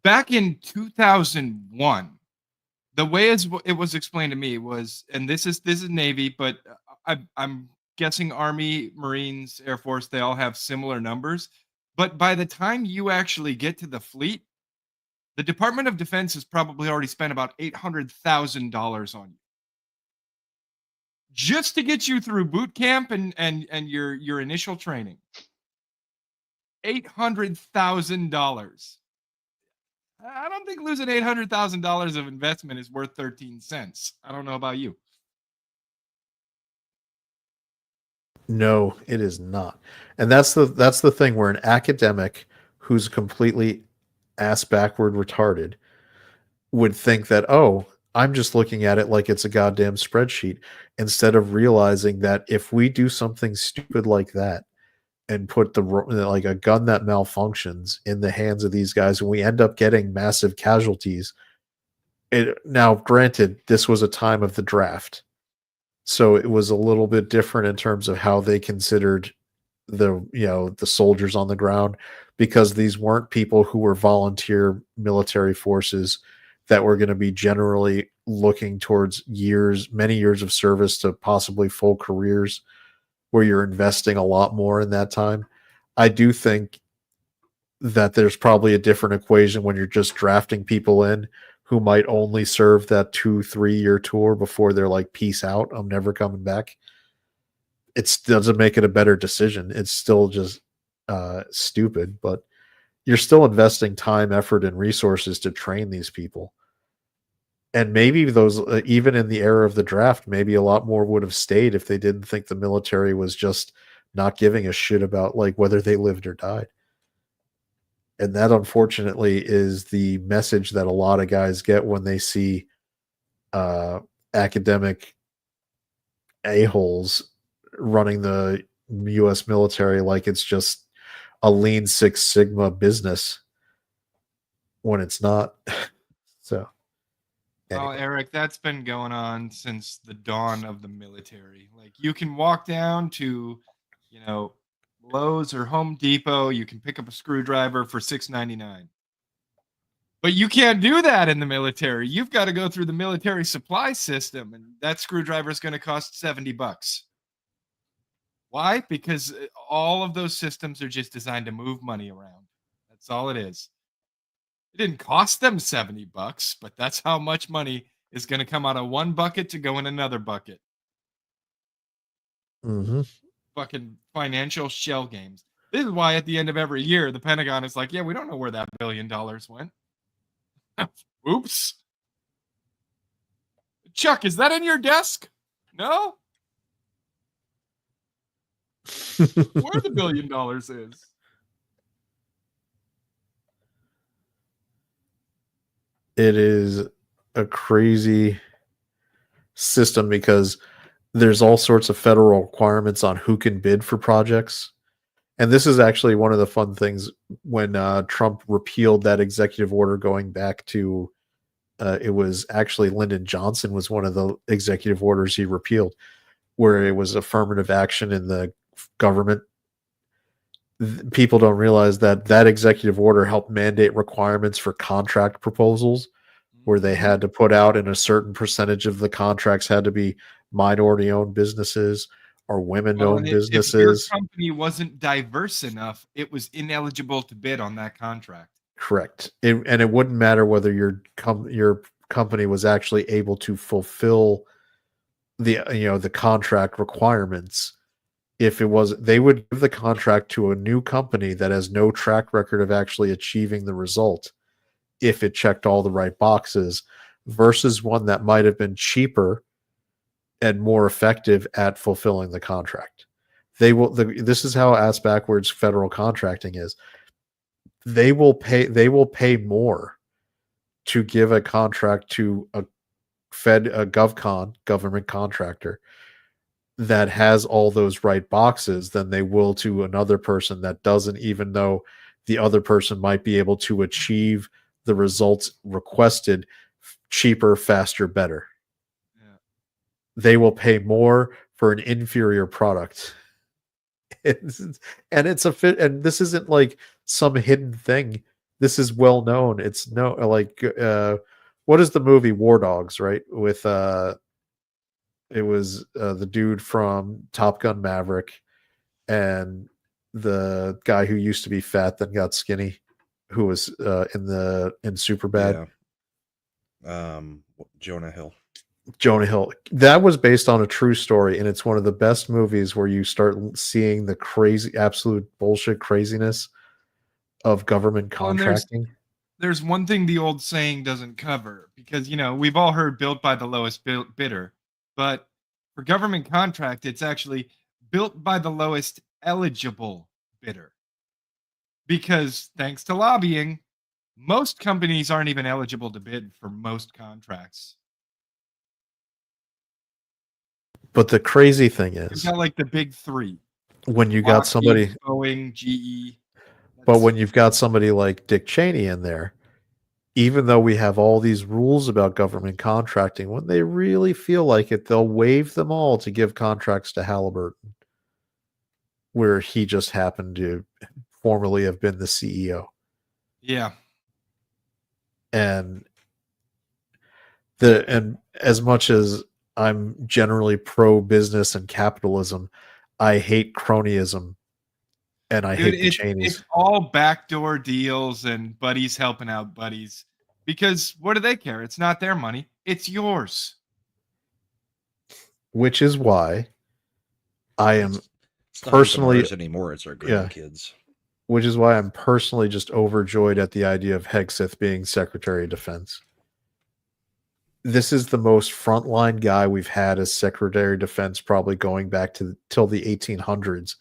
back in 2001, the way it was explained to me was, and this is Navy, but I'm guessing Army, Marines, Air Force, they all have similar numbers. But by the time you actually get to the fleet, the Department of Defense has probably already spent about $800,000 on you, just to get you through boot camp and your initial training. $800,000. I don't think losing $800,000 of investment is worth 13 cents. I don't know about you. No, it is not. And that's the thing, where an academic who's completely ass backward retarded would think that, oh, I'm just looking at it like it's a goddamn spreadsheet, instead of realizing that if we do something stupid like that and put like a gun that malfunctions in the hands of these guys, and we end up getting massive casualties. Now, granted, this was a time of the draft, so it was a little bit different in terms of how they considered the soldiers on the ground, because these weren't people who were volunteer military forces that were going to be generally looking towards many years of service to possibly full careers, where you're investing a lot more in that time. I do think that there's probably a different equation when you're just drafting people in who might only serve that 2-3 year tour before they're like, peace out, I'm never coming back. It doesn't make it a better decision. It's still just stupid, but you're still investing time, effort, and resources to train these people. And maybe those, even in the era of the draft, maybe a lot more would have stayed if they didn't think the military was just not giving a shit about like whether they lived or died. And that, unfortunately, is the message that a lot of guys get when they see academic a-holes running the U.S. military like it's just a lean Six Sigma business, when it's not. So. Well, Eric, that's been going on since the dawn of the military. Like, you can walk down to, Lowe's or Home Depot. You can pick up a screwdriver for $6.99. But you can't do that in the military. You've got to go through the military supply system, and that screwdriver is going to cost $70. Why? Because all of those systems are just designed to move money around. That's all it is. It didn't cost them $70, but that's how much money is going to come out of one bucket to go in another bucket. Mm-hmm. Fucking financial shell games. This is why at the end of every year, the Pentagon is like, yeah, we don't know where that $1 billion went. Oops. Chuck, is that in your desk? No? Where the $1 billion is. It is a crazy system because there's all sorts of federal requirements on who can bid for projects. And this is actually one of the fun things when Trump repealed that executive order, going back to it was actually Lyndon Johnson was one of the executive orders he repealed, where it was affirmative action in the government. People don't realize that executive order helped mandate requirements for contract proposals where they had to put out in a certain percentage of the contracts had to be minority owned businesses or women Well, owned and if your businesses. company wasn't diverse enough, it was ineligible to bid on that contract. Correct. And it wouldn't matter whether your company was actually able to fulfill the contract requirements. If it was, they would give the contract to a new company that has no track record of actually achieving the result if it checked all the right boxes versus one that might have been cheaper and more effective at fulfilling the contract. This is how ass backwards federal contracting is. They will pay more to give a contract to a GovCon, government contractor, that has all those right boxes than they will to another person that doesn't, even though the other person might be able to achieve the results requested cheaper, faster, better. Yeah. They will pay more for an inferior product. And it's a fit, and this isn't like some hidden thing. This is well known. It's what is the movie War Dogs, right? With it was the dude from Top Gun Maverick and the guy who used to be fat then got skinny, who was in Superbad. Yeah. Jonah Hill. Jonah Hill. That was based on a true story, and it's one of the best movies where you start seeing the crazy, absolute bullshit craziness of government contracting. There's one thing the old saying doesn't cover, because we've all heard built by the lowest bidder, but for government contract, it's actually built by the lowest eligible bidder. Because thanks to lobbying, most companies aren't even eligible to bid for most contracts. But the crazy thing is, You've got like the big three. when you got somebody, Boeing, GE. but when you've got somebody like Dick Cheney in there, even though we have all these rules about government contracting, when they really feel like it, they'll waive them all to give contracts to Halliburton, where he just happened to formerly have been the CEO. Yeah. And as much as I'm generally pro business and capitalism, I hate cronyism, and I hate the Cheneys. It's all backdoor deals and buddies helping out buddies. Because what do they care? It's not their money. It's yours. Which is why I am It's not personally even ours anymore. It's our grandkids. Which is why I'm personally just overjoyed at the idea of Hegseth being Secretary of Defense. This is the most frontline guy we've had as Secretary of Defense, probably going back to till the 1800s,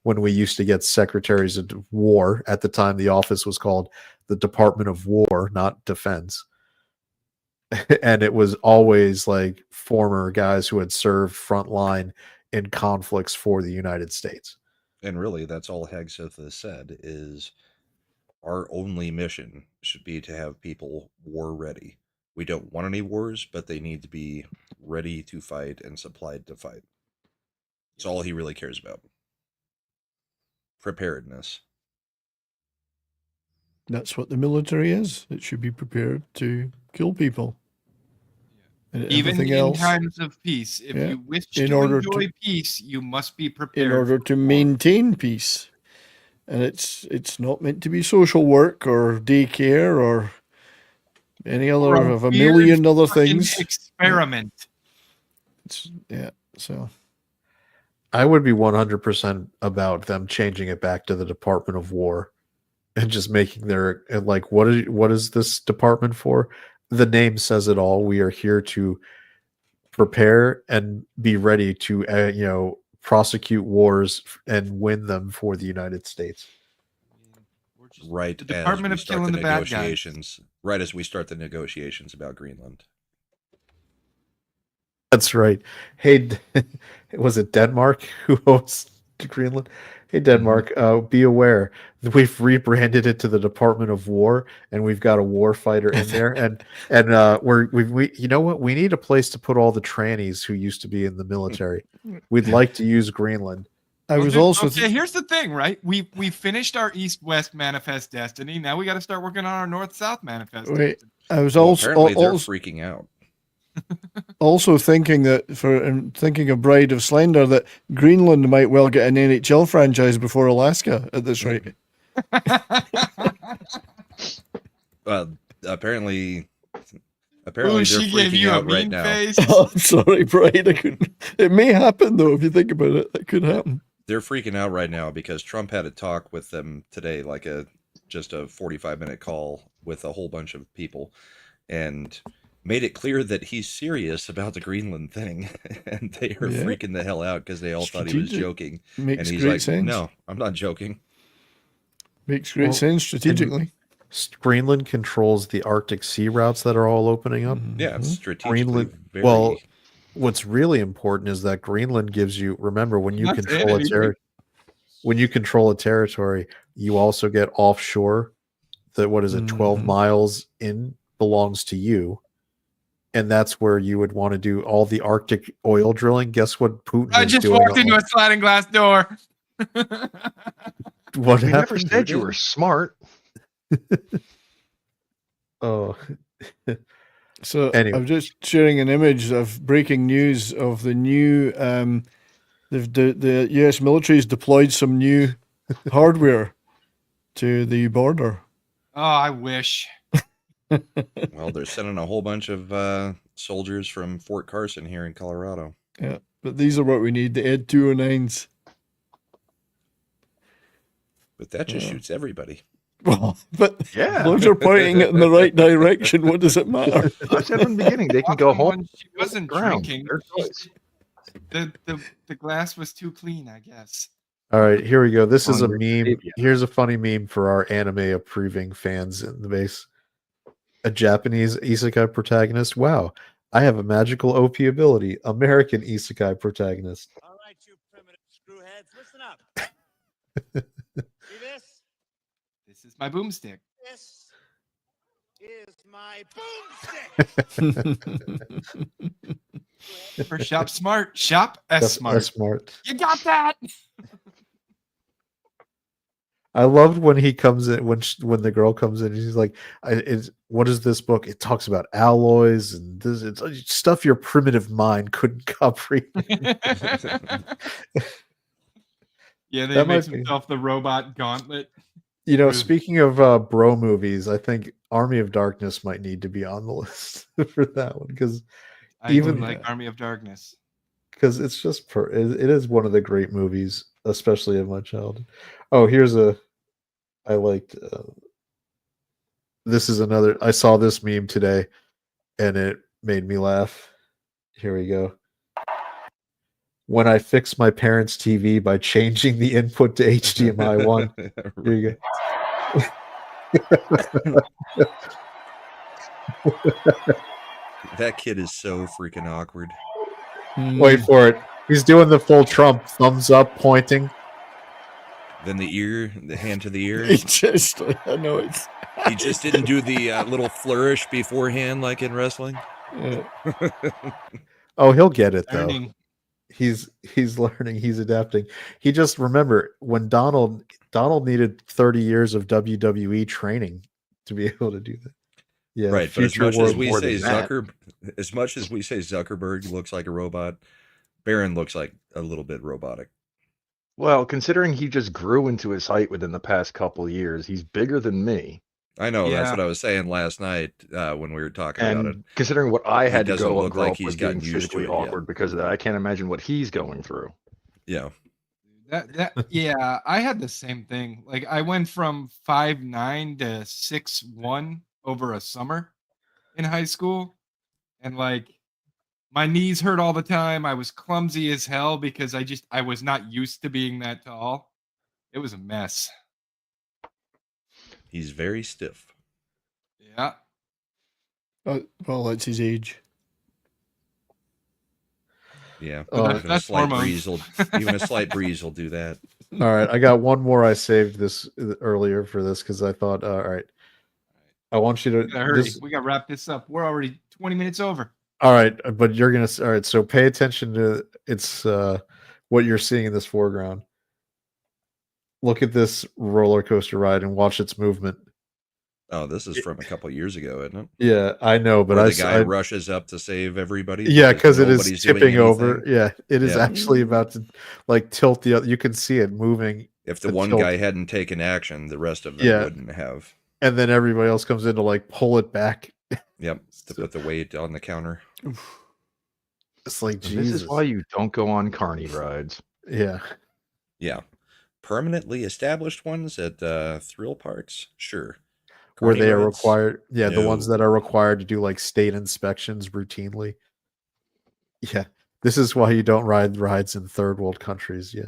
when we used to get secretaries of war. At the time, the office was called the Department of War, not Defense. And it was always like former guys who had served frontline in conflicts for the United States. And really, that's all Hegseth has said, is our only mission should be to have people war ready. We don't want any wars, but they need to be ready to fight and supplied to fight. It's all he really cares about. Preparedness. That's what the military is. It should be prepared to kill people. And Even everything in else, times of peace, if you wish to enjoy peace, you must be prepared. in order to maintain peace. And it's not meant to be social work or daycare or any other of a million other things. Experiment. So I would be 100% about them changing it back to the Department of War and just making their, like, what is this department for? The name says it all. We are here to prepare and be ready to, prosecute wars and win them for the United States. Right, the Department of Killing the Bad Guys. Right as we start the negotiations about Greenland. That's right. Hey, was it Denmark who hosts Greenland? Hey, Denmark, be aware that we've rebranded it to the Department of War, and we've got a war fighter in there. And we you know what? We need a place to put all the trannies who used to be in the military. We'd like to use Greenland. Here's the thing, right? We finished our East-West Manifest Destiny. Now we got to start working on our North-South Manifest. Wait, I was Well, also apparently they're freaking out. also thinking that thinking of Bride of Slender, that Greenland might well get an NHL franchise before Alaska at this rate. Apparently Ooh, they're she gave freaking you a out right mean now. face. Oh, I'm sorry, Bride. I couldn't. It may happen though if you think about it. That could happen. They're freaking out right now because Trump had a talk with them today, like just a 45-minute call with a whole bunch of people, and made it clear that he's serious about the Greenland thing, and they are freaking the hell out because they all thought he was joking. Makes and he's great like, sense. "No, I'm not joking." Makes great sense strategically. Greenland controls the Arctic sea routes that are all opening up. Yeah, it's strategically very. Well, what's really important is that Greenland gives you. Remember, when you control a territory, you also get offshore. That what is it? 12 miles in belongs to you, and that's where you would want to do all the Arctic oil drilling. Guess what Putin I is just doing? walked into a sliding glass door. What You never happened? said you were smart. Oh. So Anyway. I'm just sharing an image of breaking news of the new. The U.S. military has deployed some new hardware to the border. Oh, I wish. Well, they're sending a whole bunch of soldiers from Fort Carson here in Colorado. Yeah, but these are what we need, the Ed 209s. But that just shoots everybody. Well, but Yeah. as long as you're pointing it in the right direction, what does it matter? I said from the beginning, they can go home. She wasn't ground. drinking. Their choice. The glass was too clean, I guess. All right, here we go. This is a Hungry meme. baby. Here's a funny meme for our anime approving fans in the base. A Japanese isekai protagonist. Wow, I have a magical OP ability. American isekai protagonist. All right, you primitive screwheads, listen up. See this? This is my boomstick. This is my boomstick. For shop smart, shop S smart. That's smart. You got that? I loved when he comes in when the girl comes in and she's like, what is this book? It talks about alloys and this it's stuff your primitive mind couldn't comprehend." Yeah, they That makes might be- himself the robot gauntlet. You know, True. speaking of bro movies, I think Army of Darkness might need to be on the list for that one because I Even- even like Army of Darkness. it's just it is one of the great movies, especially of my childhood. Oh, I liked this is another. I saw this meme today, and it made me laugh. Here we go. When I fix my parents' TV by changing the input to HDMI 1. Here you go. That kid is so freaking awkward. Wait for it. He's doing the full Trump thumbs up pointing. Then the hand to the ear. He just, I know it's. He just didn't do the little flourish beforehand like in wrestling. Oh, he'll get it though. Learning. He's learning, he's adapting. He just remember when Donald needed 30 years of WWE training to be able to do that. Yeah, Right, but as future much as world we more say than that. Zuckerberg looks like a robot, Barron looks like a little bit robotic. Well, considering he just grew into his height within the past couple of years, he's bigger than me. I know, that's Yeah. what I was saying last night when we were talking about it. And considering what I had to doesn't go and look grow like up he's with gotten being used to physically it yet. awkward because of that, I can't imagine what he's going through. Yeah. Yeah, I had the same thing. Like I went from 5'9" to 6'1" over a summer in high school. And like my knees hurt all the time. I was clumsy as hell because I was not used to being that tall. It was a mess. He's very stiff. Yeah. Well, that's his age. Yeah. That's Even a slight hormones. breeze will do that. All right, I got one more. I saved this earlier for this because I thought, all right, I want you We gotta hurry. to. We gotta wrap this up. We're already 20 minutes over. All right, but you're gonna. All right, so pay attention to what you're seeing in this foreground. Look at this roller coaster ride and watch its movement. Oh, this is from a couple years ago, isn't it? Yeah, I know, but Where the guy rushes up to save everybody. Yeah, because it is nobody's doing tipping over. anything. Yeah, it is Yeah. actually about to like tilt the other. You can see it moving. If the to one tilt. guy hadn't taken action, the rest of them Yeah. wouldn't have. And then everybody else comes in to like pull it back. Yep, to put the weight on the counter. It's like, This Jesus. is why you don't go on carny rides. Yeah. Yeah. Permanently established ones at thrill parks, sure. Where Carny they are rides? required. Yeah, the ones No. that are required to do like state inspections routinely. Yeah. This is why you don't ride rides in third world countries. Yeah.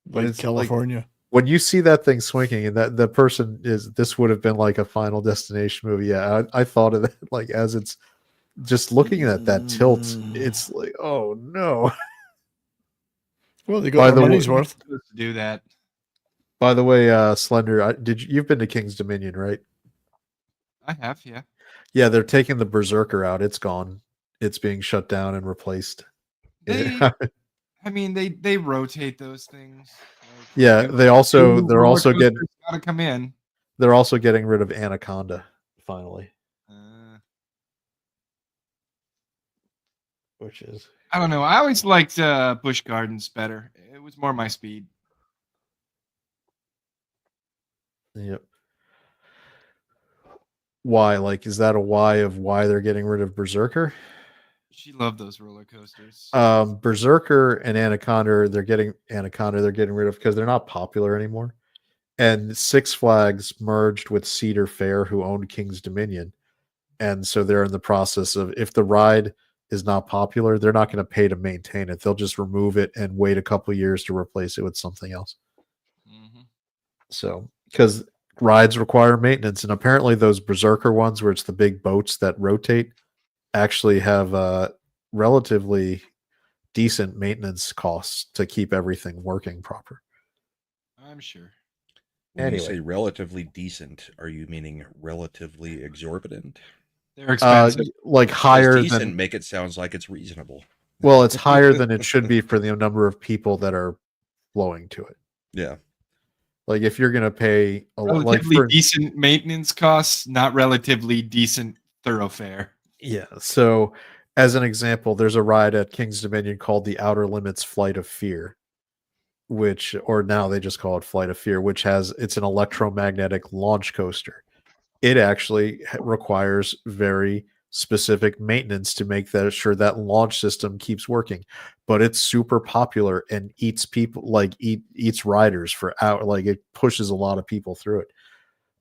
But Like it's California. Like, when you see that thing swinging and that the person is, this would have been like a Final Destination movie. Yeah, I thought of that like as it's just looking at that tilt. It's like, oh no. Well, they got their money's worth. To do that. By the way, Slender, you've been to King's Dominion, right? I have, yeah. Yeah, they're taking the Berserker out. It's gone. It's being shut down and replaced. I mean, they rotate those things. Like, yeah, they're also getting gotta come in. They're also getting rid of Anaconda finally. Which is, I don't know. I always liked Busch Gardens better. It was more my speed. Yep. Why? Like, is that a why of why they're getting rid of Berserker? She loved those roller coasters. Berserker and Anaconda, they're getting rid of because they're not popular anymore. And Six Flags merged with Cedar Fair, who owned King's Dominion. And so they're in the process of, if the ride is not popular, they're not going to pay to maintain it. They'll just remove it and wait a couple years to replace it with something else. Mm-hmm. So, because rides require maintenance, and apparently those Berserker ones, where it's the big boats that rotate, actually have relatively decent maintenance costs to keep everything working proper. I'm sure. When you say relatively decent, are you meaning relatively exorbitant? They're expensive. Like higher decent, than make it sounds like it's reasonable. Well, it's higher than it should be for the number of people that are flowing to it. Yeah. Like if you're going to pay a lot, Relatively decent maintenance costs, not relatively decent thoroughfare. Yeah. So, as an example, there's a ride at King's Dominion called the Outer Limits Flight of Fear, or now they just call it Flight of Fear, it's an electromagnetic launch coaster. It actually requires very specific maintenance to make sure that launch system keeps working, but it's super popular and eats riders for out. Like it pushes a lot of people through it.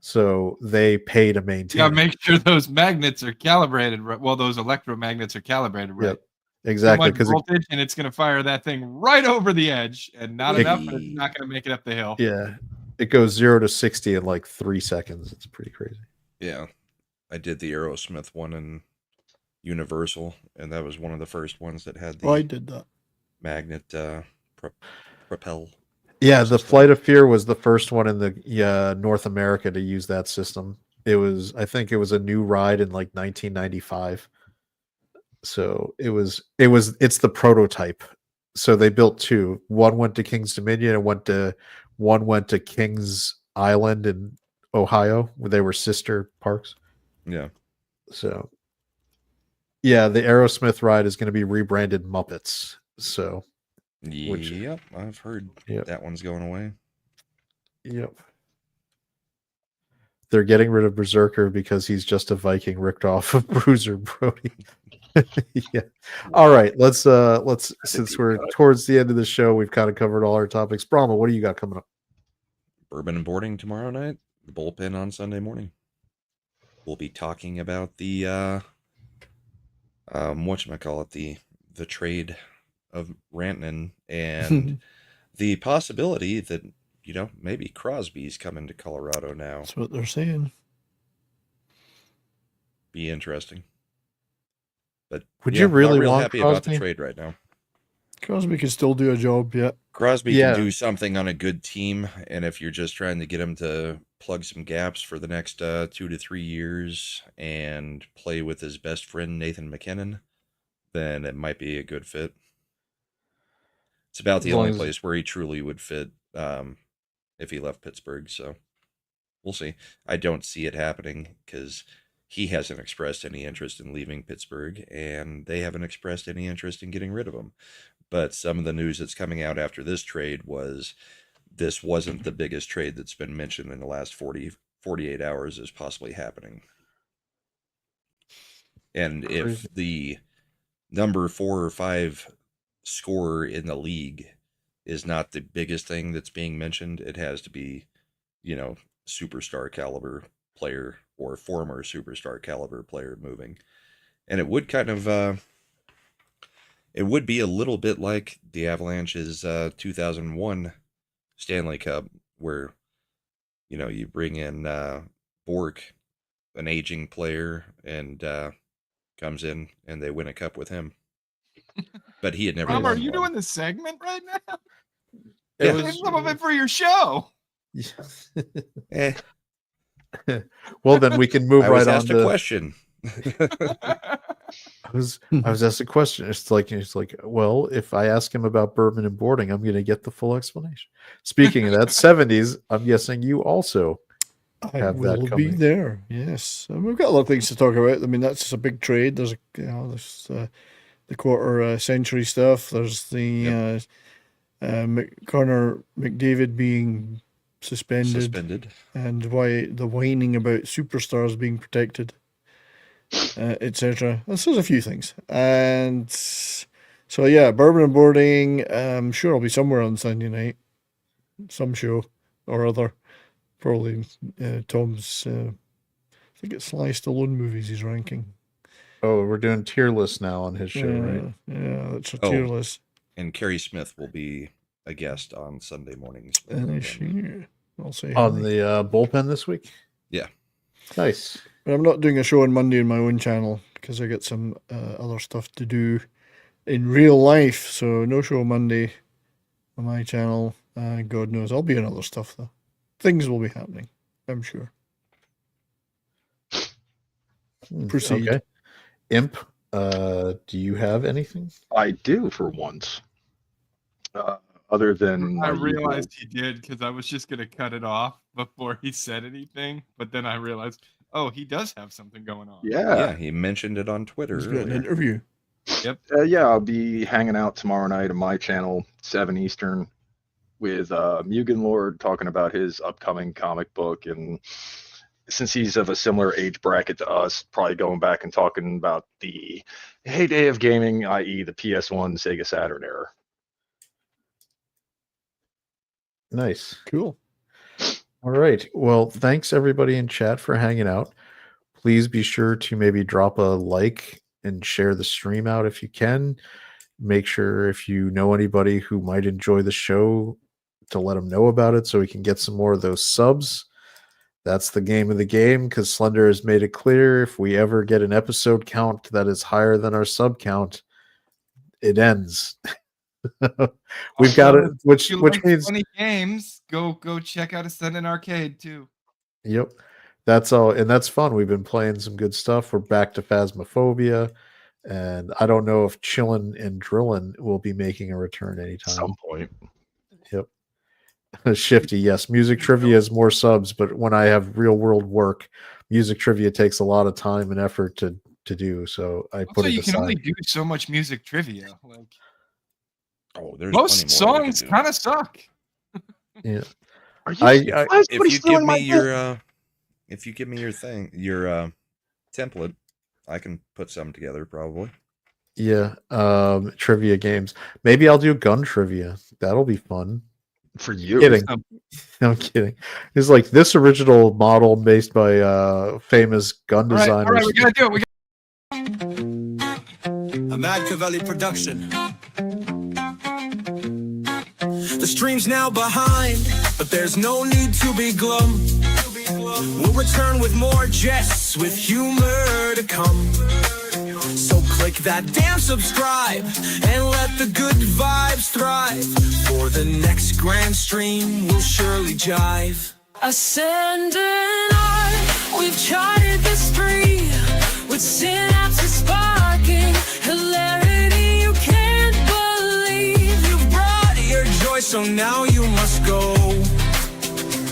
So they pay to maintain. Yeah, make sure those magnets are calibrated right. Well, those electromagnets are calibrated right. Yep, exactly, because voltage, and it's going to fire that thing right over the edge, and not enough, but it's not going to make it up the hill. Yeah, it goes 0 to 60 in like 3 seconds. It's pretty crazy. Yeah, I did the Aerosmith one in Universal, and that was one of the first ones that had the. I did that. Magnet propel. Yeah, the Flight of Fear was the first one in the North America to use that system. I think it was a new ride in like 1995. So it's the prototype. So they built 2. One went to King's Dominion and one went to Kings Island in Ohio, where they were sister parks. Yeah. So yeah, the Aerosmith ride is going to be rebranded Muppets. So yep, I've heard that one's going away. Yep. They're getting rid of Berserker because he's just a Viking ripped off of Bruiser Brody. Yeah. All right. Let's since we're towards the end of the show, we've kind of covered all our topics. Brahma, what do you got coming up? Bourbon and boarding tomorrow night. The bullpen on Sunday morning. We'll be talking about the whatchamacallit, the trade of Rantanen and the possibility that, maybe Crosby's coming to Colorado now. That's what they're saying. Be interesting. But would you really not real want happy Crosby? about the trade right now? Crosby can still do a job, yeah. Crosby can do something on a good team, and if you're just trying to get him to plug some gaps for the next 2 to 3 years and play with his best friend Nathan McKinnon, then it might be a good fit. It's about the only place where he truly would fit if he left Pittsburgh. So we'll see. I don't see it happening because he hasn't expressed any interest in leaving Pittsburgh, and they haven't expressed any interest in getting rid of him. But some of the news that's coming out after this trade was this wasn't the biggest trade that's been mentioned in the last 48 hours as possibly happening. And if the number 4 or 5 scorer in the league is not the biggest thing that's being mentioned, it has to be, you know, superstar caliber player or former superstar caliber player moving. And it would kind of, it would be a little bit like the Avalanche's 2001 Stanley Cup, where, you know, you bring in Bork, an aging player, and comes in and they win a cup with him. But he had never. Rob, are you doing the segment right now? Yeah. Save some of it for your show. Well, then we can move I right was on asked to a question. I was asked a question. It's like, well, if I ask him about bourbon and boarding, I'm going to get the full explanation. Speaking of that, 70s, I'm guessing you also have that will coming. be there. Yes, and we've got a lot of things to talk about. I mean, that's a big trade. There's there's the quarter century stuff. There's the Connor McDavid being suspended, and why the whining about superstars being protected, etc. There's a few things, and so yeah, bourbon and boarding. I'm sure I'll be somewhere on Sunday night, some show or other. Probably Tom's. I think it's Sly Stallone movies he's ranking. Oh, we're doing tier lists now on his show, right? Yeah, that's a tier list. And Carrie Smith will be a guest on Sunday mornings. I'll say on the bullpen this week. Yeah, nice. But I'm not doing a show on Monday on my own channel because I got some other stuff to do in real life. So no show Monday on my channel. God knows I'll be on other stuff though. Things will be happening, I'm sure. Proceed. Okay. Imp, do you have anything? I do for once. Other than I realized he did because I was just gonna cut it off before he said anything, but then I realized, oh, he does have something going on. Yeah, he mentioned it on Twitter. He's got an interview. Yep. Yeah, I'll be hanging out tomorrow night on my channel, 7 Eastern, with Mugen Lord talking about his upcoming comic book, and since he's of a similar age bracket to us, probably going back and talking about the heyday of gaming, i.e. the PS1, Sega Saturn era. Nice. Cool. All right. Well, thanks everybody in chat for hanging out. Please be sure to maybe drop a like and share the stream out if you can. Make sure if you know anybody who might enjoy the show to let them know about it so we can get some more of those subs. That's the game of the game, because Slender has made it clear if we ever get an episode count that is higher than our sub count, it ends. We've got it, which means funny games. Go check out Ascendant Arcade too. Yep, that's all, and that's fun. We've been playing some good stuff. We're back to Phasmophobia, and I don't know if Chillin' and Drillin' will be making a return anytime. At some point. Yep. Shifty, yes. Music trivia is more subs, but when I have real world work, music trivia takes a lot of time and effort to do. So I put it you aside. can only do so much music trivia. Like, there's most songs kind of suck. Yeah. Are you if you give me your if you give me your thing, your template, I can put some together probably. Yeah. Trivia games. Maybe I'll do gun trivia. That'll be fun. For you. Kidding. I'm kidding. It's like this original model based by famous gun designers. All right, we gotta do it. A Machiavelli production. The stream's now behind, but there's no need to be glum. We'll return with more jests, with humor to come. So click that damn subscribe and let the good vibes thrive. For the next grand stream, we'll surely jive. Ascend and I, we've charted the street with synapses sparking, hilarity you can't believe. You brought your joy, so now you must go.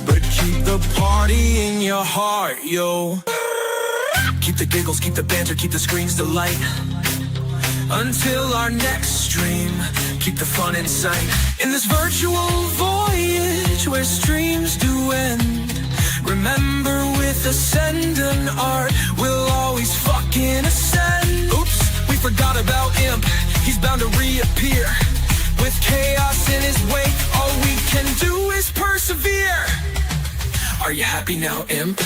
But keep the party in your heart, yo. Keep the giggles, keep the banter, keep the screams to light. Until our next stream, keep the fun in sight. In this virtual voyage where streams do end, remember with ascend and art, we'll always fucking ascend. Oops, we forgot about Imp, he's bound to reappear. With chaos in his wake, all we can do is persevere. Are you happy now, Imp?